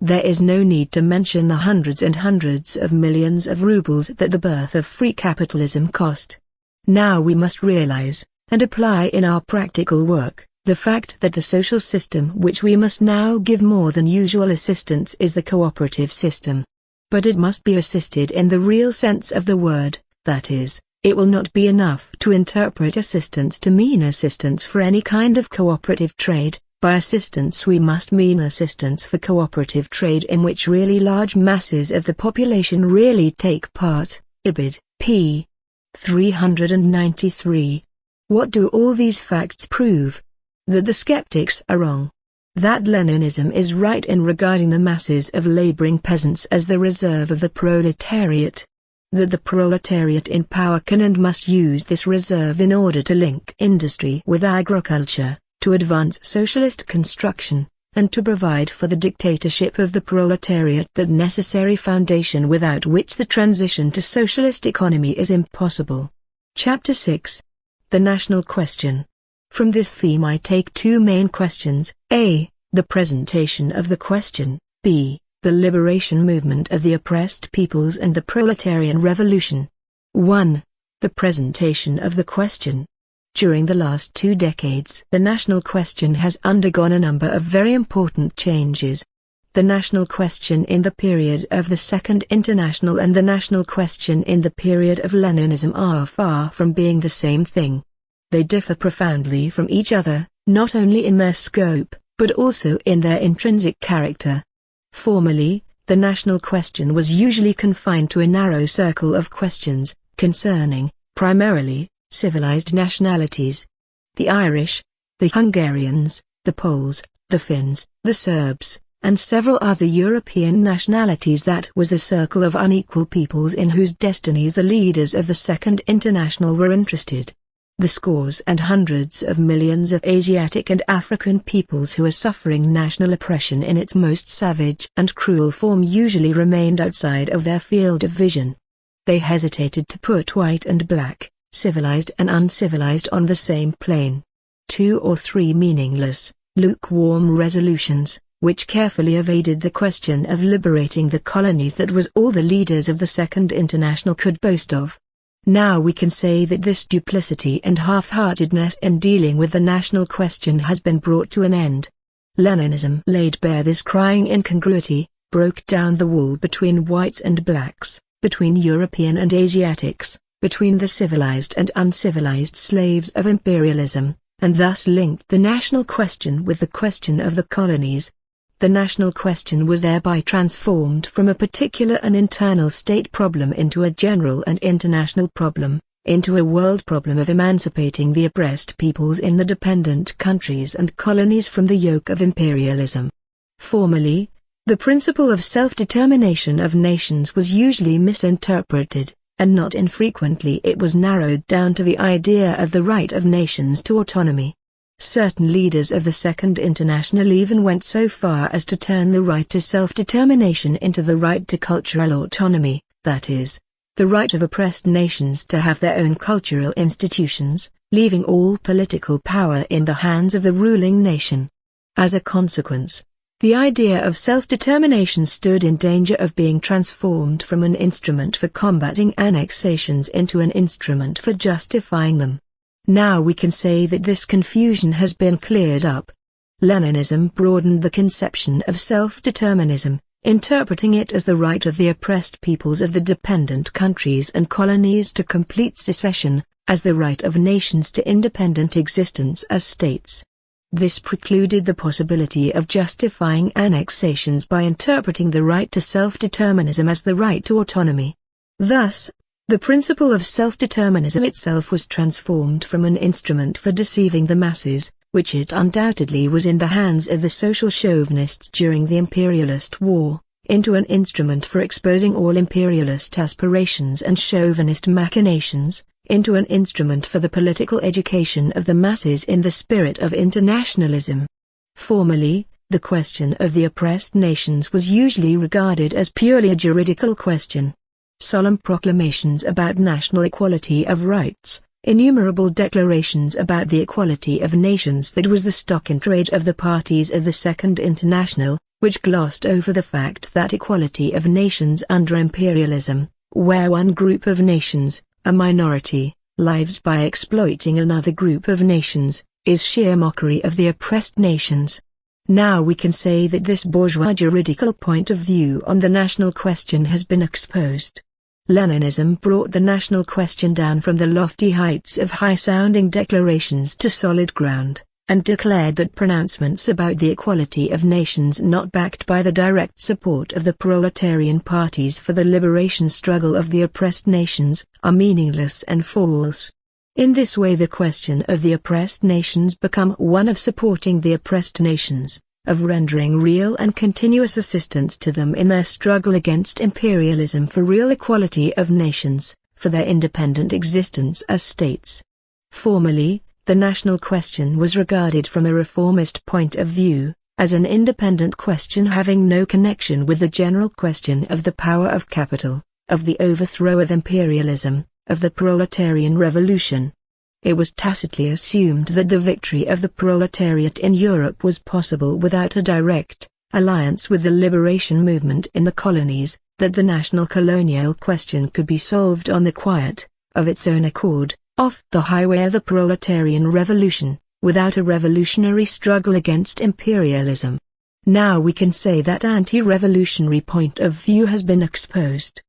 There is no need to mention the hundreds and hundreds of millions of rubles that the birth of free capitalism cost. Now we must realize, and apply in our practical work, the fact that the social system which we must now give more than usual assistance is the cooperative system. But it must be assisted in the real sense of the word, that is, it will not be enough to interpret assistance to mean assistance for any kind of cooperative trade. By assistance we must mean assistance for cooperative trade in which really large masses of the population really take part. Ibid. p. 393. What do all these facts prove? That the skeptics are wrong. That Leninism is right in regarding the masses of laboring peasants as the reserve of the proletariat. That the proletariat in power can and must use this reserve in order to link industry with agriculture, to advance socialist construction, and to provide for the dictatorship of the proletariat that necessary foundation without which the transition to socialist economy is impossible. Chapter 6. The National Question. From this theme I take two main questions, a. the presentation of the question, b. the liberation movement of the oppressed peoples and the proletarian revolution. 1. The presentation of the question. During the last 2 decades, the national question has undergone a number of very important changes. The national question in the period of the Second International and the national question in the period of Leninism are far from being the same thing. They differ profoundly from each other, not only in their scope, but also in their intrinsic character. Formerly, the national question was usually confined to a narrow circle of questions, concerning, primarily, civilized nationalities. The Irish, the Hungarians, the Poles, the Finns, the Serbs, and several other European nationalities. That was the circle of unequal peoples in whose destinies the leaders of the Second International were interested. The scores and hundreds of millions of Asiatic and African peoples who are suffering national oppression in its most savage and cruel form usually remained outside of their field of vision. They hesitated to put white and black, civilized and uncivilized on the same plane. 2 or 3 meaningless, lukewarm resolutions, which carefully evaded the question of liberating the colonies, that was all the leaders of the Second International could boast of. Now we can say that this duplicity and half-heartedness in dealing with the national question has been brought to an end. Leninism laid bare this crying incongruity, broke down the wall between whites and blacks, between European and Asiatics, between the civilized and uncivilized slaves of imperialism, and thus linked the national question with the question of the colonies. The national question was thereby transformed from a particular and internal state problem into a general and international problem, into a world problem of emancipating the oppressed peoples in the dependent countries and colonies from the yoke of imperialism. Formerly, the principle of self-determination of nations was usually misinterpreted, and not infrequently it was narrowed down to the idea of the right of nations to autonomy. Certain leaders of the Second International even went so far as to turn the right to self-determination into the right to cultural autonomy, that is, the right of oppressed nations to have their own cultural institutions, leaving all political power in the hands of the ruling nation. As a consequence, the idea of self-determination stood in danger of being transformed from an instrument for combating annexations into an instrument for justifying them. Now we can say that this confusion has been cleared up. Leninism broadened the conception of self-determinism, interpreting it as the right of the oppressed peoples of the dependent countries and colonies to complete secession, as the right of nations to independent existence as states. This precluded the possibility of justifying annexations by interpreting the right to self-determinism as the right to autonomy. Thus, the principle of self-determinism itself was transformed from an instrument for deceiving the masses, which it undoubtedly was in the hands of the social chauvinists during the imperialist war, into an instrument for exposing all imperialist aspirations and chauvinist machinations, into an instrument for the political education of the masses in the spirit of internationalism. Formerly, the question of the oppressed nations was usually regarded as purely a juridical question. Solemn proclamations about national equality of rights, innumerable declarations about the equality of nations, that was the stock in trade of the parties of the Second International, which glossed over the fact that equality of nations under imperialism, where one group of nations, a minority, lives by exploiting another group of nations, is sheer mockery of the oppressed nations. Now we can say that this bourgeois juridical point of view on the national question has been exposed. Leninism brought the national question down from the lofty heights of high-sounding declarations to solid ground, and declared that pronouncements about the equality of nations not backed by the direct support of the proletarian parties for the liberation struggle of the oppressed nations, are meaningless and false. In this way the question of the oppressed nations become one of supporting the oppressed nations, of rendering real and continuous assistance to them in their struggle against imperialism for real equality of nations, for their independent existence as states. Formerly, the national question was regarded from a reformist point of view, as an independent question having no connection with the general question of the power of capital, of the overthrow of imperialism, of the proletarian revolution. It was tacitly assumed that the victory of the proletariat in Europe was possible without a direct alliance with the liberation movement in the colonies, that the national colonial question could be solved on the quiet, of its own accord, off the highway of the proletarian revolution, without a revolutionary struggle against imperialism. Now we can say that anti-revolutionary point of view has been exposed.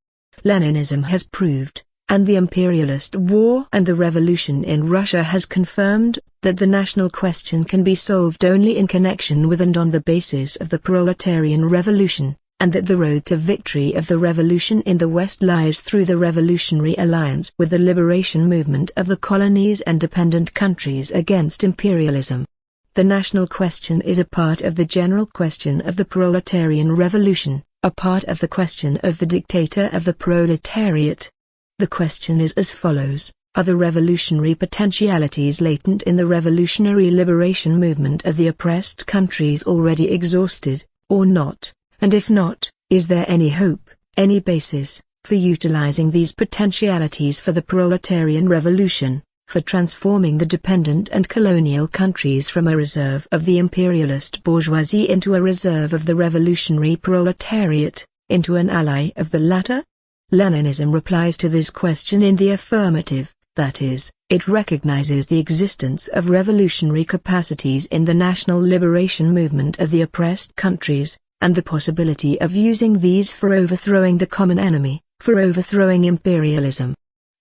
Leninism has proved, and the imperialist war and the revolution in Russia has confirmed, that the national question can be solved only in connection with and on the basis of the proletarian revolution, and that the road to victory of the revolution in the West lies through the revolutionary alliance with the liberation movement of the colonies and dependent countries against imperialism. The national question is a part of the general question of the proletarian revolution, a part of the question of the dictator of the proletariat. The question is as follows: are the revolutionary potentialities latent in the revolutionary liberation movement of the oppressed countries already exhausted, or not? And if not, is there any hope, any basis, for utilizing these potentialities for the proletarian revolution, for transforming the dependent and colonial countries from a reserve of the imperialist bourgeoisie into a reserve of the revolutionary proletariat, into an ally of the latter? Leninism replies to this question in the affirmative, that is, it recognizes the existence of revolutionary capacities in the national liberation movement of the oppressed countries, and the possibility of using these for overthrowing the common enemy, for overthrowing imperialism.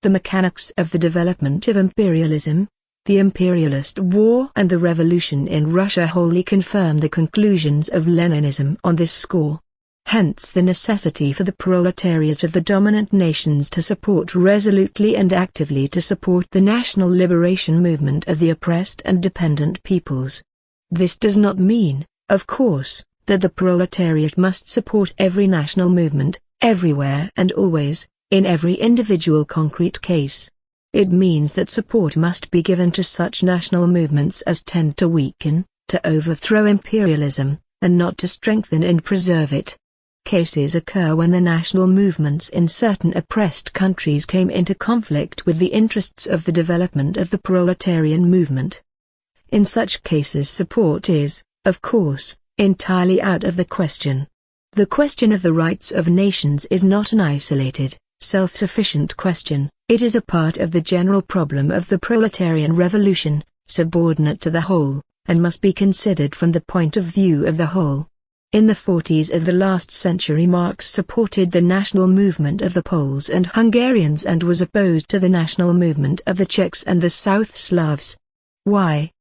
The mechanics of the development of imperialism, the imperialist war and the revolution in Russia wholly confirm the conclusions of Leninism on this score. Hence the necessity for the proletariat of the dominant nations to support resolutely and actively to support the national liberation movement of the oppressed and dependent peoples. This does not mean, of course, that the proletariat must support every national movement, everywhere and always, in every individual concrete case. It means that support must be given to such national movements as tend to weaken, to overthrow imperialism, and not to strengthen and preserve it. Cases occur when the national movements in certain oppressed countries came into conflict with the interests of the development of the proletarian movement. In such cases support is, of course, entirely out of the question. The question of the rights of nations is not an isolated, self-sufficient question, it is a part of the general problem of the proletarian revolution, subordinate to the whole, and must be considered from the point of view of the whole. In the 40s of the last century, Marx supported the national movement of the Poles and Hungarians and was opposed to the national movement of the Czechs and the South Slavs. Why?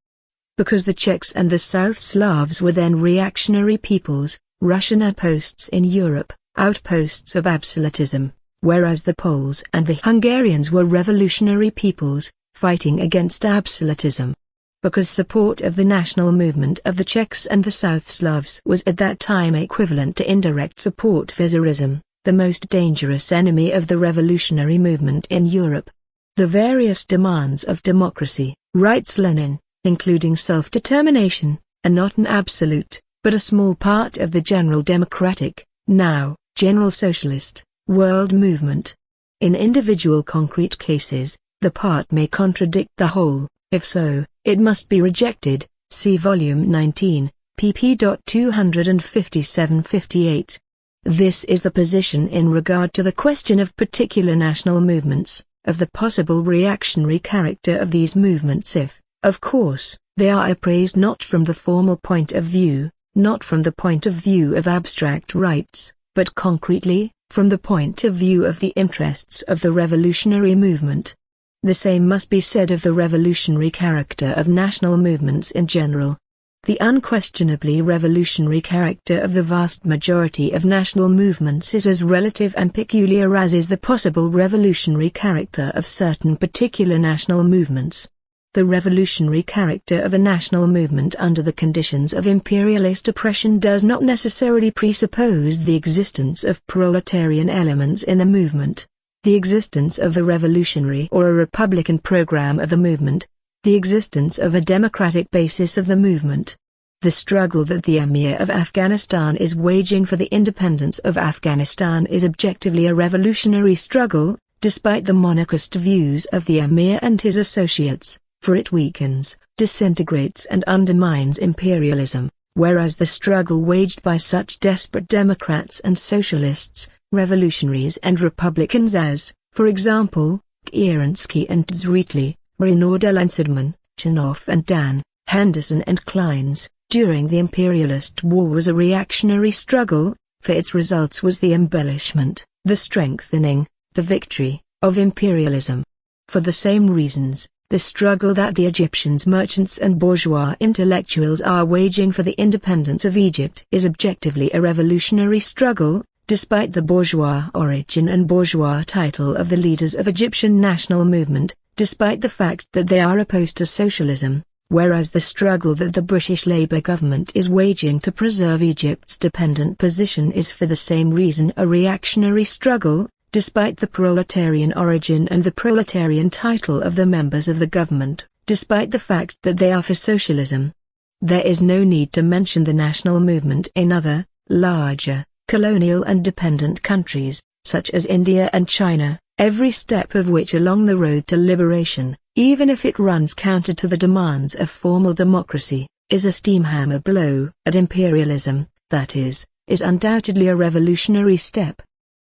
Because the Czechs and the South Slavs were then reactionary peoples, Russian outposts in Europe, outposts of absolutism, whereas the Poles and the Hungarians were revolutionary peoples, fighting against absolutism. Because support of the national movement of the Czechs and the South Slavs was at that time equivalent to indirect support for Czarism, the most dangerous enemy of the revolutionary movement in Europe. The various demands of democracy, writes Lenin, including self-determination, are not an absolute, but a small part of the general democratic, now general socialist, world movement. In individual concrete cases, the part may contradict the whole. If so, it must be rejected. See Volume 19, pp. 257-58. This is the position in regard to the question of particular national movements, of the possible reactionary character of these movements if, of course, they are appraised not from the formal point of view, not from the point of view of abstract rights, but concretely, from the point of view of the interests of the revolutionary movement. The same must be said of the revolutionary character of national movements in general. The unquestionably revolutionary character of the vast majority of national movements is as relative and peculiar as is the possible revolutionary character of certain particular national movements. The revolutionary character of a national movement under the conditions of imperialist oppression does not necessarily presuppose the existence of proletarian elements in the movement, the existence of the revolutionary or a republican program of the movement, the existence of a democratic basis of the movement. The struggle that the Emir of Afghanistan is waging for the independence of Afghanistan is objectively a revolutionary struggle, despite the monarchist views of the Emir and his associates, for it weakens, disintegrates and undermines imperialism, whereas the struggle waged by such desperate Democrats and socialists, revolutionaries and republicans as, for example, Kerensky and Dzretli, Renaud and Sidman, Chernoff and Dan, Henderson and Kleins, during the imperialist war was a reactionary struggle, for its results was the embellishment, the strengthening, the victory, of imperialism. For the same reasons, the struggle that the Egyptians merchants and bourgeois intellectuals are waging for the independence of Egypt is objectively a revolutionary struggle, despite the bourgeois origin and bourgeois title of the leaders of Egyptian national movement, despite the fact that they are opposed to socialism, whereas the struggle that the British Labour government is waging to preserve Egypt's dependent position is for the same reason a reactionary struggle, despite the proletarian origin and the proletarian title of the members of the government, despite the fact that they are for socialism. There is no need to mention the national movement in other, larger, colonial and dependent countries, such as India and China, every step of which along the road to liberation, even if it runs counter to the demands of formal democracy, is a steamhammer blow at imperialism, that is undoubtedly a revolutionary step.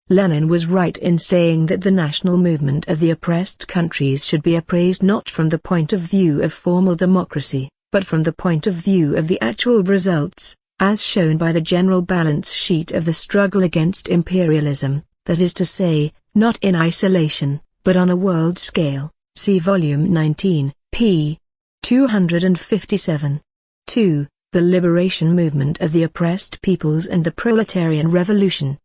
Lenin was right in saying that the national movement of the oppressed countries should be appraised not from the point of view of formal democracy, but from the point of view of the actual results, as shown by the general balance sheet of the struggle against imperialism, that is to say, not in isolation, but on a world scale. See Volume 19, p. 257. 2. The liberation movement of the oppressed peoples and the proletarian revolution.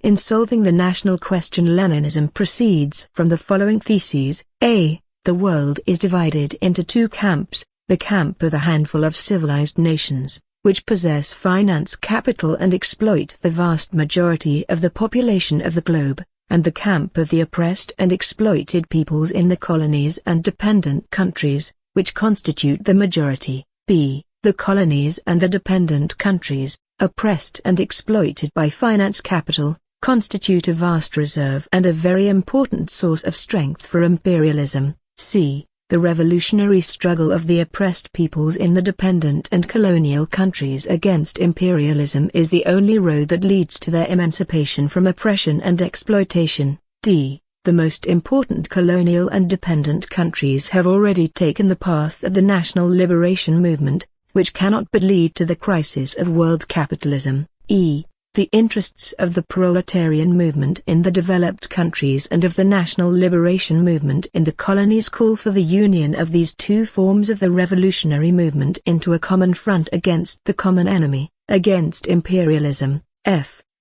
In solving the national question, Leninism proceeds from the following theses. A. The world is divided into two camps, the camp of a handful of civilized nations, which possess finance capital and exploit the vast majority of the population of the globe, and the camp of the oppressed and exploited peoples in the colonies and dependent countries, which constitute the majority. B. The colonies and the dependent countries, oppressed and exploited by finance capital, constitute a vast reserve and a very important source of strength for imperialism. C. The revolutionary struggle of the oppressed peoples in the dependent and colonial countries against imperialism is the only road that leads to their emancipation from oppression and exploitation. D. The most important colonial and dependent countries have already taken the path of the national liberation movement, which cannot but lead to the crisis of world capitalism. The interests of the proletarian movement in the developed countries and of the national liberation movement in the colonies call for the union of these two forms of the revolutionary movement into a common front against the common enemy, against imperialism.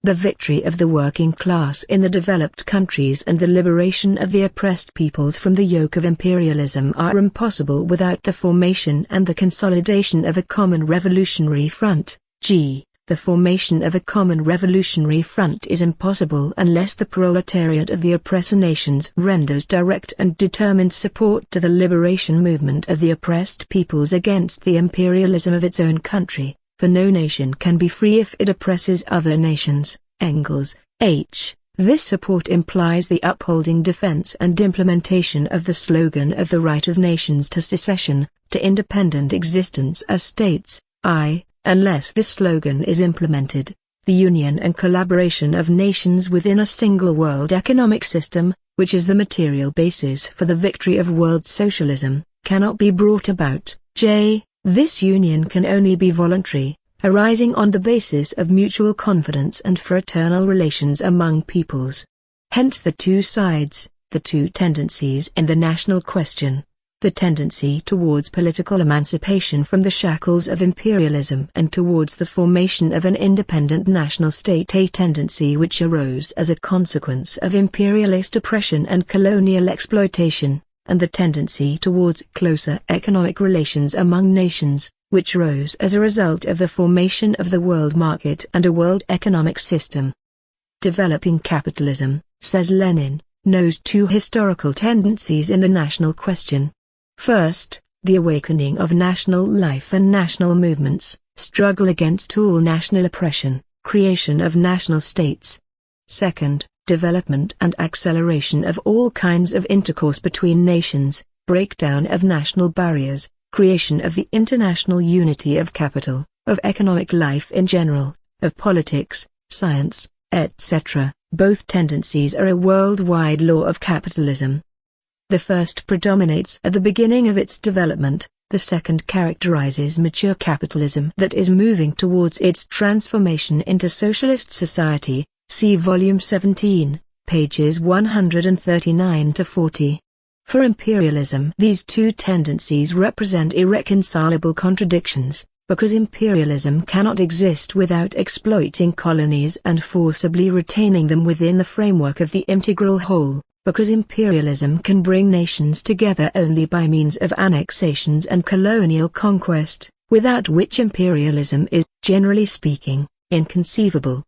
The victory of the working class in the developed countries and the liberation of the oppressed peoples from the yoke of imperialism are impossible without the formation and the consolidation of a common revolutionary front. The formation of a common revolutionary front is impossible unless the proletariat of the oppressor nations renders direct and determined support to the liberation movement of the oppressed peoples against the imperialism of its own country, for no nation can be free if it oppresses other nations. Engels, H. This support implies the upholding, defense and implementation of the slogan of the right of nations to secession, to independent existence as states. Unless this slogan is implemented, the union and collaboration of nations within a single world economic system, which is the material basis for the victory of world socialism, cannot be brought about. This union can only be voluntary, arising on the basis of mutual confidence and fraternal relations among peoples. Hence the two sides, the two tendencies in the national question. The tendency towards political emancipation from the shackles of imperialism and towards the formation of an independent national state, a tendency which arose as a consequence of imperialist oppression and colonial exploitation, and the tendency towards closer economic relations among nations, which rose as a result of the formation of the world market and a world economic system. Developing capitalism, says Lenin, knows two historical tendencies in the national question. First, the awakening of national life and national movements, struggle against all national oppression, creation of national states. Second, development and acceleration of all kinds of intercourse between nations, breakdown of national barriers, creation of the international unity of capital, of economic life in general, of politics, science, etc. Both tendencies are a worldwide law of capitalism. The first predominates at the beginning of its development, the second characterizes mature capitalism that is moving towards its transformation into socialist society. See Volume 17, pages 139-40. For imperialism, these two tendencies represent irreconcilable contradictions, because imperialism cannot exist without exploiting colonies and forcibly retaining them within the framework of the integral whole. Because imperialism can bring nations together only by means of annexations and colonial conquest, without which imperialism is, generally speaking, inconceivable.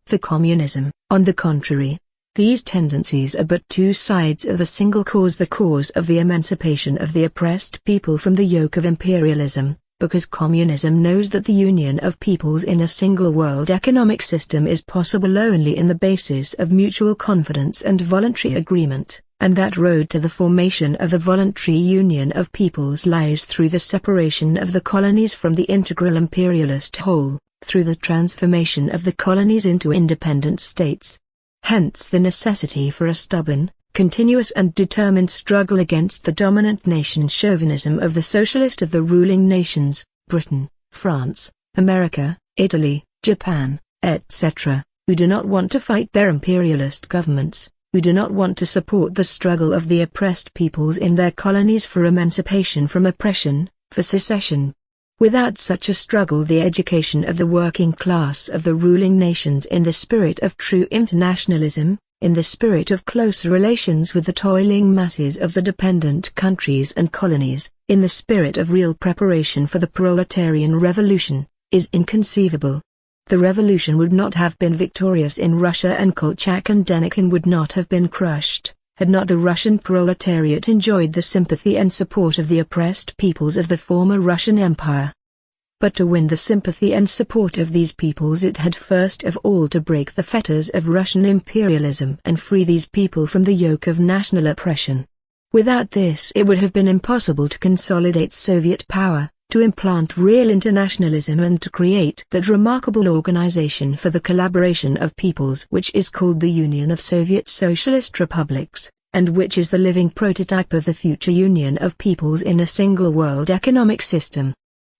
For communism, on the contrary, these tendencies are but two sides of a single cause, the cause of the emancipation of the oppressed people from the yoke of imperialism, because communism knows that the union of peoples in a single world economic system is possible only in the basis of mutual confidence and voluntary agreement, and that road to the formation of a voluntary union of peoples lies through the separation of the colonies from the integral imperialist whole, through the transformation of the colonies into independent states. Hence the necessity for a stubborn, continuous and determined struggle against the dominant nation chauvinism of the socialist of the ruling nations, Britain, France, America, Italy, Japan, etc., who do not want to fight their imperialist governments, who do not want to support the struggle of the oppressed peoples in their colonies for emancipation from oppression, for secession. Without such a struggle, the education of the working class of the ruling nations in the spirit of true internationalism, in the spirit of closer relations with the toiling masses of the dependent countries and colonies, in the spirit of real preparation for the proletarian revolution, is inconceivable. The revolution would not have been victorious in Russia, and Kolchak and Denikin would not have been crushed, had not the Russian proletariat enjoyed the sympathy and support of the oppressed peoples of the former Russian Empire. But to win the sympathy and support of these peoples, it had first of all to break the fetters of Russian imperialism and free these people from the yoke of national oppression. Without this, it would have been impossible to consolidate Soviet power, to implant real internationalism, and to create that remarkable organization for the collaboration of peoples which is called the Union of Soviet Socialist Republics, and which is the living prototype of the future union of peoples in a single world economic system.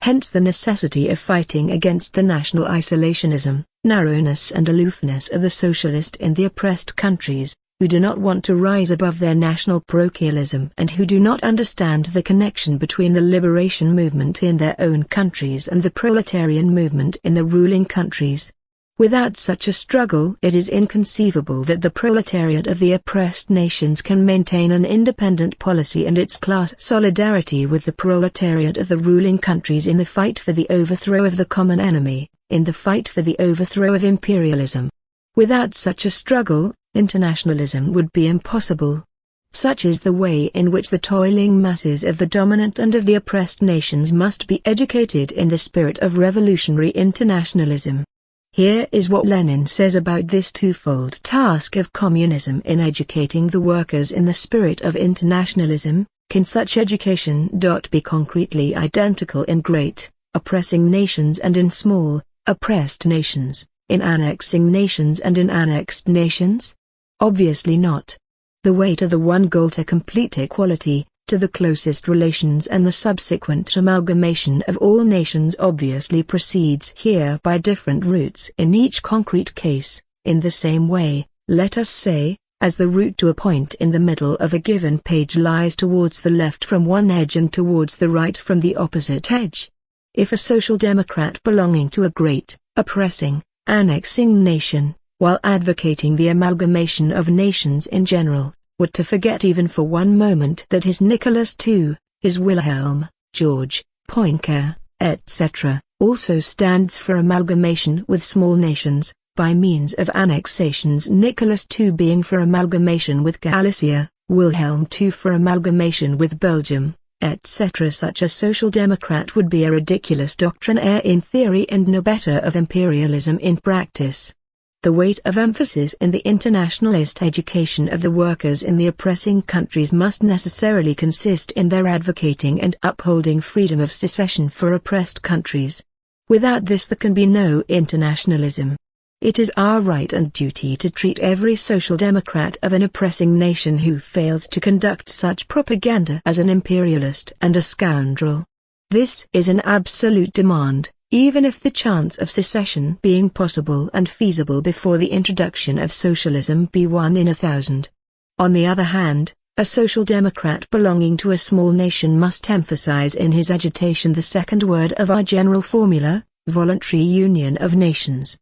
Hence the necessity of fighting against the national isolationism, narrowness and aloofness of the socialist in the oppressed countries, who do not want to rise above their national parochialism and who do not understand the connection between the liberation movement in their own countries and the proletarian movement in the ruling countries. Without such a struggle, it is inconceivable that the proletariat of the oppressed nations can maintain an independent policy and its class solidarity with the proletariat of the ruling countries in the fight for the overthrow of the common enemy, in the fight for the overthrow of imperialism. Without such a struggle, internationalism would be impossible. Such is the way in which the toiling masses of the dominant and of the oppressed nations must be educated in the spirit of revolutionary internationalism. Here is what Lenin says about this twofold task of communism in educating the workers in the spirit of internationalism. Can such education be concretely identical in great, oppressing nations and in small, oppressed nations, in annexing nations and in annexed nations? Obviously not. The way to the one goal, to complete equality, to the closest relations and the subsequent amalgamation of all nations, obviously proceeds here by different routes in each concrete case, in the same way, let us say, as the route to a point in the middle of a given page lies towards the left from one edge and towards the right from the opposite edge. If a social democrat belonging to a great, oppressing, annexing nation, while advocating the amalgamation of nations in general, were to forget even for one moment that his Nicholas II, his Wilhelm, George, Poincar, etc., also stands for amalgamation with small nations, by means of annexations, Nicholas II being for amalgamation with Galicia, Wilhelm II for amalgamation with Belgium, etc. Such a social democrat would be a ridiculous doctrinaire in theory and no better of imperialism in practice. The weight of emphasis in the internationalist education of the workers in the oppressing countries must necessarily consist in their advocating and upholding freedom of secession for oppressed countries. Without this there can be no internationalism. It is our right and duty to treat every social democrat of an oppressing nation who fails to conduct such propaganda as an imperialist and a scoundrel. This is an absolute demand, even if the chance of secession being possible and feasible before the introduction of socialism be 1 in 1,000. On the other hand, a social democrat belonging to a small nation must emphasize in his agitation the second word of our general formula, voluntary union of nations.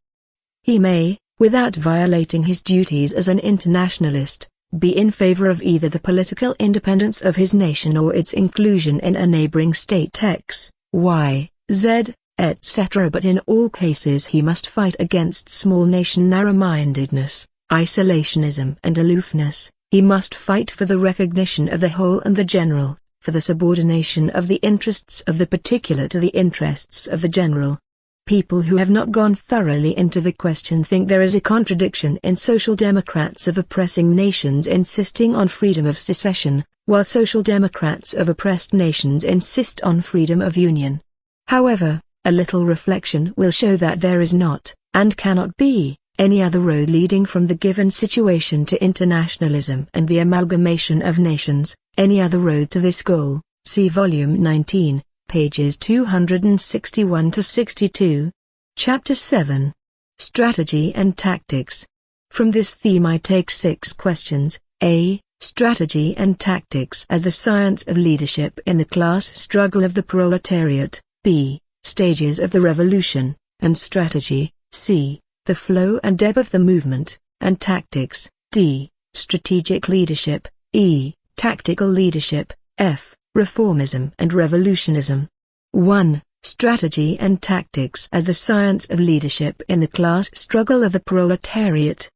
He may, without violating his duties as an internationalist, be in favor of either the political independence of his nation or its inclusion in a neighboring state X, Y, Z, etc. But in all cases he must fight against small nation narrow-mindedness, isolationism and aloofness. He must fight for the recognition of the whole and the general, for the subordination of the interests of the particular to the interests of the general. People who have not gone thoroughly into the question think there is a contradiction in social democrats of oppressing nations insisting on freedom of secession, while social democrats of oppressed nations insist on freedom of union. However, a little reflection will show that there is not, and cannot be, any other road leading from the given situation to internationalism and the amalgamation of nations, any other road to this goal. See Volume 19, pages 261-62. Chapter 7. Strategy and Tactics. From this theme I take 6 questions. A. Strategy and Tactics as the science of leadership in the class struggle of the proletariat. B. Stages of the revolution, and strategy. C. The flow and ebb of the movement, and tactics. D. Strategic leadership. E. Tactical leadership. F. Reformism and revolutionism. 1. Strategy and Tactics as the science of leadership in the class struggle of the proletariat.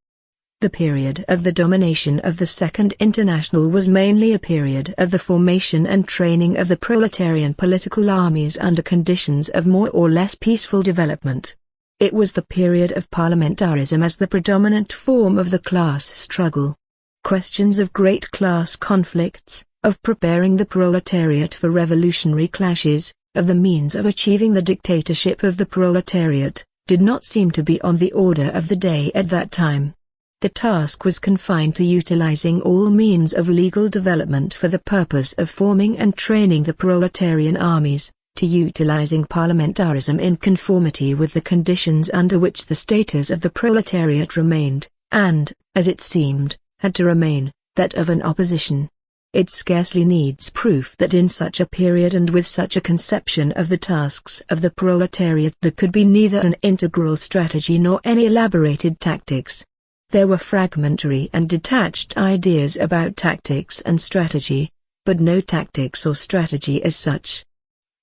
The period of the domination of the Second International was mainly a period of the formation and training of the proletarian political armies under conditions of more or less peaceful development. It was the period of parliamentarism as the predominant form of the class struggle. Questions of great class conflicts, of preparing the proletariat for revolutionary clashes, of the means of achieving the dictatorship of the proletariat, did not seem to be on the order of the day at that time. The task was confined to utilizing all means of legal development for the purpose of forming and training the proletarian armies, to utilizing parliamentarism in conformity with the conditions under which the status of the proletariat remained, and, as it seemed, had to remain, that of an opposition. It scarcely needs proof that in such a period and with such a conception of the tasks of the proletariat there could be neither an integral strategy nor any elaborated tactics. There were fragmentary and detached ideas about tactics and strategy, but no tactics or strategy as such.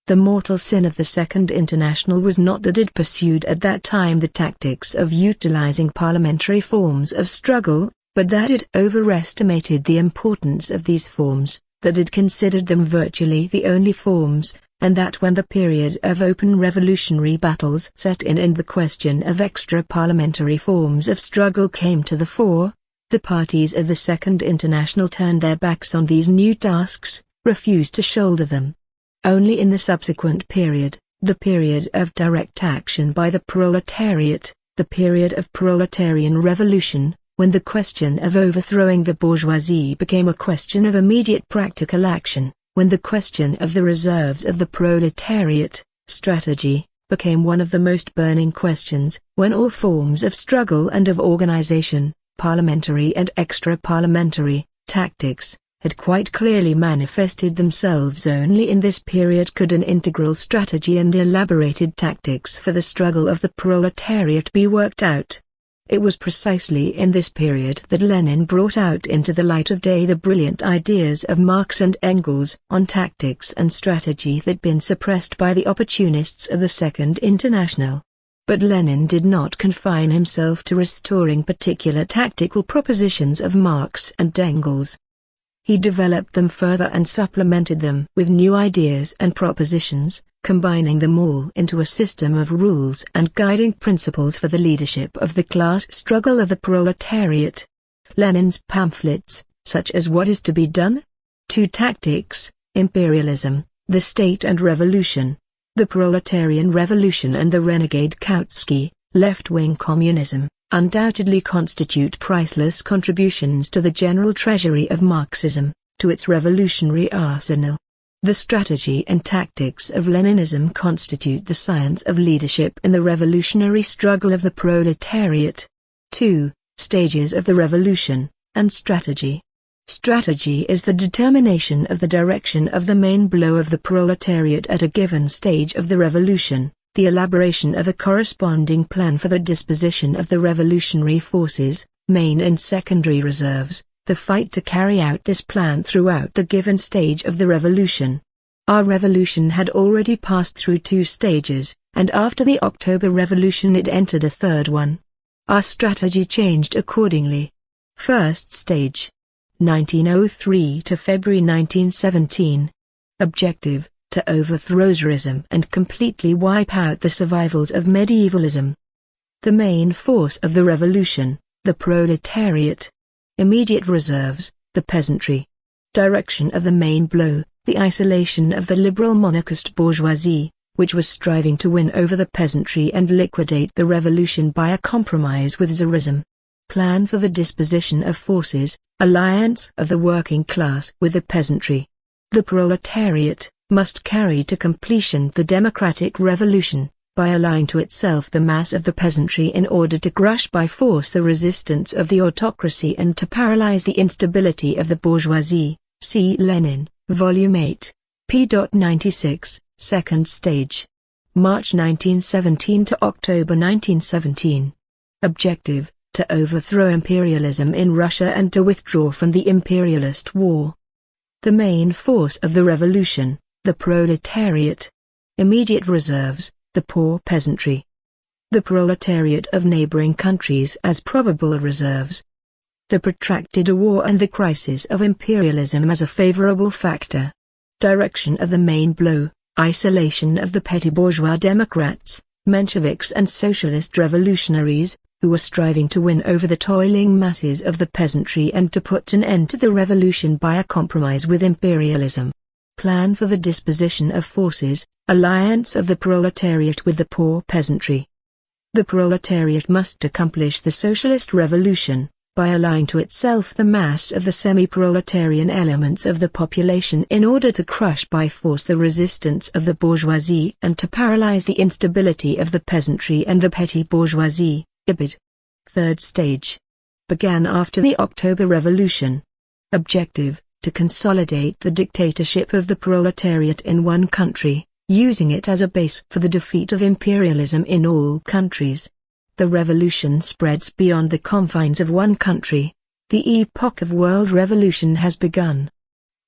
The mortal sin of the Second International was not that it pursued at that time the tactics of utilizing parliamentary forms of struggle, but that it overestimated the importance of these forms, that it considered them virtually the only forms, and that when the period of open revolutionary battles set in and the question of extra-parliamentary forms of struggle came to the fore, the parties of the Second International turned their backs on these new tasks, refused to shoulder them. Only in the subsequent period, the period of direct action by the proletariat, the period of proletarian revolution, when the question of overthrowing the bourgeoisie became a question of immediate practical action, when the question of the reserves of the proletariat, strategy, became one of the most burning questions, when all forms of struggle and of organization, parliamentary and extra-parliamentary, tactics, had quite clearly manifested themselves. Only in this period could an integral strategy and elaborated tactics for the struggle of the proletariat be worked out. It was precisely in this period that Lenin brought out into the light of day the brilliant ideas of Marx and Engels on tactics and strategy that had been suppressed by the opportunists of the Second International. But Lenin did not confine himself to restoring particular tactical propositions of Marx and Engels. He developed them further and supplemented them with new ideas and propositions, combining them all into a system of rules and guiding principles for the leadership of the class struggle of the proletariat. Lenin's pamphlets, such as What is to be Done? Two Tactics, Imperialism, The State and Revolution, The Proletarian Revolution and the Renegade Kautsky, Left-Wing Communism, undoubtedly constitute priceless contributions to the general treasury of Marxism, to its revolutionary arsenal. The strategy and tactics of Leninism constitute the science of leadership in the revolutionary struggle of the proletariat. 2. Stages of the revolution, and strategy. Strategy is the determination of the direction of the main blow of the proletariat at a given stage of the revolution, the elaboration of a corresponding plan for the disposition of the revolutionary forces, main and secondary reserves, the fight to carry out this plan throughout the given stage of the revolution. Our revolution had already passed through 2 stages, and after the October Revolution it entered a 3rd one. Our strategy changed accordingly. First stage. 1903 to February 1917. Objective: to overthrow Tsarism and completely wipe out the survivals of medievalism. The main force of the revolution, the proletariat. Immediate reserves, the peasantry. Direction of the main blow, the isolation of the liberal monarchist bourgeoisie, which was striving to win over the peasantry and liquidate the revolution by a compromise with Tsarism. Plan for the disposition of forces, alliance of the working class with the peasantry. The proletariat must carry to completion the democratic revolution, by allying to itself the mass of the peasantry in order to crush by force the resistance of the autocracy and to paralyze the instability of the bourgeoisie. See Lenin, Volume 8, p. 96, Second Stage. March 1917 to October 1917. Objective: to overthrow imperialism in Russia and to withdraw from the imperialist war. The main force of the revolution, the proletariat. Immediate reserves, the poor peasantry. The proletariat of neighboring countries as probable reserves. The protracted war and the crisis of imperialism as a favorable factor. Direction of the main blow, isolation of the petty bourgeois Democrats, Mensheviks and socialist revolutionaries, who were striving to win over the toiling masses of the peasantry and to put an end to the revolution by a compromise with imperialism. Plan for the disposition of forces, alliance of the proletariat with the poor peasantry. The proletariat must accomplish the socialist revolution, by allying to itself the mass of the semi-proletarian elements of the population in order to crush by force the resistance of the bourgeoisie and to paralyze the instability of the peasantry and the petty bourgeoisie. Ibid. Third stage. Began after the October Revolution. Objective: to consolidate the dictatorship of the proletariat in one country, using it as a base for the defeat of imperialism in all countries. The revolution spreads beyond the confines of one country. The epoch of world revolution has begun.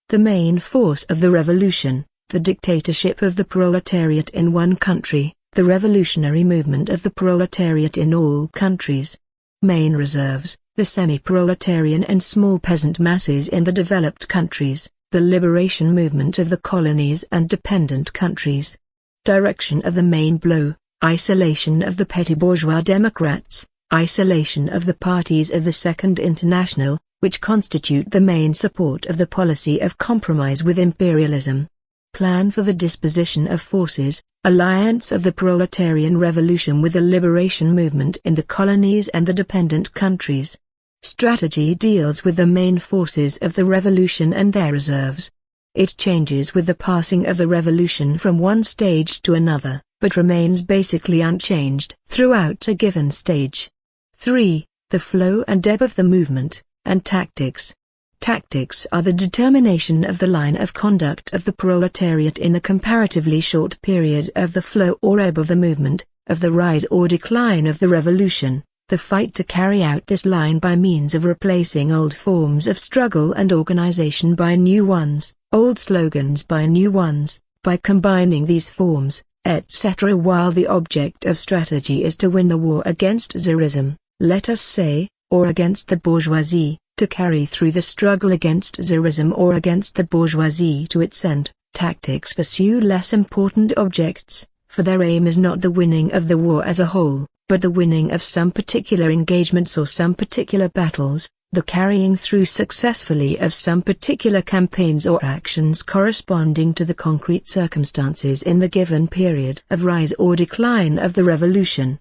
The main force of the revolution, the dictatorship of the proletariat in one country, the revolutionary movement of the proletariat in all countries. Main reserves, the semi-proletarian and small peasant masses in the developed countries, the liberation movement of the colonies and dependent countries. Direction of the main blow: isolation of the petty bourgeois democrats, isolation of the parties of the Second International, which constitute the main support of the policy of compromise with imperialism. Plan for the disposition of forces, alliance of the proletarian revolution with the liberation movement in the colonies and the dependent countries. Strategy deals with the main forces of the revolution and their reserves. It changes with the passing of the revolution from one stage to another, but remains basically unchanged throughout a given stage. 3. The flow and ebb of the movement, and tactics. Tactics are the determination of the line of conduct of the proletariat in a comparatively short period of the flow or ebb of the movement, of the rise or decline of the revolution, the fight to carry out this line by means of replacing old forms of struggle and organization by new ones, old slogans by new ones, by combining these forms, etc. While the object of strategy is to win the war against Tsarism, let us say, or against the bourgeoisie, to carry through the struggle against Tsarism or against the bourgeoisie to its end, tactics pursue less important objects, for their aim is not the winning of the war as a whole, but the winning of some particular engagements or some particular battles, the carrying through successfully of some particular campaigns or actions corresponding to the concrete circumstances in the given period of rise or decline of the revolution.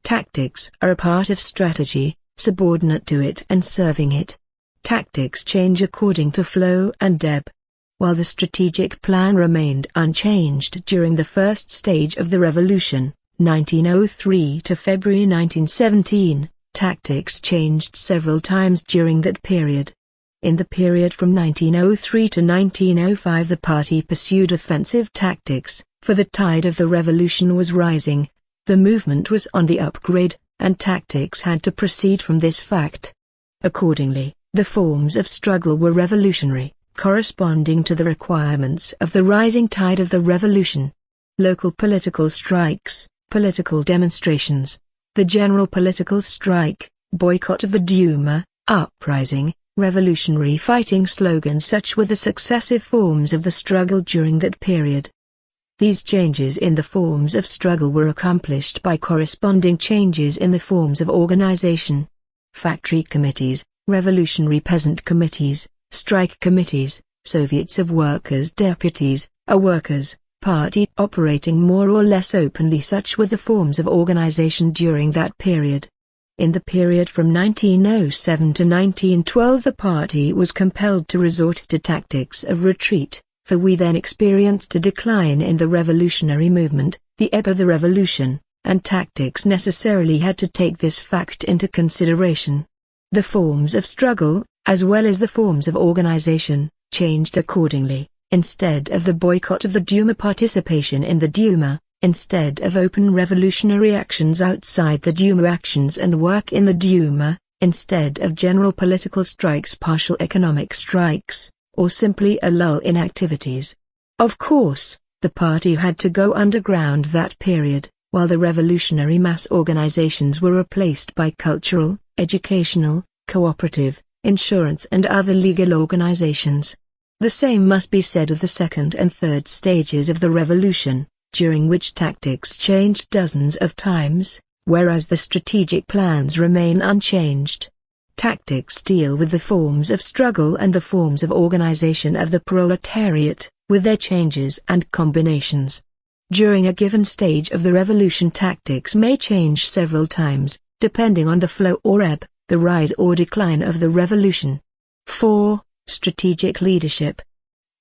Tactics are a part of strategy, subordinate to it and serving it. Tactics change according to flow and ebb. While the strategic plan remained unchanged during the first stage of the revolution, 1903 to February 1917, tactics changed several times during that period. In the period from 1903 to 1905 the party pursued offensive tactics, for the tide of the revolution was rising. The movement was on the upgrade, and tactics had to proceed from this fact. Accordingly, the forms of struggle were revolutionary, corresponding to the requirements of the rising tide of the revolution. Local political strikes, political demonstrations, the general political strike, boycott of the Duma, uprising, revolutionary fighting slogans, such were the successive forms of the struggle during that period. These changes in the forms of struggle were accomplished by corresponding changes in the forms of organization. Factory committees, revolutionary peasant committees, strike committees, Soviets of workers' deputies, a workers' party operating more or less openly. Such were the forms of organization during that period. In the period from 1907 to 1912 the party was compelled to resort to tactics of retreat, for we then experienced a decline in the revolutionary movement, the ebb of the revolution, and tactics necessarily had to take this fact into consideration. The forms of struggle, as well as the forms of organization, changed accordingly. Instead of the boycott of the Duma, participation in the Duma; instead of open revolutionary actions outside the Duma, actions and work in the Duma; instead of general political strikes, partial economic strikes, or simply a lull in activities. Of course, the party had to go underground that period, while the revolutionary mass organizations were replaced by cultural, educational, cooperative, insurance and other legal organizations. The same must be said of the second and third stages of the revolution, during which tactics changed dozens of times, whereas the strategic plans remain unchanged. Tactics deal with the forms of struggle and the forms of organization of the proletariat, with their changes and combinations. During a given stage of the revolution tactics may change several times, depending on the flow or ebb, The rise or decline of the revolution. 4. Strategic leadership.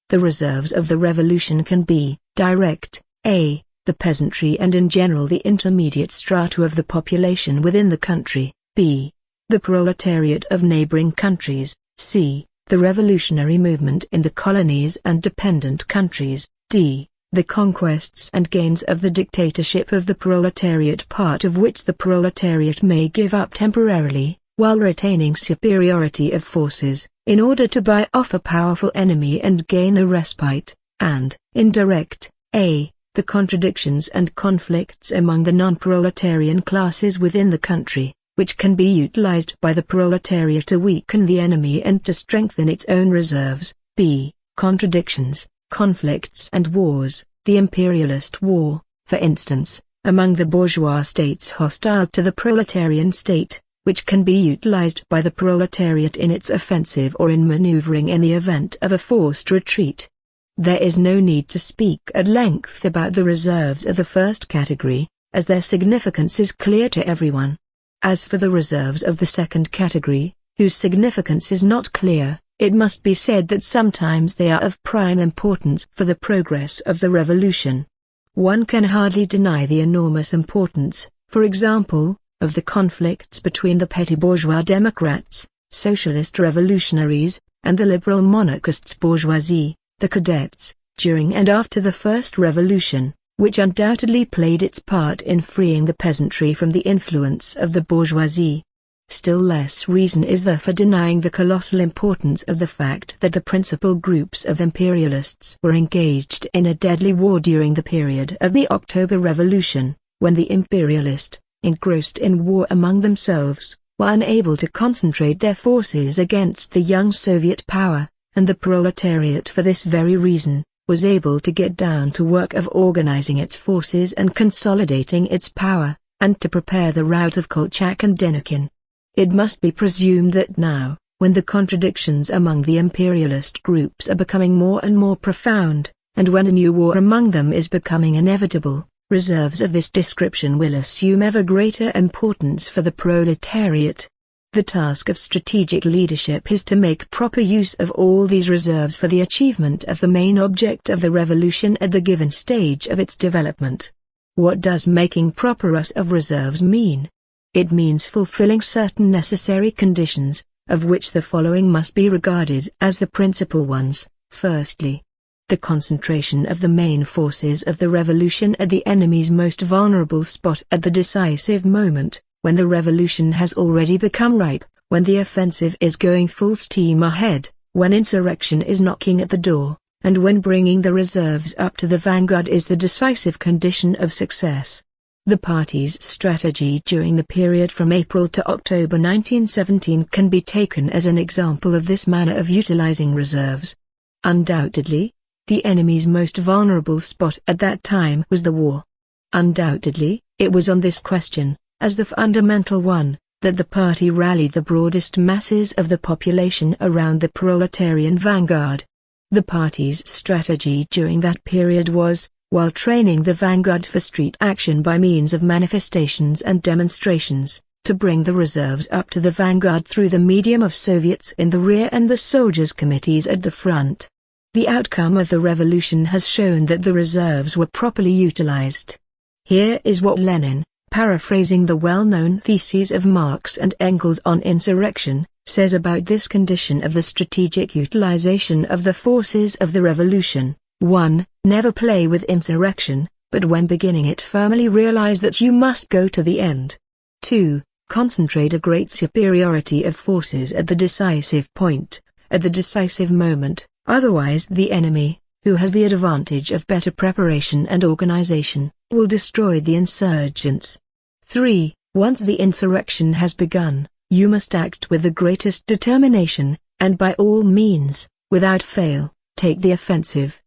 The reserves of the revolution can be direct: a. the peasantry and in general the intermediate strata of the population within the country; b. the proletariat of neighboring countries; c. the revolutionary movement in the colonies and dependent countries; d. the conquests and gains of the dictatorship of the proletariat, part of which the proletariat may give up temporarily, while retaining superiority of forces, in order to buy off a powerful enemy and gain a respite; and, indirect: a. the contradictions and conflicts among the non-proletarian classes within the country, which can be utilized by the proletariat to weaken the enemy and to strengthen its own reserves; b. contradictions, conflicts and wars, the imperialist war, for instance, among the bourgeois states hostile to the proletarian state, which can be utilized by the proletariat in its offensive or in maneuvering in the event of a forced retreat. There is no need to speak at length about the reserves of the first category, as their significance is clear to everyone. As for the reserves of the second category, whose significance is not clear, it must be said that sometimes they are of prime importance for the progress of the revolution. One can hardly deny the enormous importance, for example, of the conflicts between the petty bourgeois democrats, socialist revolutionaries, and the liberal monarchists bourgeoisie, the cadets, during and after the first revolution, which undoubtedly played its part in freeing the peasantry from the influence of the bourgeoisie. Still less reason is there for denying the colossal importance of the fact that the principal groups of imperialists were engaged in a deadly war during the period of the October Revolution, when the imperialist, engrossed in war among themselves, were unable to concentrate their forces against the young Soviet power, and the proletariat for this very reason, was able to get down to work of organizing its forces and consolidating its power, and to prepare the rout of Kolchak and Denikin. It must be presumed that now, when the contradictions among the imperialist groups are becoming more and more profound, and when a new war among them is becoming inevitable, reserves of this description will assume ever greater importance for the proletariat. The task of strategic leadership is to make proper use of all these reserves for the achievement of the main object of the revolution at the given stage of its development. What does making proper use of reserves mean? It means fulfilling certain necessary conditions, of which the following must be regarded as the principal ones. Firstly, the concentration of the main forces of the revolution at the enemy's most vulnerable spot at the decisive moment, when the revolution has already become ripe, when the offensive is going full steam ahead, when insurrection is knocking at the door, and when bringing the reserves up to the vanguard is the decisive condition of success. The party's strategy during the period from April to October 1917 can be taken as an example of this manner of utilizing reserves. Undoubtedly, the enemy's most vulnerable spot at that time was the war. Undoubtedly, it was on this question, as the fundamental one, that the party rallied the broadest masses of the population around the proletarian vanguard. The party's strategy during that period was, while training the vanguard for street action by means of manifestations and demonstrations, to bring the reserves up to the vanguard through the medium of Soviets in the rear and the soldiers' committees at the front. The outcome of the revolution has shown that the reserves were properly utilized. Here is what Lenin, paraphrasing the well-known theses of Marx and Engels on insurrection, says about this condition of the strategic utilization of the forces of the revolution. 1. Never play with insurrection, but when beginning it firmly realize that you must go to the end. 2. Concentrate a great superiority of forces at the decisive point, at the decisive moment, otherwise the enemy, who has the advantage of better preparation and organization, will destroy the insurgents. 3. Once the insurrection has begun, you must act with the greatest determination, and by all means, without fail, take the offensive.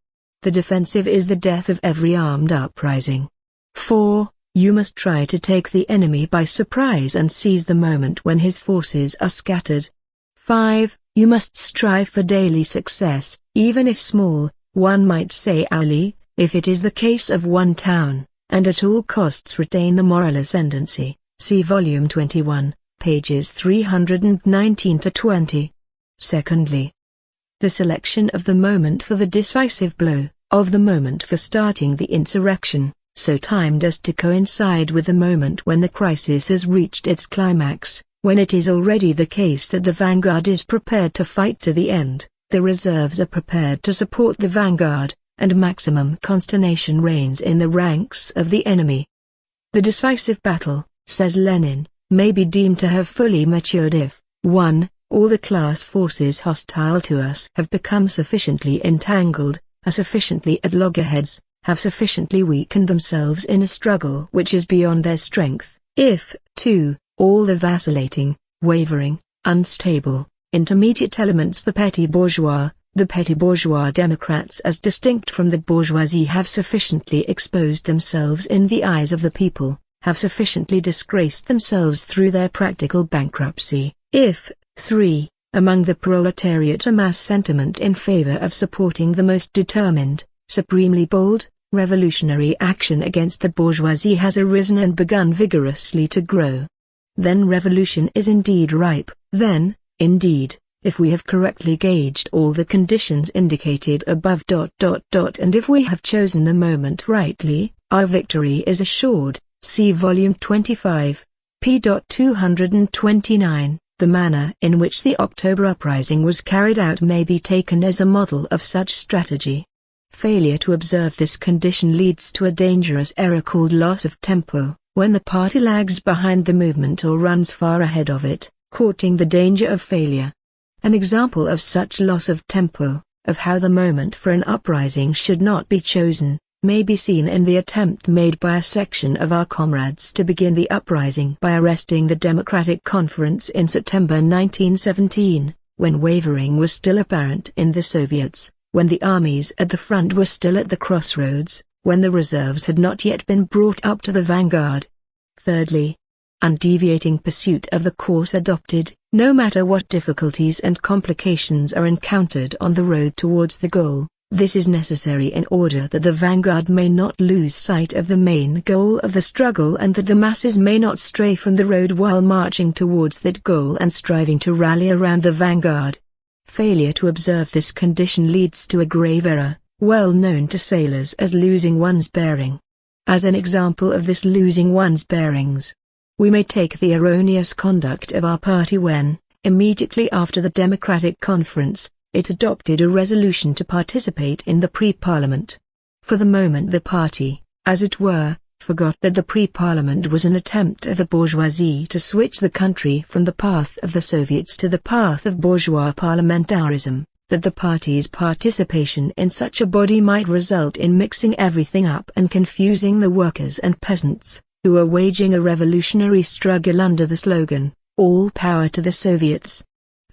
The defensive is the death of every armed uprising. 4. You must try to take the enemy by surprise and seize the moment when his forces are scattered. 5. You must strive for daily success, even if small, one might say hourly, if it is the case of one town, and at all costs retain the moral ascendancy. See Volume 21, pages 319–20. Secondly, the selection of the moment for the decisive blow, of the moment for starting the insurrection, so timed as to coincide with the moment when the crisis has reached its climax, when it is already the case that the vanguard is prepared to fight to the end, the reserves are prepared to support the vanguard, and maximum consternation reigns in the ranks of the enemy. The decisive battle, says Lenin, may be deemed to have fully matured if, 1. All the class forces hostile to us have become sufficiently entangled, are sufficiently at loggerheads, have sufficiently weakened themselves in a struggle which is beyond their strength. If, 2. All the vacillating, wavering, unstable, intermediate elements, the petty bourgeois democrats as distinct from the bourgeoisie, have sufficiently exposed themselves in the eyes of the people, have sufficiently disgraced themselves through their practical bankruptcy. If, 3. Among the proletariat a mass sentiment in favor of supporting the most determined, supremely bold, revolutionary action against the bourgeoisie has arisen and begun vigorously to grow, then revolution is indeed ripe. Then, indeed, if we have correctly gauged all the conditions indicated above ... and if we have chosen the moment rightly, our victory is assured. See volume 25, p. 229. The manner in which the October uprising was carried out may be taken as a model of such strategy. Failure to observe this condition leads to a dangerous error called loss of tempo, when the party lags behind the movement or runs far ahead of it, courting the danger of failure. An example of such loss of tempo, of how the moment for an uprising should not be chosen, may be seen in the attempt made by a section of our comrades to begin the uprising by arresting the Democratic Conference in September 1917, when wavering was still apparent in the Soviets, when the armies at the front were still at the crossroads, when the reserves had not yet been brought up to the vanguard. Thirdly, undeviating pursuit of the course adopted, no matter what difficulties and complications are encountered on the road towards the goal. This is necessary in order that the vanguard may not lose sight of the main goal of the struggle and that the masses may not stray from the road while marching towards that goal and striving to rally around the vanguard. Failure to observe this condition leads to a grave error, well known to sailors as losing one's bearing. As an example of this losing one's bearings, we may take the erroneous conduct of our party when, immediately after the Democratic Conference, it adopted a resolution to participate in the pre-parliament. For the moment the party, as it were, forgot that the pre-parliament was an attempt of the bourgeoisie to switch the country from the path of the Soviets to the path of bourgeois parliamentarism, that the party's participation in such a body might result in mixing everything up and confusing the workers and peasants, who were waging a revolutionary struggle under the slogan, "All power to the Soviets."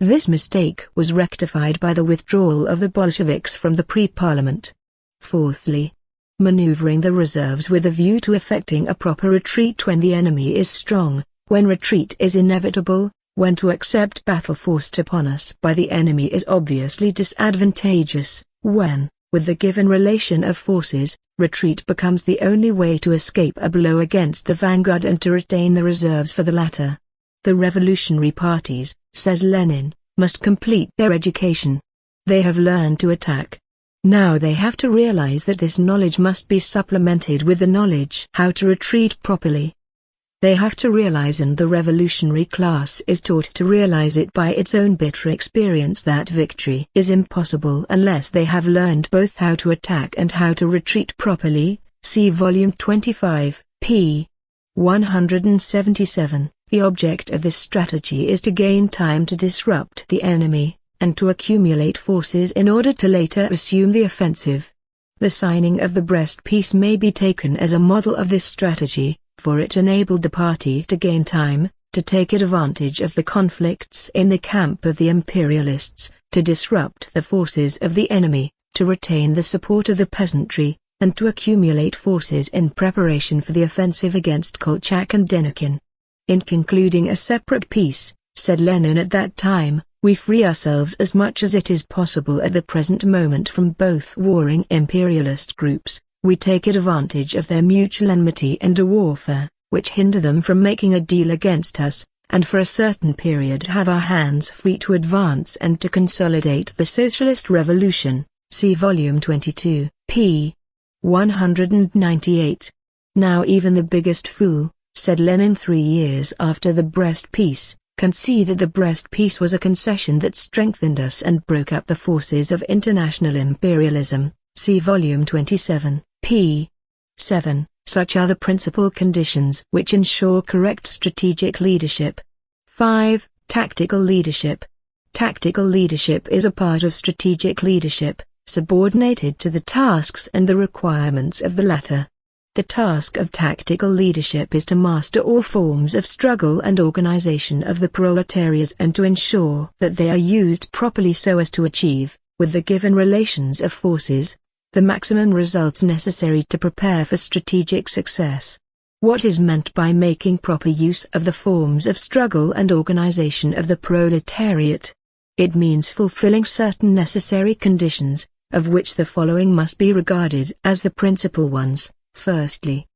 This mistake was rectified by the withdrawal of the Bolsheviks from the pre-parliament. Fourthly, maneuvering the reserves with a view to effecting a proper retreat when the enemy is strong, when retreat is inevitable, when to accept battle forced upon us by the enemy is obviously disadvantageous, when, with the given relation of forces, retreat becomes the only way to escape a blow against the vanguard and to retain the reserves for the latter. The revolutionary parties, says Lenin, must complete their education. They have learned to attack. Now they have to realize that this knowledge must be supplemented with the knowledge how to retreat properly. They have to realize, and the revolutionary class is taught to realize it by its own bitter experience, that victory is impossible unless they have learned both how to attack and how to retreat properly. See volume 25, p. 177. The object of this strategy is to gain time to disrupt the enemy, and to accumulate forces in order to later assume the offensive. The signing of the Brest Peace may be taken as a model of this strategy, for it enabled the party to gain time, to take advantage of the conflicts in the camp of the imperialists, to disrupt the forces of the enemy, to retain the support of the peasantry, and to accumulate forces in preparation for the offensive against Kolchak and Denikin. In concluding a separate peace, said Lenin at that time, we free ourselves as much as it is possible at the present moment from both warring imperialist groups. We take advantage of their mutual enmity and a warfare, which hinder them from making a deal against us, and for a certain period have our hands free to advance and to consolidate the socialist revolution. See Volume 22, p. 198. Now even the biggest fool, said Lenin 3 years after the Brest Peace, can see that the Brest Peace was a concession that strengthened us and broke up the forces of international imperialism. See Volume 27, p. 7. Such are the principal conditions which ensure correct strategic leadership. 5. Tactical leadership. Tactical leadership is a part of strategic leadership, subordinated to the tasks and the requirements of the latter. The task of tactical leadership is to master all forms of struggle and organization of the proletariat and to ensure that they are used properly so as to achieve, with the given relations of forces, the maximum results necessary to prepare for strategic success. What is meant by making proper use of the forms of struggle and organization of the proletariat? It means fulfilling certain necessary conditions, of which the following must be regarded as the principal ones. Firstly,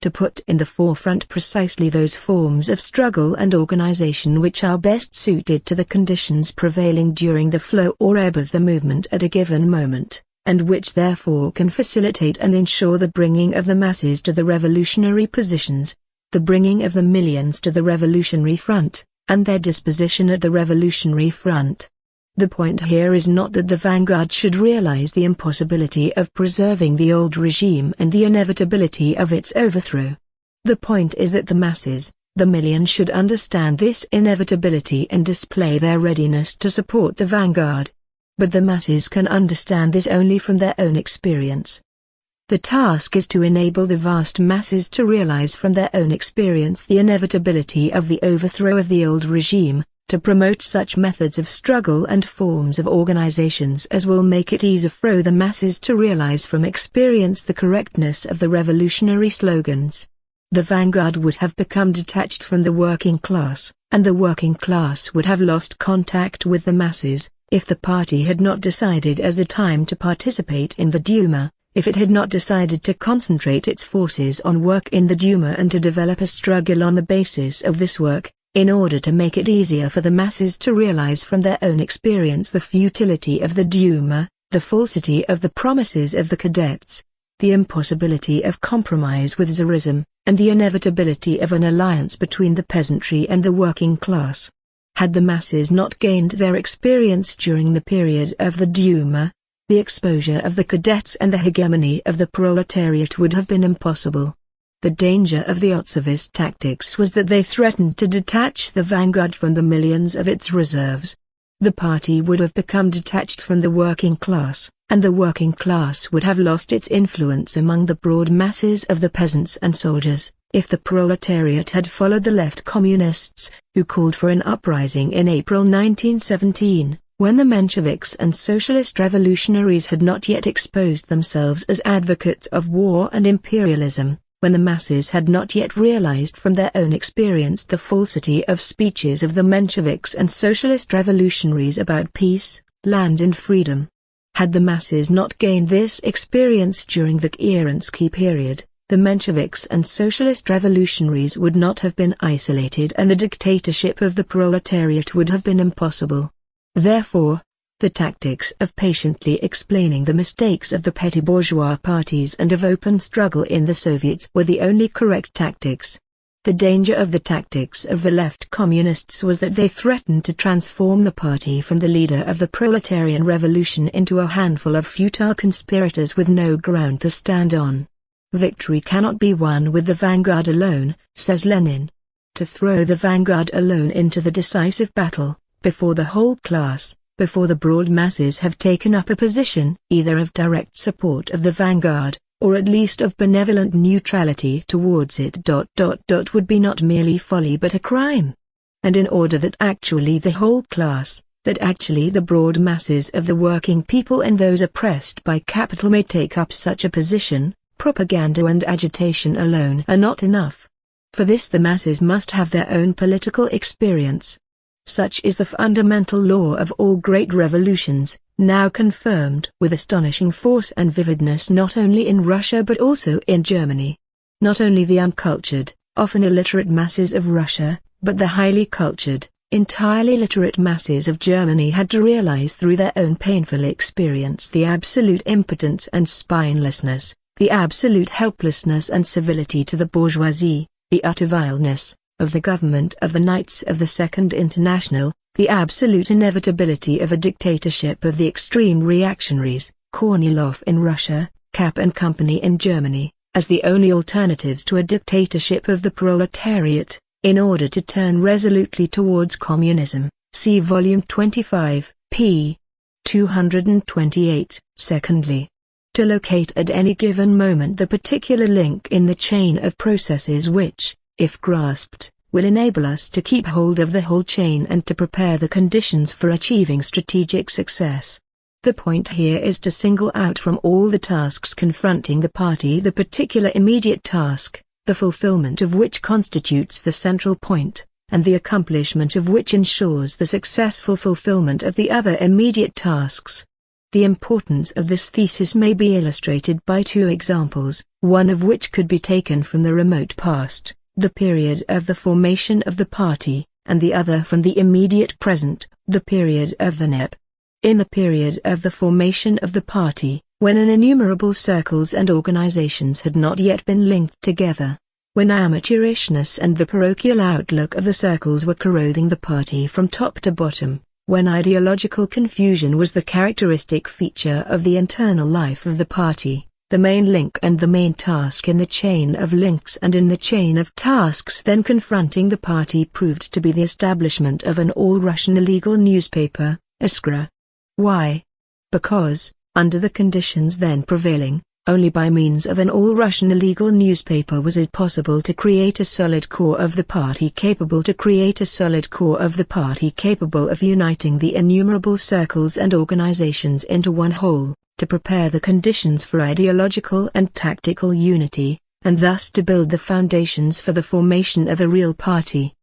to put in the forefront precisely those forms of struggle and organization which are best suited to the conditions prevailing during the flow or ebb of the movement at a given moment, and which therefore can facilitate and ensure the bringing of the masses to the revolutionary positions, the bringing of the millions to the revolutionary front, and their disposition at the revolutionary front. The point here is not that the vanguard should realize the impossibility of preserving the old regime and the inevitability of its overthrow. The point is that the masses, the millions, should understand this inevitability and display their readiness to support the vanguard. But the masses can understand this only from their own experience. The task is to enable the vast masses to realize from their own experience the inevitability of the overthrow of the old regime, to promote such methods of struggle and forms of organizations as will make it easy for the masses to realize from experience the correctness of the revolutionary slogans. The vanguard would have become detached from the working class, and the working class would have lost contact with the masses, if the party had not decided as the time to participate in the Duma, if it had not decided to concentrate its forces on work in the Duma and to develop a struggle on the basis of this work, in order to make it easier for the masses to realize from their own experience the futility of the Duma, the falsity of the promises of the cadets, the impossibility of compromise with Tsarism, and the inevitability of an alliance between the peasantry and the working class. Had the masses not gained their experience during the period of the Duma, the exposure of the cadets and the hegemony of the proletariat would have been impossible. The danger of the Otsevist tactics was that they threatened to detach the vanguard from the millions of its reserves. The party would have become detached from the working class, and the working class would have lost its influence among the broad masses of the peasants and soldiers, if the proletariat had followed the left communists, who called for an uprising in April 1917, when the Mensheviks and socialist revolutionaries had not yet exposed themselves as advocates of war and imperialism, when the masses had not yet realized from their own experience the falsity of speeches of the Mensheviks and socialist revolutionaries about peace, land and freedom. Had the masses not gained this experience during the Kerensky period, the Mensheviks and socialist revolutionaries would not have been isolated and the dictatorship of the proletariat would have been impossible. Therefore, the tactics of patiently explaining the mistakes of the petty bourgeois parties and of open struggle in the Soviets were the only correct tactics. The danger of the tactics of the left communists was that they threatened to transform the party from the leader of the proletarian revolution into a handful of futile conspirators with no ground to stand on. Victory cannot be won with the vanguard alone, says Lenin. To throw the vanguard alone into the decisive battle, before the whole class, before the broad masses have taken up a position either of direct support of the vanguard, or at least of benevolent neutrality towards it. Would be not merely folly but a crime. And in order that actually the whole class, that actually the broad masses of the working people and those oppressed by capital may take up such a position, propaganda and agitation alone are not enough. For this the masses must have their own political experience. Such is the fundamental law of all great revolutions, now confirmed with astonishing force and vividness not only in Russia but also in Germany. Not only the uncultured, often illiterate masses of Russia, But the highly cultured, entirely literate masses of Germany had to realize through their own painful experience the absolute impotence and spinelessness, the absolute helplessness and servility to the bourgeoisie, the utter vileness of the government of the Knights of the Second International, the absolute inevitability of a dictatorship of the extreme reactionaries, Kornilov in Russia, Kapp and Company in Germany, as the only alternatives to a dictatorship of the proletariat, in order to turn resolutely towards communism. See Volume 25, p. 228. Secondly, to locate at any given moment the particular link in the chain of processes which, if grasped, will enable us to keep hold of the whole chain and to prepare the conditions for achieving strategic success. The point here is to single out from all the tasks confronting the party the particular immediate task, the fulfillment of which constitutes the central point, and the accomplishment of which ensures the successful fulfillment of the other immediate tasks. The importance of this thesis may be illustrated by two examples, one of which could be taken from the remote past, the period of the formation of the party, and the other from the immediate present, the period of the NEP. In the period of the formation of the party, when innumerable circles and organizations had not yet been linked together, when amateurishness and the parochial outlook of the circles were corroding the party from top to bottom, when ideological confusion was the characteristic feature of the internal life of the party, the main link and the main task in the chain of links and in the chain of tasks then confronting the party proved to be the establishment of an all-Russian illegal newspaper, Iskra. Why? Because, under the conditions then prevailing, only by means of an all-Russian illegal newspaper was it possible to create a solid core of the party capable of uniting the innumerable circles and organizations into one whole, to prepare the conditions for ideological and tactical unity, and thus to build the foundations for the formation of a real party.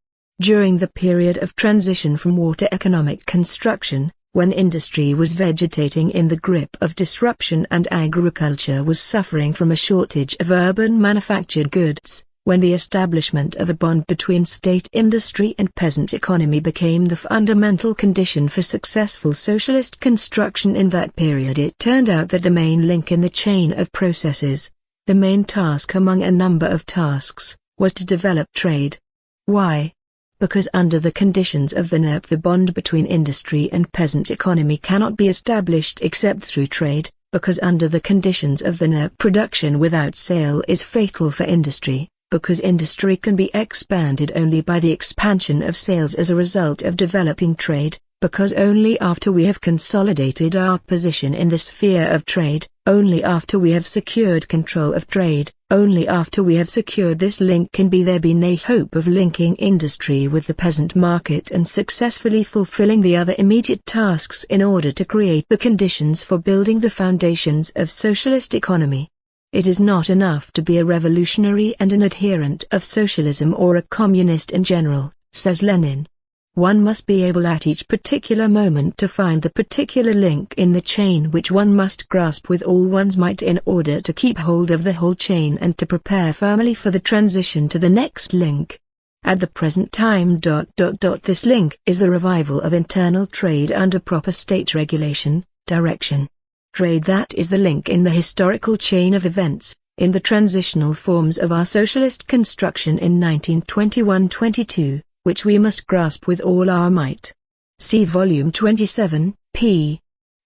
During the period of transition from war to economic construction, when industry was vegetating in the grip of disruption and agriculture was suffering from a shortage of urban manufactured goods, when the establishment of a bond between state industry and peasant economy became the fundamental condition for successful socialist construction in that period, it turned out that the main link in the chain of processes, the main task among a number of tasks, was to develop trade. Why? Because under the conditions of the NEP the bond between industry and peasant economy cannot be established except through trade, because under the conditions of the NEP production without sale is fatal for industry, because industry can be expanded only by the expansion of sales as a result of developing trade, because only after we have consolidated our position in the sphere of trade, only after we have secured control of trade, only after we have secured this link can there be any hope of linking industry with the peasant market and successfully fulfilling the other immediate tasks in order to create the conditions for building the foundations of socialist economy. It is not enough to be a revolutionary and an adherent of socialism or a communist in general, says Lenin. One must be able at each particular moment to find the particular link in the chain which one must grasp with all one's might in order to keep hold of the whole chain and to prepare firmly for the transition to the next link. At the present time this link is the revival of internal trade under proper state regulation, direction. Trade that is the link in the historical chain of events, in the transitional forms of our socialist construction in 1921-22, which we must grasp with all our might. See Volume 27, p.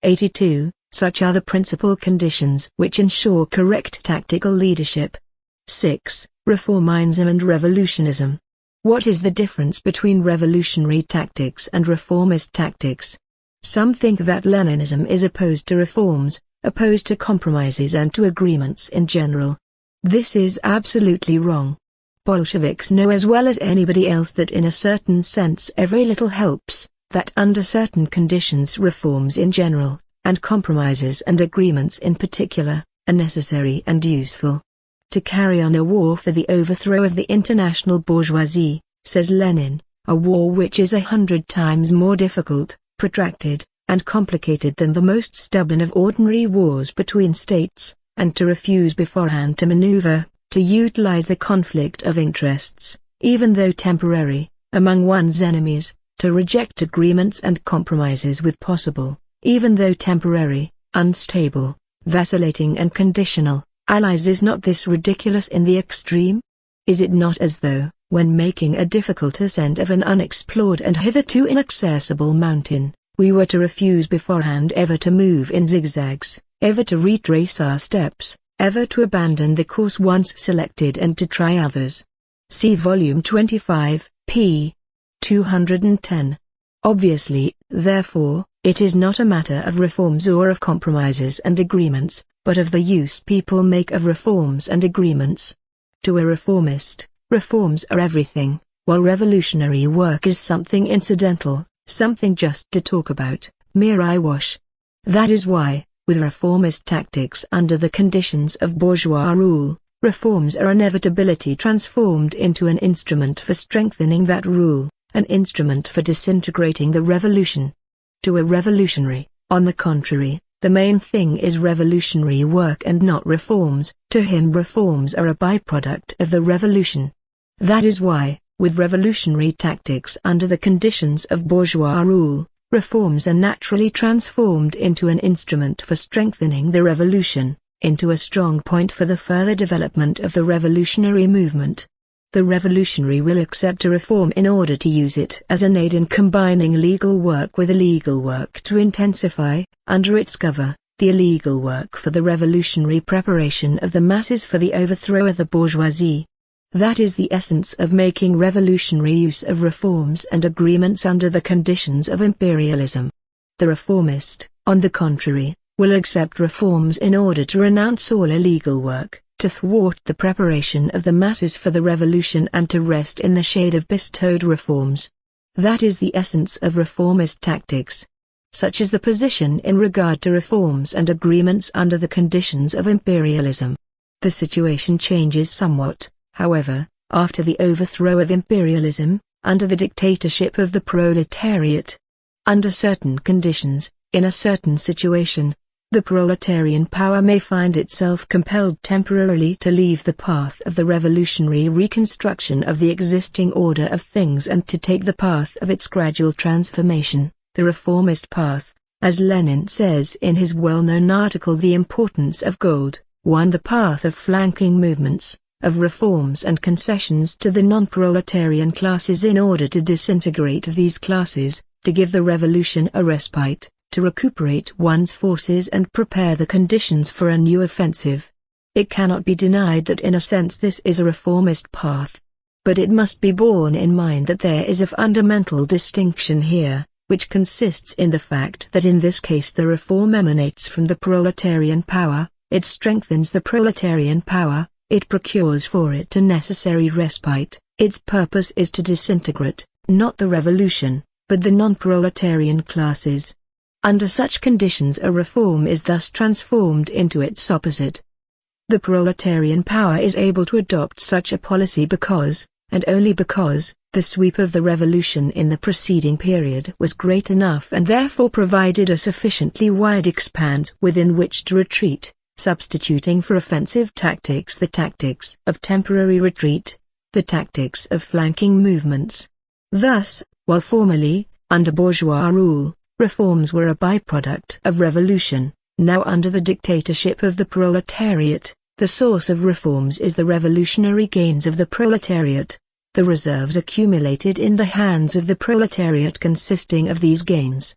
82, such are the principal conditions which ensure correct tactical leadership. 6. Reformism and Revolutionism. What is the difference between revolutionary tactics and reformist tactics? Some think that Leninism is opposed to reforms, opposed to compromises and to agreements in general. This is absolutely wrong. Bolsheviks know as well as anybody else that in a certain sense every little helps, that under certain conditions reforms in general, and compromises and agreements in particular, are necessary and useful. To carry on a war for the overthrow of the international bourgeoisie, says Lenin, a war which is 100 times more difficult, protracted, and complicated than the most stubborn of ordinary wars between states, and to refuse beforehand to maneuver, to utilize the conflict of interests, even though temporary, among one's enemies, to reject agreements and compromises with possible, even though temporary, unstable, vacillating and conditional, allies. Is not this ridiculous in the extreme? Is it not as though, when making a difficult ascent of an unexplored and hitherto inaccessible mountain, we were to refuse beforehand ever to move in zigzags, ever to retrace our steps, ever to abandon the course once selected and to try others? See Volume 25, p. 210. Obviously, therefore, it is not a matter of reforms or of compromises and agreements, but of the use people make of reforms and agreements. To a reformist, reforms are everything, while revolutionary work is something incidental, something just to talk about, mere eyewash. That is why, with reformist tactics under the conditions of bourgeois rule, reforms are inevitably transformed into an instrument for strengthening that rule, an instrument for disintegrating the revolution. To a revolutionary, on the contrary, the main thing is revolutionary work and not reforms. To him reforms are a byproduct of the revolution. That is why, with revolutionary tactics under the conditions of bourgeois rule, reforms are naturally transformed into an instrument for strengthening the revolution, into a strong point for the further development of the revolutionary movement. The revolutionary will accept a reform in order to use it as an aid in combining legal work with illegal work to intensify, under its cover, the illegal work for the revolutionary preparation of the masses for the overthrow of the bourgeoisie. That is the essence of making revolutionary use of reforms and agreements under the conditions of imperialism. The reformist, on the contrary, will accept reforms in order to renounce all illegal work, to thwart the preparation of the masses for the revolution and to rest in the shade of bestowed reforms. That is the essence of reformist tactics. Such is the position in regard to reforms and agreements under the conditions of imperialism. The situation changes somewhat, however, after the overthrow of imperialism, under the dictatorship of the proletariat. Under certain conditions, in a certain situation, the proletarian power may find itself compelled temporarily to leave the path of the revolutionary reconstruction of the existing order of things and to take the path of its gradual transformation, the reformist path, as Lenin says in his well-known article The Importance of Gold, the path of flanking movements, of reforms and concessions to the non-proletarian classes in order to disintegrate these classes, to give the revolution a respite, to recuperate one's forces and prepare the conditions for a new offensive. It cannot be denied that in a sense this is a reformist path. But it must be borne in mind that there is a fundamental distinction here, which consists in the fact that in this case the reform emanates from the proletarian power, it strengthens the proletarian power, it procures for it a necessary respite, its purpose is to disintegrate, not the revolution, but the non-proletarian classes. Under such conditions a reform is thus transformed into its opposite. The proletarian power is able to adopt such a policy because, and only because, the sweep of the revolution in the preceding period was great enough and therefore provided a sufficiently wide expanse within which to retreat, substituting for offensive tactics the tactics of temporary retreat, the tactics of flanking movements. Thus, while formerly, under bourgeois rule, reforms were a byproduct of revolution, now under the dictatorship of the proletariat, the source of reforms is the revolutionary gains of the proletariat, the reserves accumulated in the hands of the proletariat consisting of these gains.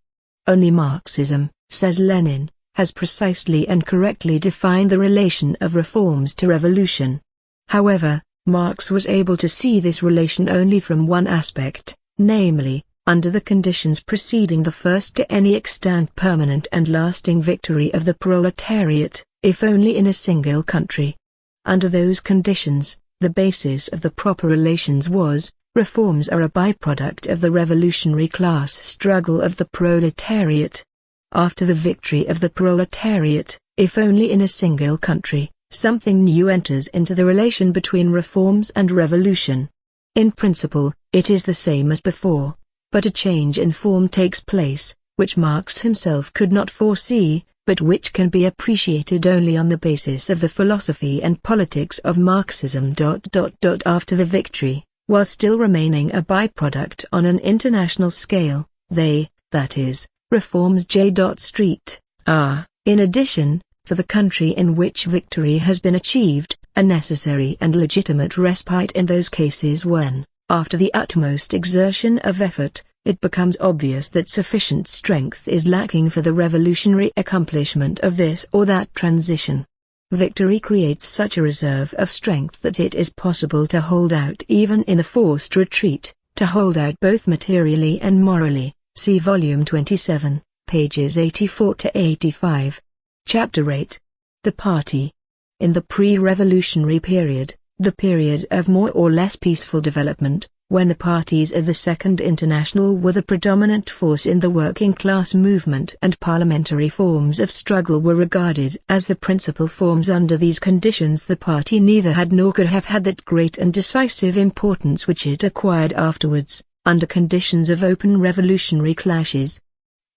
Only Marxism, says Lenin, has precisely and correctly defined the relation of reforms to revolution. However, Marx was able to see this relation only from one aspect, namely, under the conditions preceding the first to any extant permanent and lasting victory of the proletariat, if only in a single country. Under those conditions, the basis of the proper relations was, reforms are a byproduct of the revolutionary class struggle of the proletariat. After the victory of the proletariat, if only in a single country, something new enters into the relation between reforms and revolution. In principle, it is the same as before. But a change in form takes place, which Marx himself could not foresee, but which can be appreciated only on the basis of the philosophy and politics of Marxism. After the victory, while still remaining a byproduct on an international scale. They, that is, reforms J. Street, are, in addition, for the country in which victory has been achieved, a necessary and legitimate respite in those cases when, after the utmost exertion of effort, it becomes obvious that sufficient strength is lacking for the revolutionary accomplishment of this or that transition. Victory creates such a reserve of strength that it is possible to hold out even in a forced retreat, to hold out both materially and morally. See Volume 27, pages 84 to 85. Chapter 8. The Party. In the pre-revolutionary period, the period of more or less peaceful development, when the parties of the Second International were the predominant force in the working class movement and parliamentary forms of struggle were regarded as the principal forms. Under these conditions the party neither had nor could have had that great and decisive importance which it acquired afterwards, under conditions of open revolutionary clashes.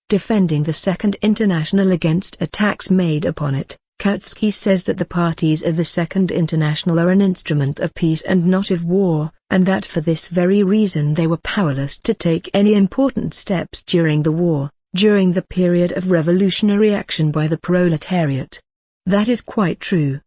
Defending the Second International against attacks made upon it, Kautsky says that the parties of the Second International are an instrument of peace and not of war, and that for this very reason they were powerless to take any important steps during the war, during the period of revolutionary action by the proletariat. That is quite true.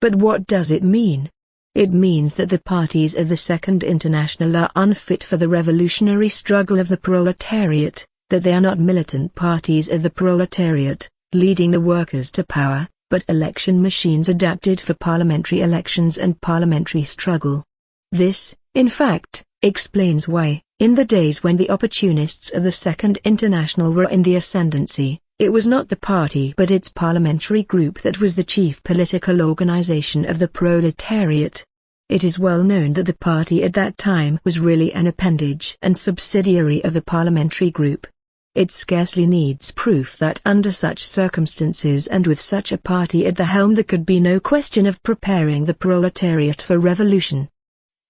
But what does it mean? It means that the parties of the Second International are unfit for the revolutionary struggle of the proletariat, that they are not militant parties of the proletariat, leading the workers to power, but election machines adapted for parliamentary elections and parliamentary struggle. This, in fact, explains why, in the days when the opportunists of the Second International were in the ascendancy, it was not the party but its parliamentary group that was the chief political organization of the proletariat. It is well known that the party at that time was really an appendage and subsidiary of the parliamentary group. It scarcely needs proof that under such circumstances and with such a party at the helm there could be no question of preparing the proletariat for revolution.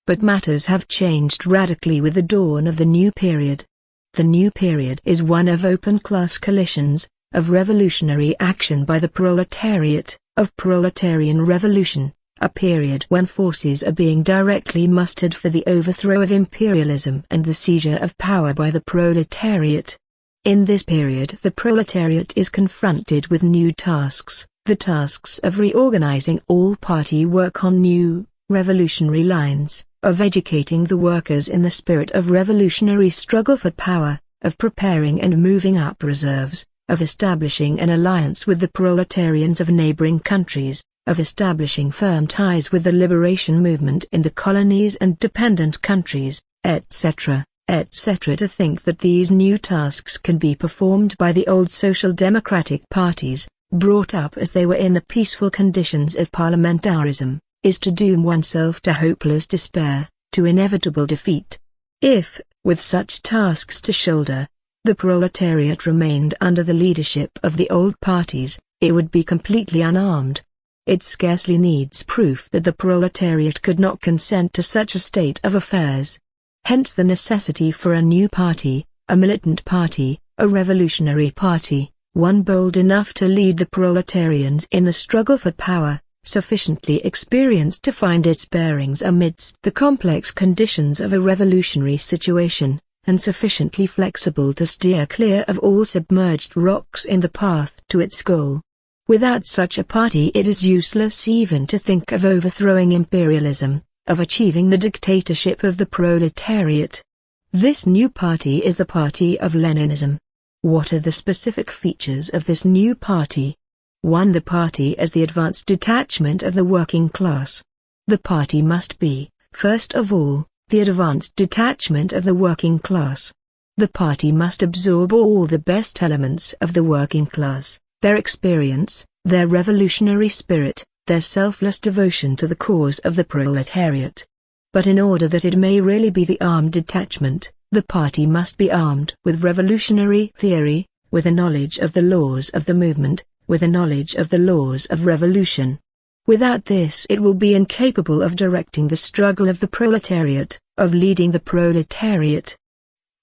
But matters have changed radically with the dawn of the new period. The new period is one of open class coalitions, of revolutionary action by the proletariat, of proletarian revolution, a period when forces are being directly mustered for the overthrow of imperialism and the seizure of power by the proletariat. In this period the proletariat is confronted with new tasks, the tasks of reorganizing all party work on new, revolutionary lines, of educating the workers in the spirit of revolutionary struggle for power, of preparing and moving up reserves, of establishing an alliance with the proletarians of neighboring countries, of establishing firm ties with the liberation movement in the colonies and dependent countries, etc., etc. To think that these new tasks can be performed by the old social democratic parties, brought up as they were in the peaceful conditions of parliamentarism, is to doom oneself to hopeless despair, to inevitable defeat. If, with such tasks to shoulder, the proletariat remained under the leadership of the old parties, it would be completely unarmed. It scarcely needs proof that the proletariat could not consent to such a state of affairs. Hence the necessity for a new party, a militant party, a revolutionary party, one bold enough to lead the proletarians in the struggle for power, sufficiently experienced to find its bearings amidst the complex conditions of a revolutionary situation, and sufficiently flexible to steer clear of all submerged rocks in the path to its goal. Without such a party it is useless even to think of overthrowing imperialism, of achieving the dictatorship of the proletariat. This new party is the party of Leninism. What are the specific features of this new party? 1. The party as the advanced detachment of the working class. The party must be, first of all, the advanced detachment of the working class. The party must absorb all the best elements of the working class, their experience, their revolutionary spirit, their selfless devotion to the cause of the proletariat. But in order that it may really be the armed detachment, the party must be armed with revolutionary theory, with a knowledge of the laws of the movement, with a knowledge of the laws of revolution. Without this it will be incapable of directing the struggle of the proletariat, of leading the proletariat.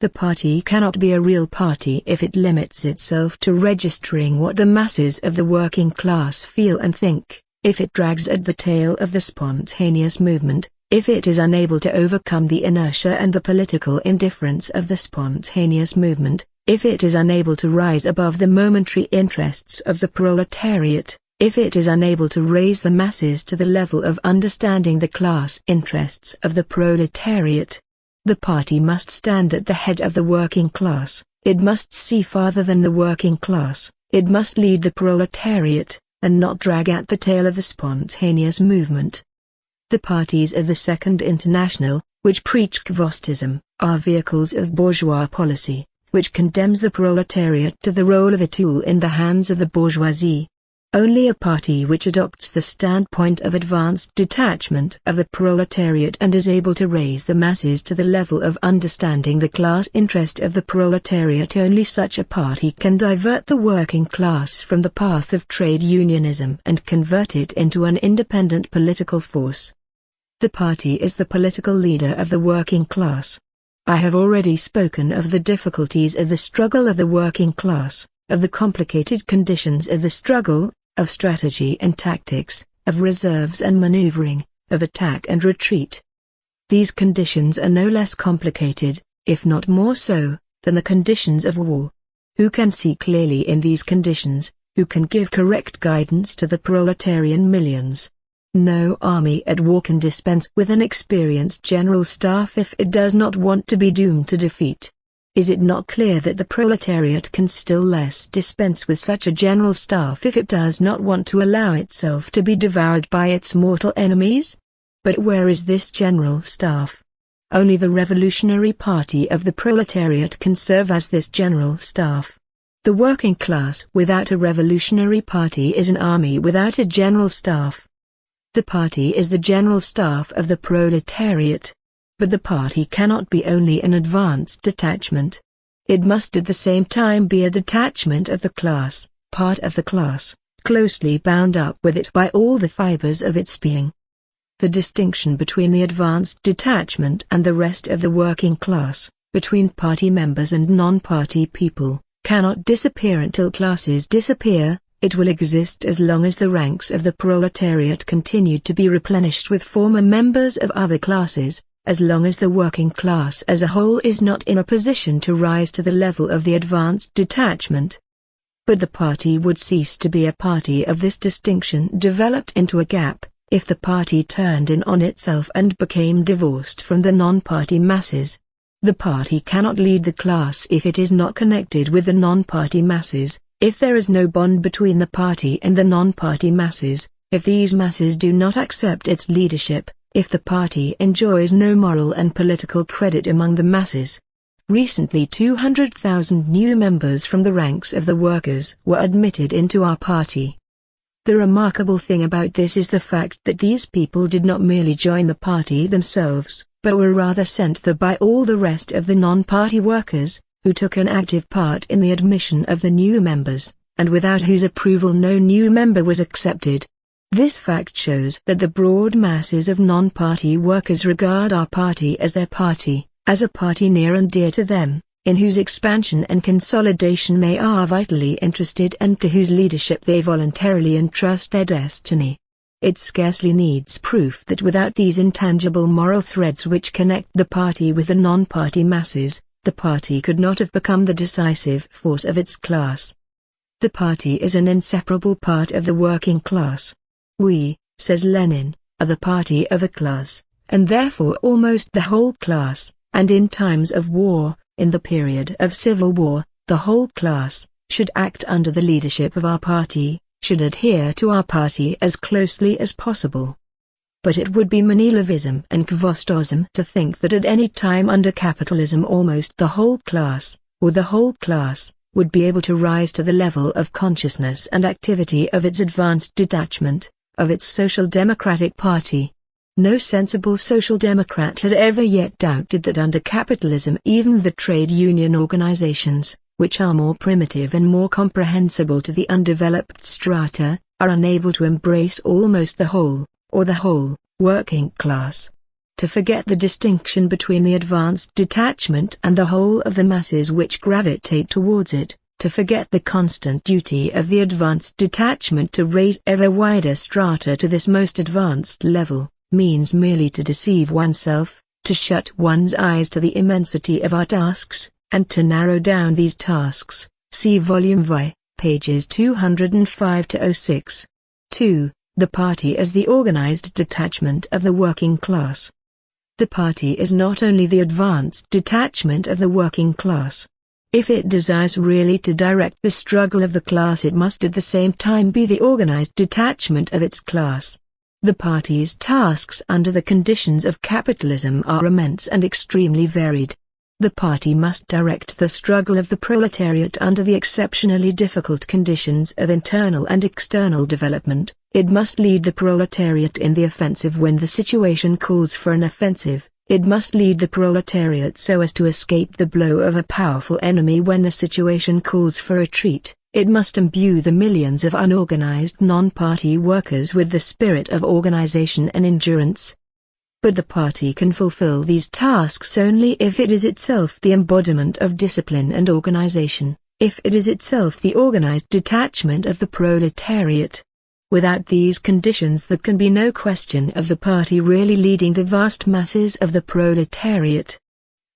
The party cannot be a real party if it limits itself to registering what the masses of the working class feel and think, if it drags at the tail of the spontaneous movement, if it is unable to overcome the inertia and the political indifference of the spontaneous movement, if it is unable to rise above the momentary interests of the proletariat, if it is unable to raise the masses to the level of understanding the class interests of the proletariat, the party must stand at the head of the working class, it must see farther than the working class, it must lead the proletariat, and not drag at the tail of the spontaneous movement. The parties of the Second International, which preach Kvostism, are vehicles of bourgeois policy, which condemns the proletariat to the role of a tool in the hands of the bourgeoisie. Only a party which adopts the standpoint of advanced detachment of the proletariat and is able to raise the masses to the level of understanding the class interest of the proletariat, only such a party can divert the working class from the path of trade unionism and convert it into an independent political force. The party is the political leader of the working class. I have already spoken of the difficulties of the struggle of the working class, of the complicated conditions of the struggle, of strategy and tactics, of reserves and maneuvering, of attack and retreat. These conditions are no less complicated, if not more so, than the conditions of war. Who can see clearly in these conditions, who can give correct guidance to the proletarian millions? No army at war can dispense with an experienced general staff if it does not want to be doomed to defeat. Is it not clear that the proletariat can still less dispense with such a general staff if it does not want to allow itself to be devoured by its mortal enemies? But where is this general staff? Only the revolutionary party of the proletariat can serve as this general staff. The working class without a revolutionary party is an army without a general staff. The party is the general staff of the proletariat. But the party cannot be only an advanced detachment. It must at the same time be a detachment of the class, part of the class, closely bound up with it by all the fibers of its being. The distinction between the advanced detachment and the rest of the working class, between party members and non-party people, cannot disappear until classes disappear. It will exist as long as the ranks of the proletariat continue to be replenished with former members of other classes, as long as the working class as a whole is not in a position to rise to the level of the advanced detachment. But the party would cease to be a party of this distinction developed into a gap, if the party turned in on itself and became divorced from the non-party masses. The party cannot lead the class if it is not connected with the non-party masses, if there is no bond between the party and the non-party masses, if these masses do not accept its leadership, if the party enjoys no moral and political credit among the masses. Recently 200,000 new members from the ranks of the workers were admitted into our party. The remarkable thing about this is the fact that these people did not merely join the party themselves, but were rather sent there by all the rest of the non-party workers, who took an active part in the admission of the new members, and without whose approval no new member was accepted. This fact shows that the broad masses of non-party workers regard our party as their party, as a party near and dear to them, in whose expansion and consolidation they are vitally interested and to whose leadership they voluntarily entrust their destiny. It scarcely needs proof that without these intangible moral threads which connect the party with the non-party masses, the party could not have become the decisive force of its class. The party is an inseparable part of the working class. We, says Lenin, are the party of a class, and therefore almost the whole class, and in times of war, in the period of civil war, the whole class, should act under the leadership of our party, should adhere to our party as closely as possible. But it would be Manilovism and Kvostosm to think that at any time under capitalism almost the whole class, or the whole class, would be able to rise to the level of consciousness and activity of its advanced detachment, of its social democratic party. No sensible social democrat has ever yet doubted that under capitalism even the trade union organizations, which are more primitive and more comprehensible to the undeveloped strata, are unable to embrace almost the whole, or the whole, working class. To forget the distinction between the advanced detachment and the whole of the masses which gravitate towards it, to forget the constant duty of the advanced detachment to raise ever wider strata to this most advanced level, means merely to deceive oneself, to shut one's eyes to the immensity of our tasks, and to narrow down these tasks. See Volume V, pages 205-06. 2. The party as the organized detachment of the working class. The party is not only the advanced detachment of the working class. If it desires really to direct the struggle of the class, it must at the same time be the organized detachment of its class. The party's tasks under the conditions of capitalism are immense and extremely varied. The party must direct the struggle of the proletariat under the exceptionally difficult conditions of internal and external development. It must lead the proletariat in the offensive when the situation calls for an offensive. It must lead the proletariat so as to escape the blow of a powerful enemy when the situation calls for retreat. It must imbue the millions of unorganized non-party workers with the spirit of organization and endurance. But the party can fulfill these tasks only if it is itself the embodiment of discipline and organization, if it is itself the organized detachment of the proletariat. Without these conditions there can be no question of the party really leading the vast masses of the proletariat.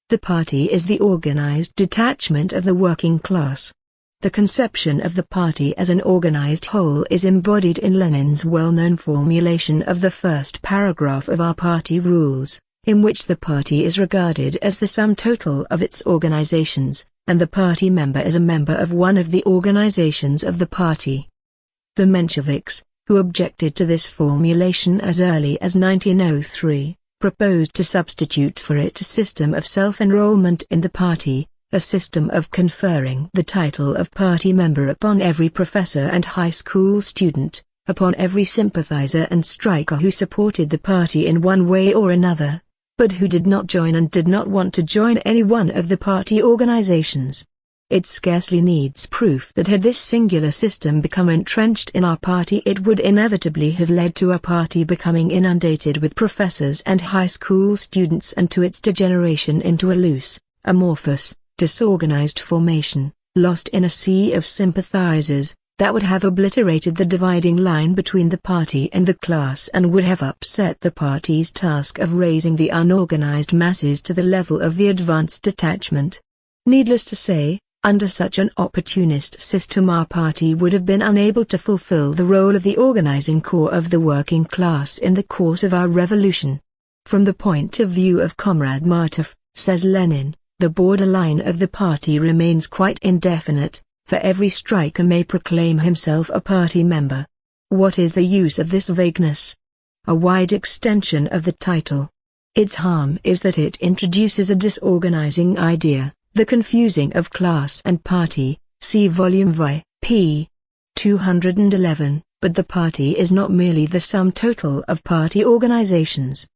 The party is the organized detachment of the working class. The conception of the party as an organized whole is embodied in Lenin's well-known formulation of the first paragraph of our party rules, in which the party is regarded as the sum total of its organizations, and the party member as a member of one of the organizations of the party. The Mensheviks, who objected to this formulation as early as 1903, proposed to substitute for it a system of self-enrollment in the party, a system of conferring the title of party member upon every professor and high school student, upon every sympathizer and striker who supported the party in one way or another, but who did not join and did not want to join any one of the party organizations. It scarcely needs proof that had this singular system become entrenched in our party, it would inevitably have led to our party becoming inundated with professors and high school students and to its degeneration into a loose, amorphous, disorganized formation, lost in a sea of sympathizers, that would have obliterated the dividing line between the party and the class and would have upset the party's task of raising the unorganized masses to the level of the advanced detachment. Needless to say, under such an opportunist system our party would have been unable to fulfill the role of the organizing core of the working class in the course of our revolution. From the point of view of Comrade Martov, says Lenin, the borderline of the party remains quite indefinite, for every striker may proclaim himself a party member. What is the use of this vagueness? A wide extension of the title. Its harm is that it introduces a disorganizing idea, the confusing of class and party. See Volume V, p. 211, but the party is not merely the sum total of party organizations.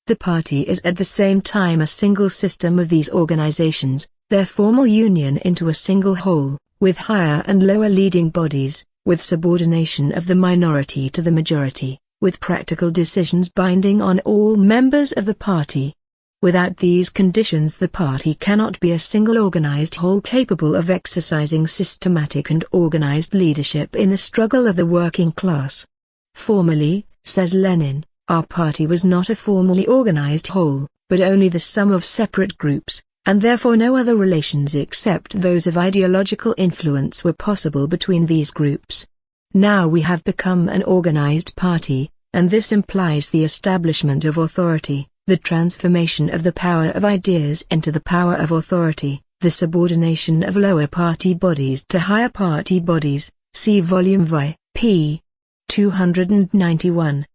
The party is at the same time a single system of these organizations, their formal union into a single whole, with higher and lower leading bodies, with subordination of the minority to the majority, with practical decisions binding on all members of the party. Without these conditions the party cannot be a single organized whole capable of exercising systematic and organized leadership in the struggle of the working class. Formally, says Lenin, our party was not a formally organized whole, but only the sum of separate groups, and therefore no other relations except those of ideological influence were possible between these groups. Now we have become an organized party, and this implies the establishment of authority, the transformation of the power of ideas into the power of authority, the subordination of lower party bodies to higher party bodies. See Volume V, p. 291.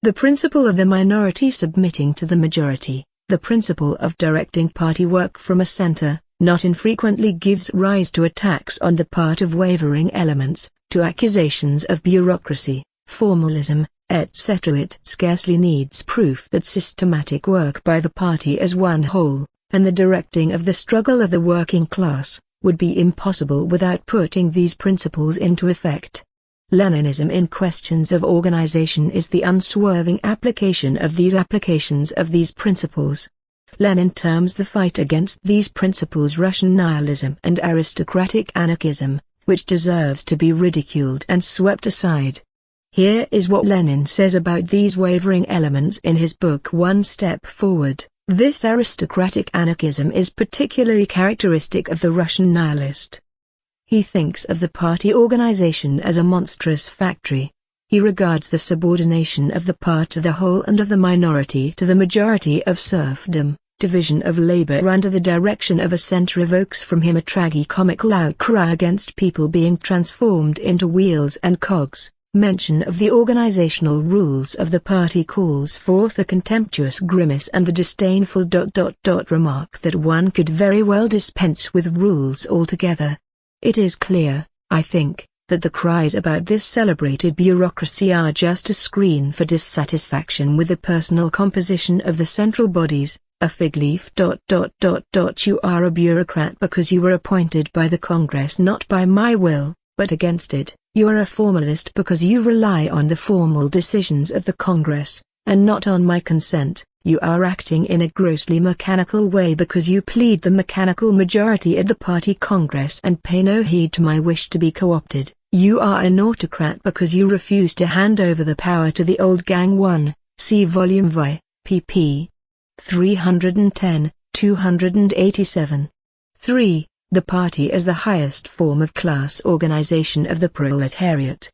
The principle of the minority submitting to the majority, the principle of directing party work from a center, not infrequently gives rise to attacks on the part of wavering elements, to accusations of bureaucracy, formalism, etc. It scarcely needs proof that systematic work by the party as one whole, and the directing of the struggle of the working class, would be impossible without putting these principles into effect. Leninism in questions of organization is the unswerving application of these principles. Lenin terms the fight against these principles Russian nihilism and aristocratic anarchism, which deserves to be ridiculed and swept aside. Here is what Lenin says about these wavering elements in his book One Step Forward. This aristocratic anarchism is particularly characteristic of the Russian nihilist. He thinks of the party organization as a monstrous factory. He regards the subordination of the part to the whole and of the minority to the majority of serfdom. Division of labor under the direction of a center evokes from him a tragi-comical outcry against people being transformed into wheels and cogs. Mention of the organizational rules of the party calls forth a contemptuous grimace and the disdainful ... remark that one could very well dispense with rules altogether. It is clear, I think, that the cries about this celebrated bureaucracy are just a screen for dissatisfaction with the personal composition of the central bodies, a fig leaf ... You are a bureaucrat because you were appointed by the Congress not by my will, but against it. You are a formalist because you rely on the formal decisions of the Congress, and not on my consent. You are acting in a grossly mechanical way because you plead the mechanical majority at the party Congress and pay no heed to my wish to be co-opted. You are an autocrat because you refuse to hand over the power to the old gang. 1, see Volume V, pp. 310, 287. 3. The party is the highest form of class organization of the proletariat.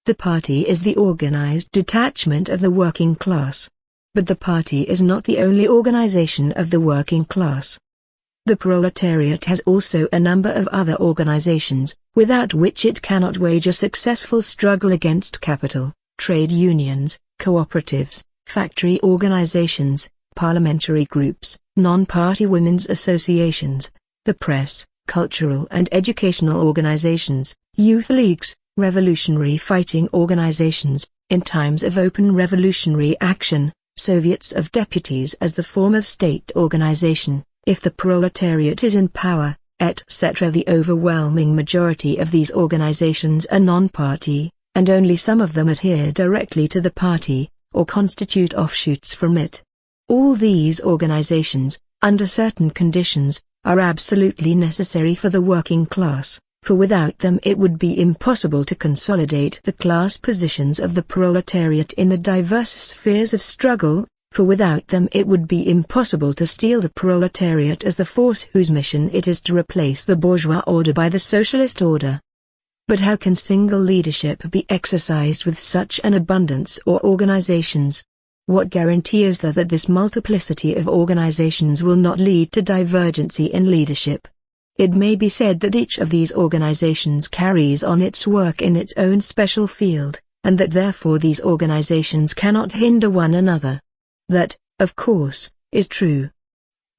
The party is the organized detachment of the working class. But the party is not the only organization of the working class. The proletariat has also a number of other organizations, without which it cannot wage a successful struggle against capital: trade unions, cooperatives, factory organizations, parliamentary groups, non-party women's associations, the press, cultural and educational organizations, youth leagues, revolutionary fighting organizations, in times of open revolutionary action, Soviets of deputies as the form of state organization, if the proletariat is in power, etc. The overwhelming majority of these organizations are non-party, and only some of them adhere directly to the party, or constitute offshoots from it. All these organizations, under certain conditions, are absolutely necessary for the working class, for without them it would be impossible to consolidate the class positions of the proletariat in the diverse spheres of struggle, for without them it would be impossible to steel the proletariat as the force whose mission it is to replace the bourgeois order by the socialist order. But how can single leadership be exercised with such an abundance of organizations? What guarantee is there that this multiplicity of organizations will not lead to divergency in leadership? It may be said that each of these organizations carries on its work in its own special field, and that therefore these organizations cannot hinder one another. That, of course, is true.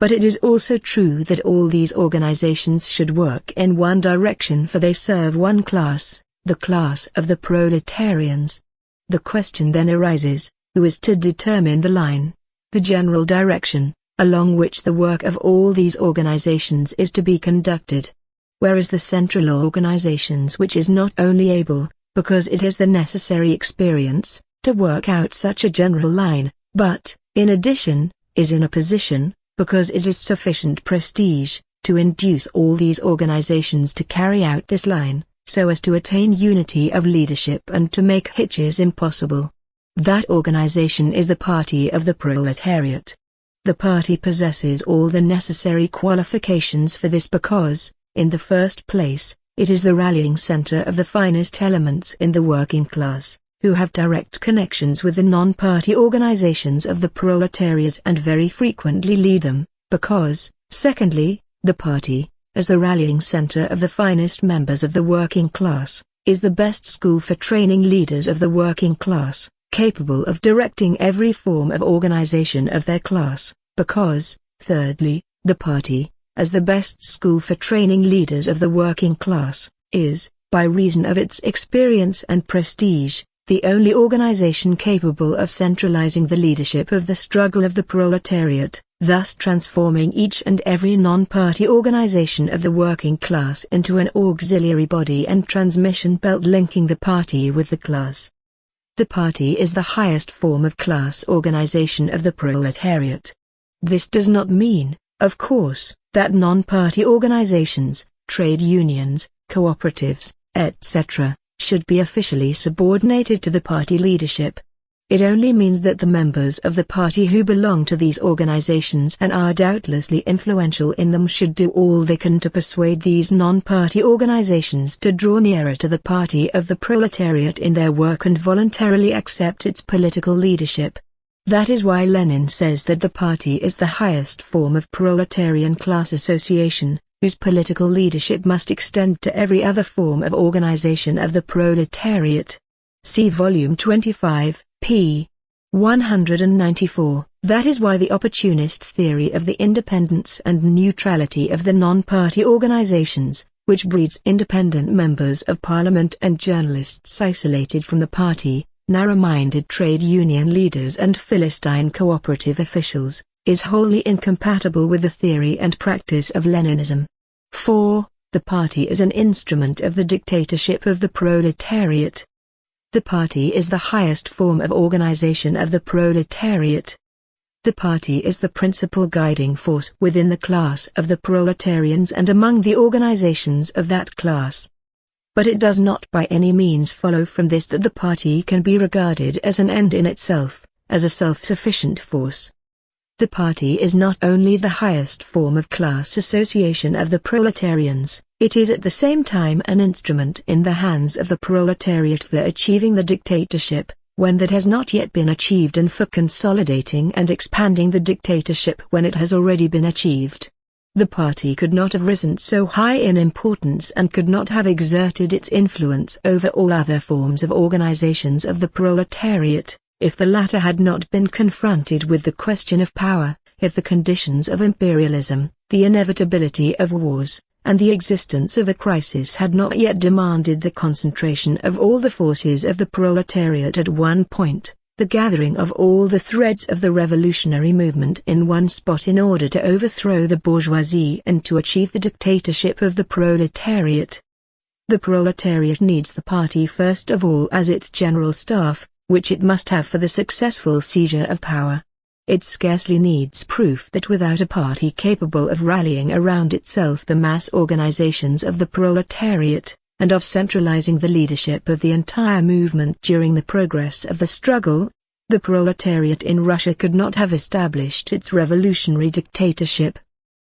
But it is also true that all these organizations should work in one direction, for they serve one class, the class of the proletarians. The question then arises, who is to determine the line, the general direction, along which the work of all these organizations is to be conducted? Where is the central organizations which is not only able, because it has the necessary experience, to work out such a general line, but, in addition, is in a position, because it is sufficient prestige, to induce all these organizations to carry out this line, so as to attain unity of leadership and to make hitches impossible? That organization is the party of the proletariat. The party possesses all the necessary qualifications for this because, in the first place, it is the rallying center of the finest elements in the working class, who have direct connections with the non-party organizations of the proletariat and very frequently lead them, because, secondly, the party, as the rallying center of the finest members of the working class, is the best school for training leaders of the working class, capable of directing every form of organization of their class, because, thirdly, the party, as the best school for training leaders of the working class, is, by reason of its experience and prestige, the only organization capable of centralizing the leadership of the struggle of the proletariat, thus transforming each and every non-party organization of the working class into an auxiliary body and transmission belt linking the party with the class. The party is the highest form of class organization of the proletariat. This does not mean, of course, that non-party organizations, trade unions, cooperatives, etc., should be officially subordinated to the party leadership. It only means that the members of the party who belong to these organizations and are doubtlessly influential in them should do all they can to persuade these non-party organizations to draw nearer to the party of the proletariat in their work and voluntarily accept its political leadership. That is why Lenin says that the party is the highest form of proletarian class association, whose political leadership must extend to every other form of organization of the proletariat. See Volume 25, p. 194. That is why the opportunist theory of the independence and neutrality of the non-party organizations, which breeds independent members of parliament and journalists isolated from the party, narrow-minded trade union leaders and Philistine cooperative officials, is wholly incompatible with the theory and practice of Leninism. 4. The party is an instrument of the dictatorship of the proletariat. The party is the highest form of organization of the proletariat. The party is the principal guiding force within the class of the proletarians and among the organizations of that class. But it does not by any means follow from this that the party can be regarded as an end in itself, as a self-sufficient force. The party is not only the highest form of class association of the proletarians, it is at the same time an instrument in the hands of the proletariat for achieving the dictatorship, when that has not yet been achieved, and for consolidating and expanding the dictatorship when it has already been achieved. The party could not have risen so high in importance and could not have exerted its influence over all other forms of organizations of the proletariat, if the latter had not been confronted with the question of power, if the conditions of imperialism, the inevitability of wars, and the existence of a crisis had not yet demanded the concentration of all the forces of the proletariat at one point, the gathering of all the threads of the revolutionary movement in one spot in order to overthrow the bourgeoisie and to achieve the dictatorship of the proletariat. The proletariat needs the party first of all as its general staff, which it must have for the successful seizure of power. It scarcely needs proof that without a party capable of rallying around itself the mass organizations of the proletariat, and of centralizing the leadership of the entire movement during the progress of the struggle, the proletariat in Russia could not have established its revolutionary dictatorship.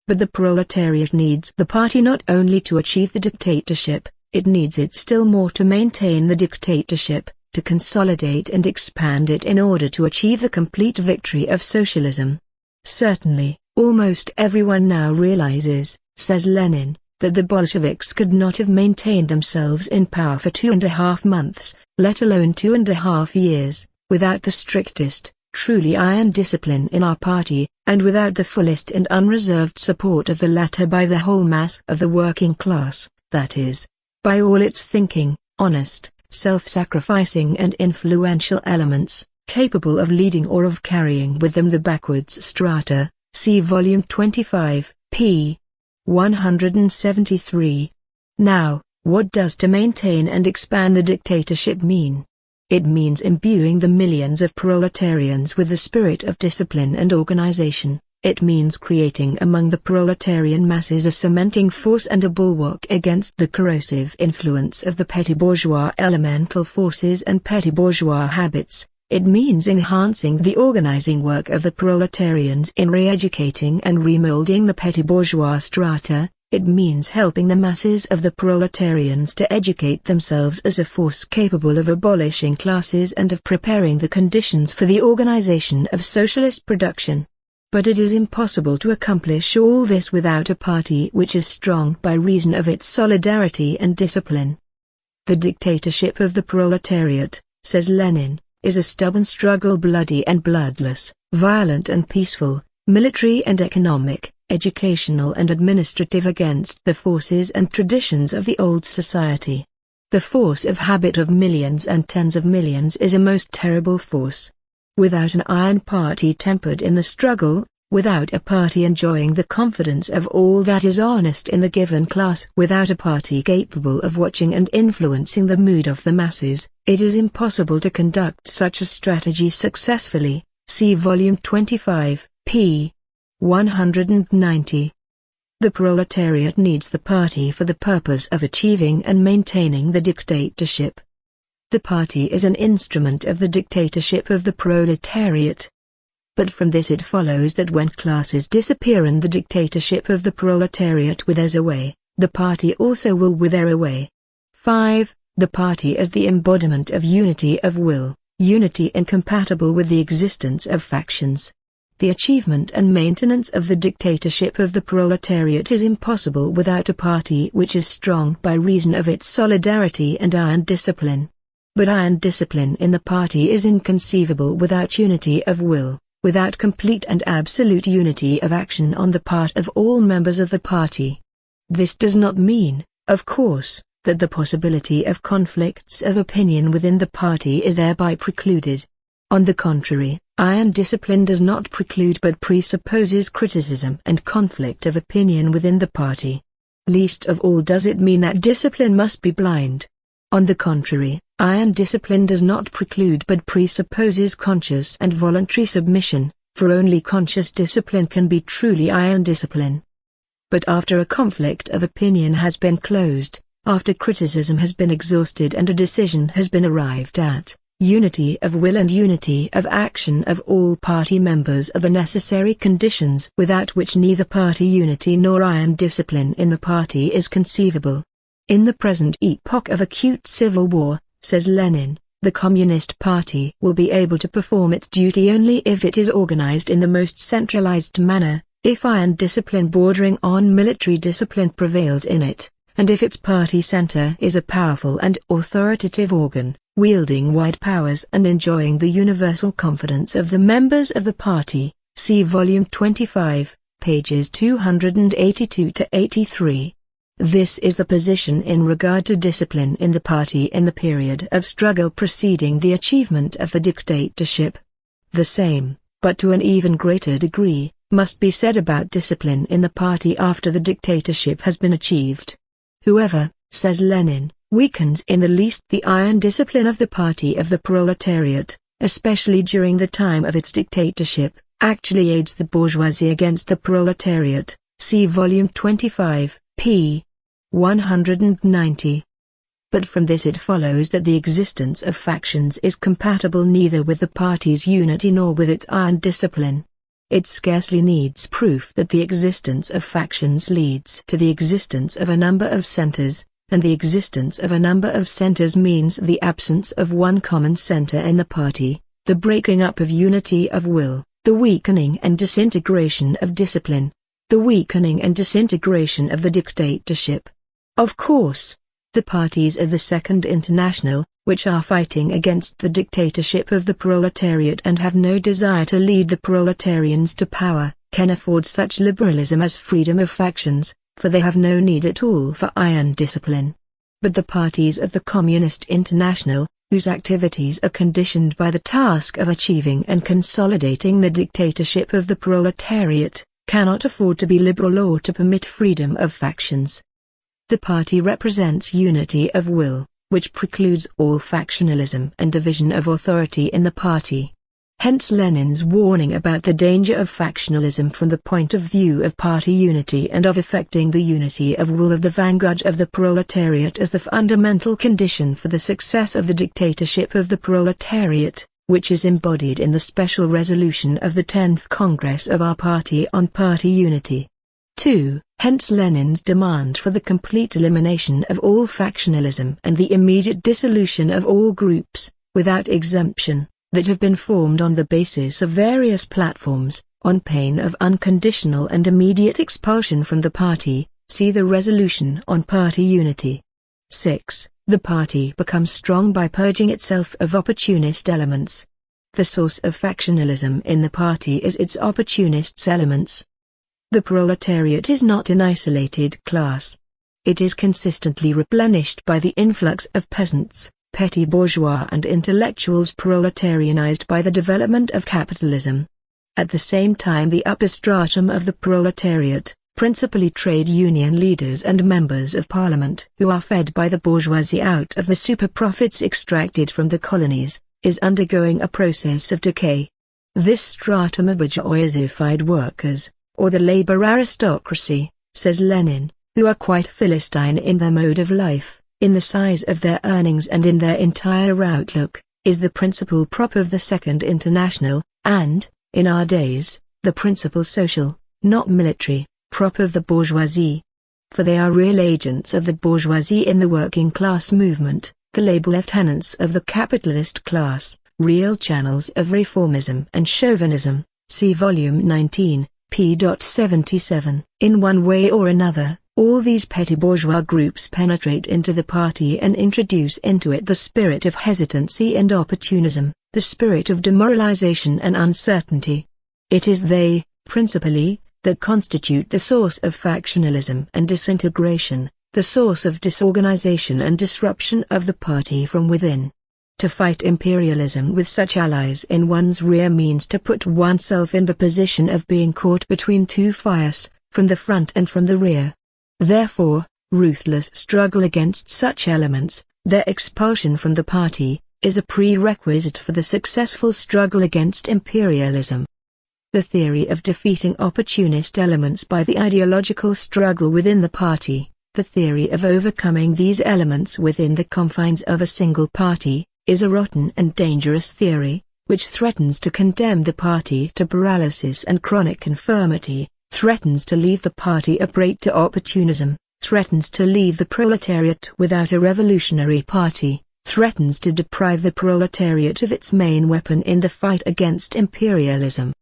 But the proletariat needs the party not only to achieve the dictatorship, it needs it still more to maintain the dictatorship, to consolidate and expand it in order to achieve the complete victory of socialism. Certainly, almost everyone now realizes, says Lenin, that the Bolsheviks could not have maintained themselves in power for 2.5 months, let alone 2.5 years, without the strictest, truly iron discipline in our party, and without the fullest and unreserved support of the latter by the whole mass of the working class, that is, by all its thinking, honest, self-sacrificing and influential elements, capable of leading or of carrying with them the backwards strata. See Volume 25, p. 173. Now, what does to maintain and expand the dictatorship mean? It means imbuing the millions of proletarians with the spirit of discipline and organization. It means creating among the proletarian masses a cementing force and a bulwark against the corrosive influence of the petty bourgeois elemental forces and petty bourgeois habits. It means enhancing the organizing work of the proletarians in re-educating and remolding the petty bourgeois strata. It means helping the masses of the proletarians to educate themselves as a force capable of abolishing classes and of preparing the conditions for the organization of socialist production. But it is impossible to accomplish all this without a party which is strong by reason of its solidarity and discipline. The dictatorship of the proletariat, says Lenin, is a stubborn struggle, bloody and bloodless, violent and peaceful, military and economic, educational and administrative, against the forces and traditions of the old society. The force of habit of millions and tens of millions is a most terrible force. Without an iron party tempered in the struggle, without a party enjoying the confidence of all that is honest in the given class, without a party capable of watching and influencing the mood of the masses, it is impossible to conduct such a strategy successfully. See Volume 25, p. 190. The proletariat needs the party for the purpose of achieving and maintaining the dictatorship. The party is an instrument of the dictatorship of the proletariat. But from this it follows that when classes disappear and the dictatorship of the proletariat withers away, the party also will wither away. 5. The party as the embodiment of unity of will, unity incompatible with the existence of factions. The achievement and maintenance of the dictatorship of the proletariat is impossible without a party which is strong by reason of its solidarity and iron discipline. But iron discipline in the party is inconceivable without unity of will, without complete and absolute unity of action on the part of all members of the party. This does not mean, of course, that the possibility of conflicts of opinion within the party is thereby precluded. On the contrary, iron discipline does not preclude but presupposes criticism and conflict of opinion within the party. Least of all does it mean that discipline must be blind. On the contrary, iron discipline does not preclude but presupposes conscious and voluntary submission, for only conscious discipline can be truly iron discipline. But after a conflict of opinion has been closed, after criticism has been exhausted and a decision has been arrived at, unity of will and unity of action of all party members are the necessary conditions without which neither party unity nor iron discipline in the party is conceivable. In the present epoch of acute civil war, says Lenin, the Communist Party will be able to perform its duty only if it is organized in the most centralized manner, if iron discipline bordering on military discipline prevails in it, and if its party center is a powerful and authoritative organ, wielding wide powers and enjoying the universal confidence of the members of the party. See Volume 25, pages 282-83. This is the position in regard to discipline in the party in the period of struggle preceding the achievement of the dictatorship. The same, but to an even greater degree, must be said about discipline in the party after the dictatorship has been achieved. Whoever, says Lenin, weakens in the least the iron discipline of the party of the proletariat, especially during the time of its dictatorship, actually aids the bourgeoisie against the proletariat. See Volume 25, p. 190. But from this it follows that the existence of factions is compatible neither with the party's unity nor with its iron discipline. It scarcely needs proof that the existence of factions leads to the existence of a number of centers, and the existence of a number of centers means the absence of one common center in the party, the breaking up of unity of will, the weakening and disintegration of discipline, the weakening and disintegration of the dictatorship. Of course, the parties of the Second International, which are fighting against the dictatorship of the proletariat and have no desire to lead the proletarians to power, can afford such liberalism as freedom of factions, for they have no need at all for iron discipline. But the parties of the Communist International, whose activities are conditioned by the task of achieving and consolidating the dictatorship of the proletariat, cannot afford to be liberal or to permit freedom of factions. The party represents unity of will, which precludes all factionalism and division of authority in the party. Hence Lenin's warning about the danger of factionalism from the point of view of party unity and of affecting the unity of will of the vanguard of the proletariat as the fundamental condition for the success of the dictatorship of the proletariat, which is embodied in the special resolution of the 10th Congress of our party on party unity. 2. Hence Lenin's demand for the complete elimination of all factionalism and the immediate dissolution of all groups, without exemption, that have been formed on the basis of various platforms, on pain of unconditional and immediate expulsion from the party. See the resolution on party unity. 6. The party becomes strong by purging itself of opportunist elements. The source of factionalism in the party is its opportunist elements. The proletariat is not an isolated class. It is consistently replenished by the influx of peasants, petty bourgeois and intellectuals proletarianized by the development of capitalism. At the same time the upper stratum of the proletariat, principally trade union leaders and members of parliament who are fed by the bourgeoisie out of the super profits extracted from the colonies, is undergoing a process of decay. This stratum of bourgeoisified workers, or the labor aristocracy, says Lenin, who are quite Philistine in their mode of life, in the size of their earnings and in their entire outlook, is the principal prop of the Second International, and, in our days, the principal social, not military, prop of the bourgeoisie. For they are real agents of the bourgeoisie in the working class movement, the label lieutenants of the capitalist class, real channels of reformism and chauvinism, see volume 19, p. 77. In one way or another, all these petty bourgeois groups penetrate into the party and introduce into it the spirit of hesitancy and opportunism, the spirit of demoralization and uncertainty. It is they, principally, that constitute the source of factionalism and disintegration, the source of disorganization and disruption of the party from within. To fight imperialism with such allies in one's rear means to put oneself in the position of being caught between two fires, from the front and from the rear. Therefore, ruthless struggle against such elements, their expulsion from the party, is a prerequisite for the successful struggle against imperialism. The theory of defeating opportunist elements by the ideological struggle within the party, the theory of overcoming these elements within the confines of a single party, is a rotten and dangerous theory, which threatens to condemn the party to paralysis and chronic infirmity, threatens to leave the party a prey to opportunism, threatens to leave the proletariat without a revolutionary party, threatens to deprive the proletariat of its main weapon in the fight against imperialism.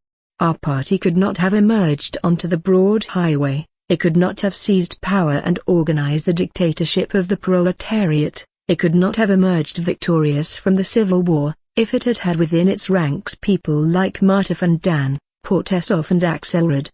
Our party could not have emerged onto the broad highway, it could not have seized power and organized the dictatorship of the proletariat, it could not have emerged victorious from the Civil War, if it had had within its ranks people like Marta van Dan, Portesov and Axelrod.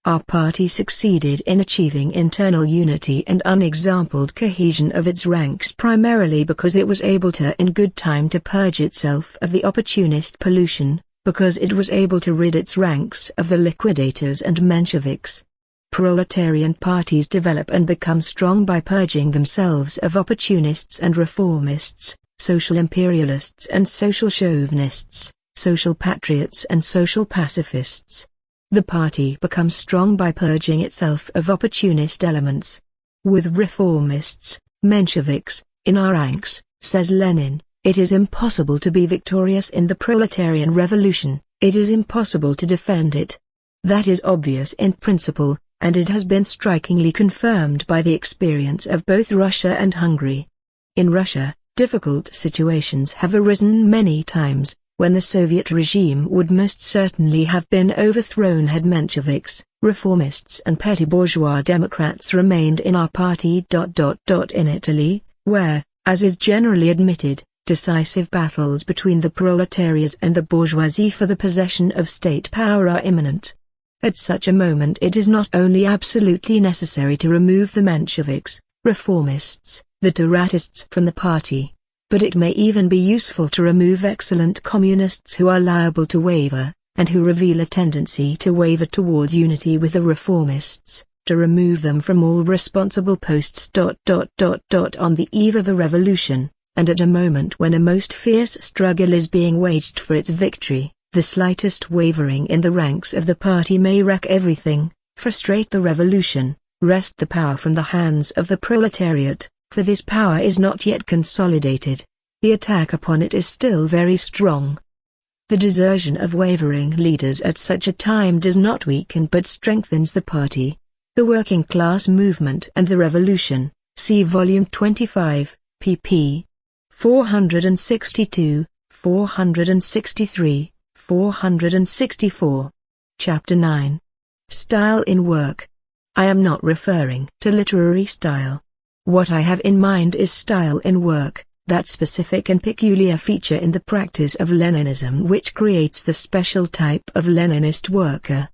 Our party succeeded in achieving internal unity and unexampled cohesion of its ranks primarily because it was able to in good time to purge itself of the opportunist pollution, because it was able to rid its ranks of the liquidators and Mensheviks. Proletarian parties develop and become strong by purging themselves of opportunists and reformists, social imperialists and social chauvinists, social patriots and social pacifists. The party becomes strong by purging itself of opportunist elements. With reformists, Mensheviks, in our ranks, says Lenin, it is impossible to be victorious in the proletarian revolution, it is impossible to defend it. That is obvious in principle, and it has been strikingly confirmed by the experience of both Russia and Hungary. In Russia, difficult situations have arisen many times, when the Soviet regime would most certainly have been overthrown had Mensheviks, reformists and petty bourgeois Democrats remained in our party. In Italy, where, as is generally admitted, decisive battles between the proletariat and the bourgeoisie for the possession of state power are imminent. At such a moment it is not only absolutely necessary to remove the Mensheviks, reformists, the Taratists from the party, but it may even be useful to remove excellent communists who are liable to waver, and who reveal a tendency to waver towards unity with the reformists, to remove them from all responsible posts. On the eve of a revolution, and at a moment when a most fierce struggle is being waged for its victory, the slightest wavering in the ranks of the party may wreck everything, frustrate the revolution, wrest the power from the hands of the proletariat, for this power is not yet consolidated. The attack upon it is still very strong. The desertion of wavering leaders at such a time does not weaken but strengthens the party. The working class movement and the revolution, see volume 25, pp. 462, 463, 464. Chapter 9. Style in work. I am not referring to literary style. What I have in mind is style in work, that specific and peculiar feature in the practice of Leninism which creates the special type of Leninist worker.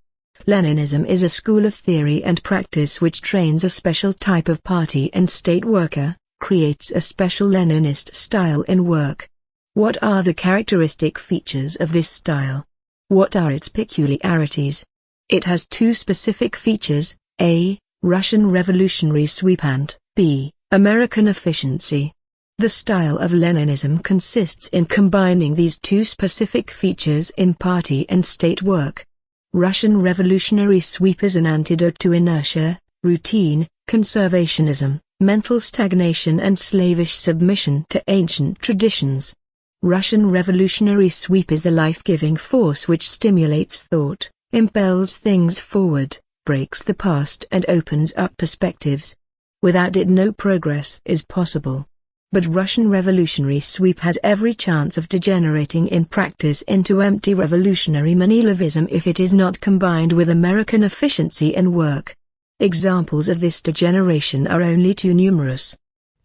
Leninism is a school of theory and practice which trains a special type of party and state worker, creates a special Leninist style in work. What are the characteristic features of this style? What are its peculiarities? It has two specific features, A. Russian revolutionary sweep and B. American efficiency. The style of Leninism consists in combining these two specific features in party and state work. Russian revolutionary sweep is an antidote to inertia, routine, conservationism, mental stagnation and slavish submission to ancient traditions. Russian revolutionary sweep is the life-giving force which stimulates thought, impels things forward, breaks the past and opens up perspectives. Without it no progress is possible. But Russian revolutionary sweep has every chance of degenerating in practice into empty revolutionary Leninism if it is not combined with American efficiency in work. Examples of this degeneration are only too numerous.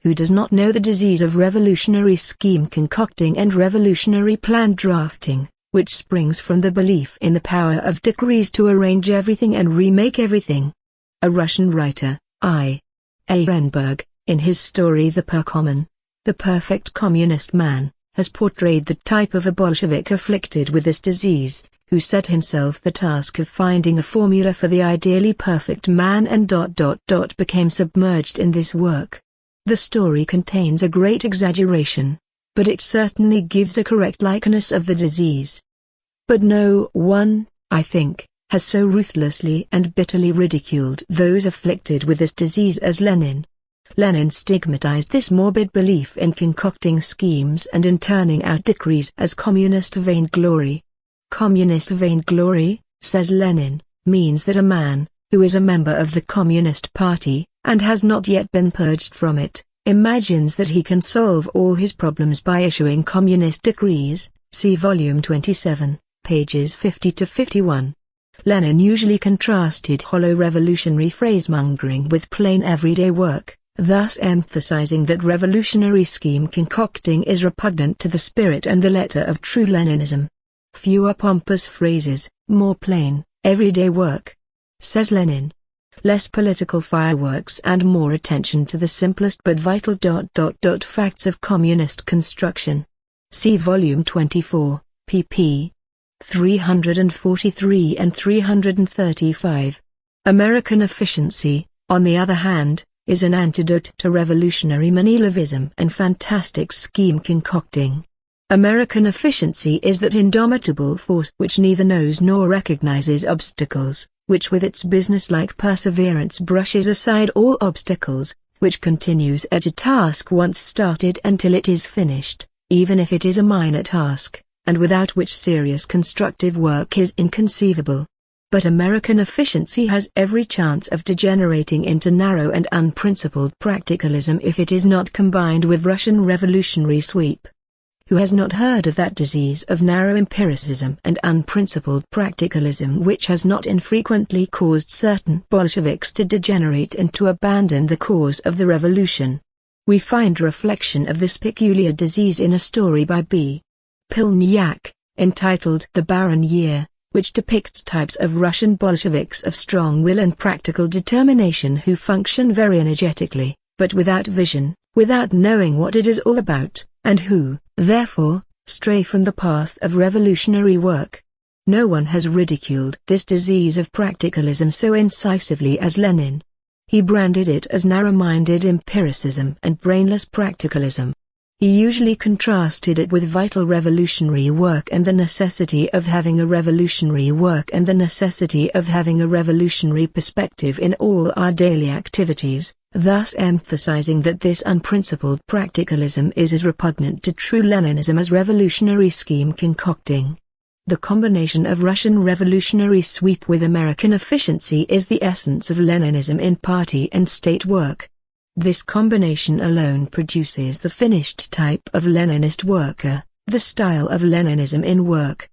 Who does not know the disease of revolutionary scheme concocting and revolutionary plan drafting, which springs from the belief in the power of decrees to arrange everything and remake everything? A Russian writer, I. A. Renberg, in his story The Percommon, The Perfect Communist Man, has portrayed the type of a Bolshevik afflicted with this disease, who set himself the task of finding a formula for the ideally perfect man and became submerged in this work. The story contains a great exaggeration, but it certainly gives a correct likeness of the disease. But no one, I think, has so ruthlessly and bitterly ridiculed those afflicted with this disease as Lenin. Lenin stigmatized this morbid belief in concocting schemes and in turning out decrees as communist vainglory. Communist vainglory, says Lenin, means that a man, who is a member of the Communist Party, and has not yet been purged from it, imagines that he can solve all his problems by issuing communist decrees. See volume 27, pages 50 to 51. Lenin usually contrasted hollow revolutionary phrasemongering with plain everyday work, thus emphasizing that revolutionary scheme concocting is repugnant to the spirit and the letter of true Leninism. Fewer pompous phrases, more plain, everyday work, says Lenin. Less political fireworks and more attention to the simplest but vital facts of communist construction. See volume 24, pp. 343 and 335. American efficiency, on the other hand, is an antidote to revolutionary Leninism and fantastic scheme concocting. American efficiency is that indomitable force which neither knows nor recognizes obstacles, which with its business-like perseverance brushes aside all obstacles, which continues at a task once started until it is finished, even if it is a minor task, and without which serious constructive work is inconceivable. But American efficiency has every chance of degenerating into narrow and unprincipled practicalism if it is not combined with Russian revolutionary sweep. Who has not heard of that disease of narrow empiricism and unprincipled practicalism which has not infrequently caused certain Bolsheviks to degenerate and to abandon the cause of the revolution? We find reflection of this peculiar disease in a story by B. Pilniak, entitled The Barren Year, which depicts types of Russian Bolsheviks of strong will and practical determination who function very energetically, but without vision, without knowing what it is all about, and who, therefore, stray from the path of revolutionary work. No one has ridiculed this disease of practicalism so incisively as Lenin. He branded it as narrow-minded empiricism and brainless practicalism. He usually contrasted it with vital revolutionary work and the necessity of having a revolutionary work and the necessity of having a revolutionary perspective in all our daily activities, thus emphasizing that this unprincipled practicalism is as repugnant to true Leninism as revolutionary scheme concocting. The combination of Russian revolutionary sweep with American efficiency is the essence of Leninism in party and state work. This combination alone produces the finished type of Leninist worker, the style of Leninism in work.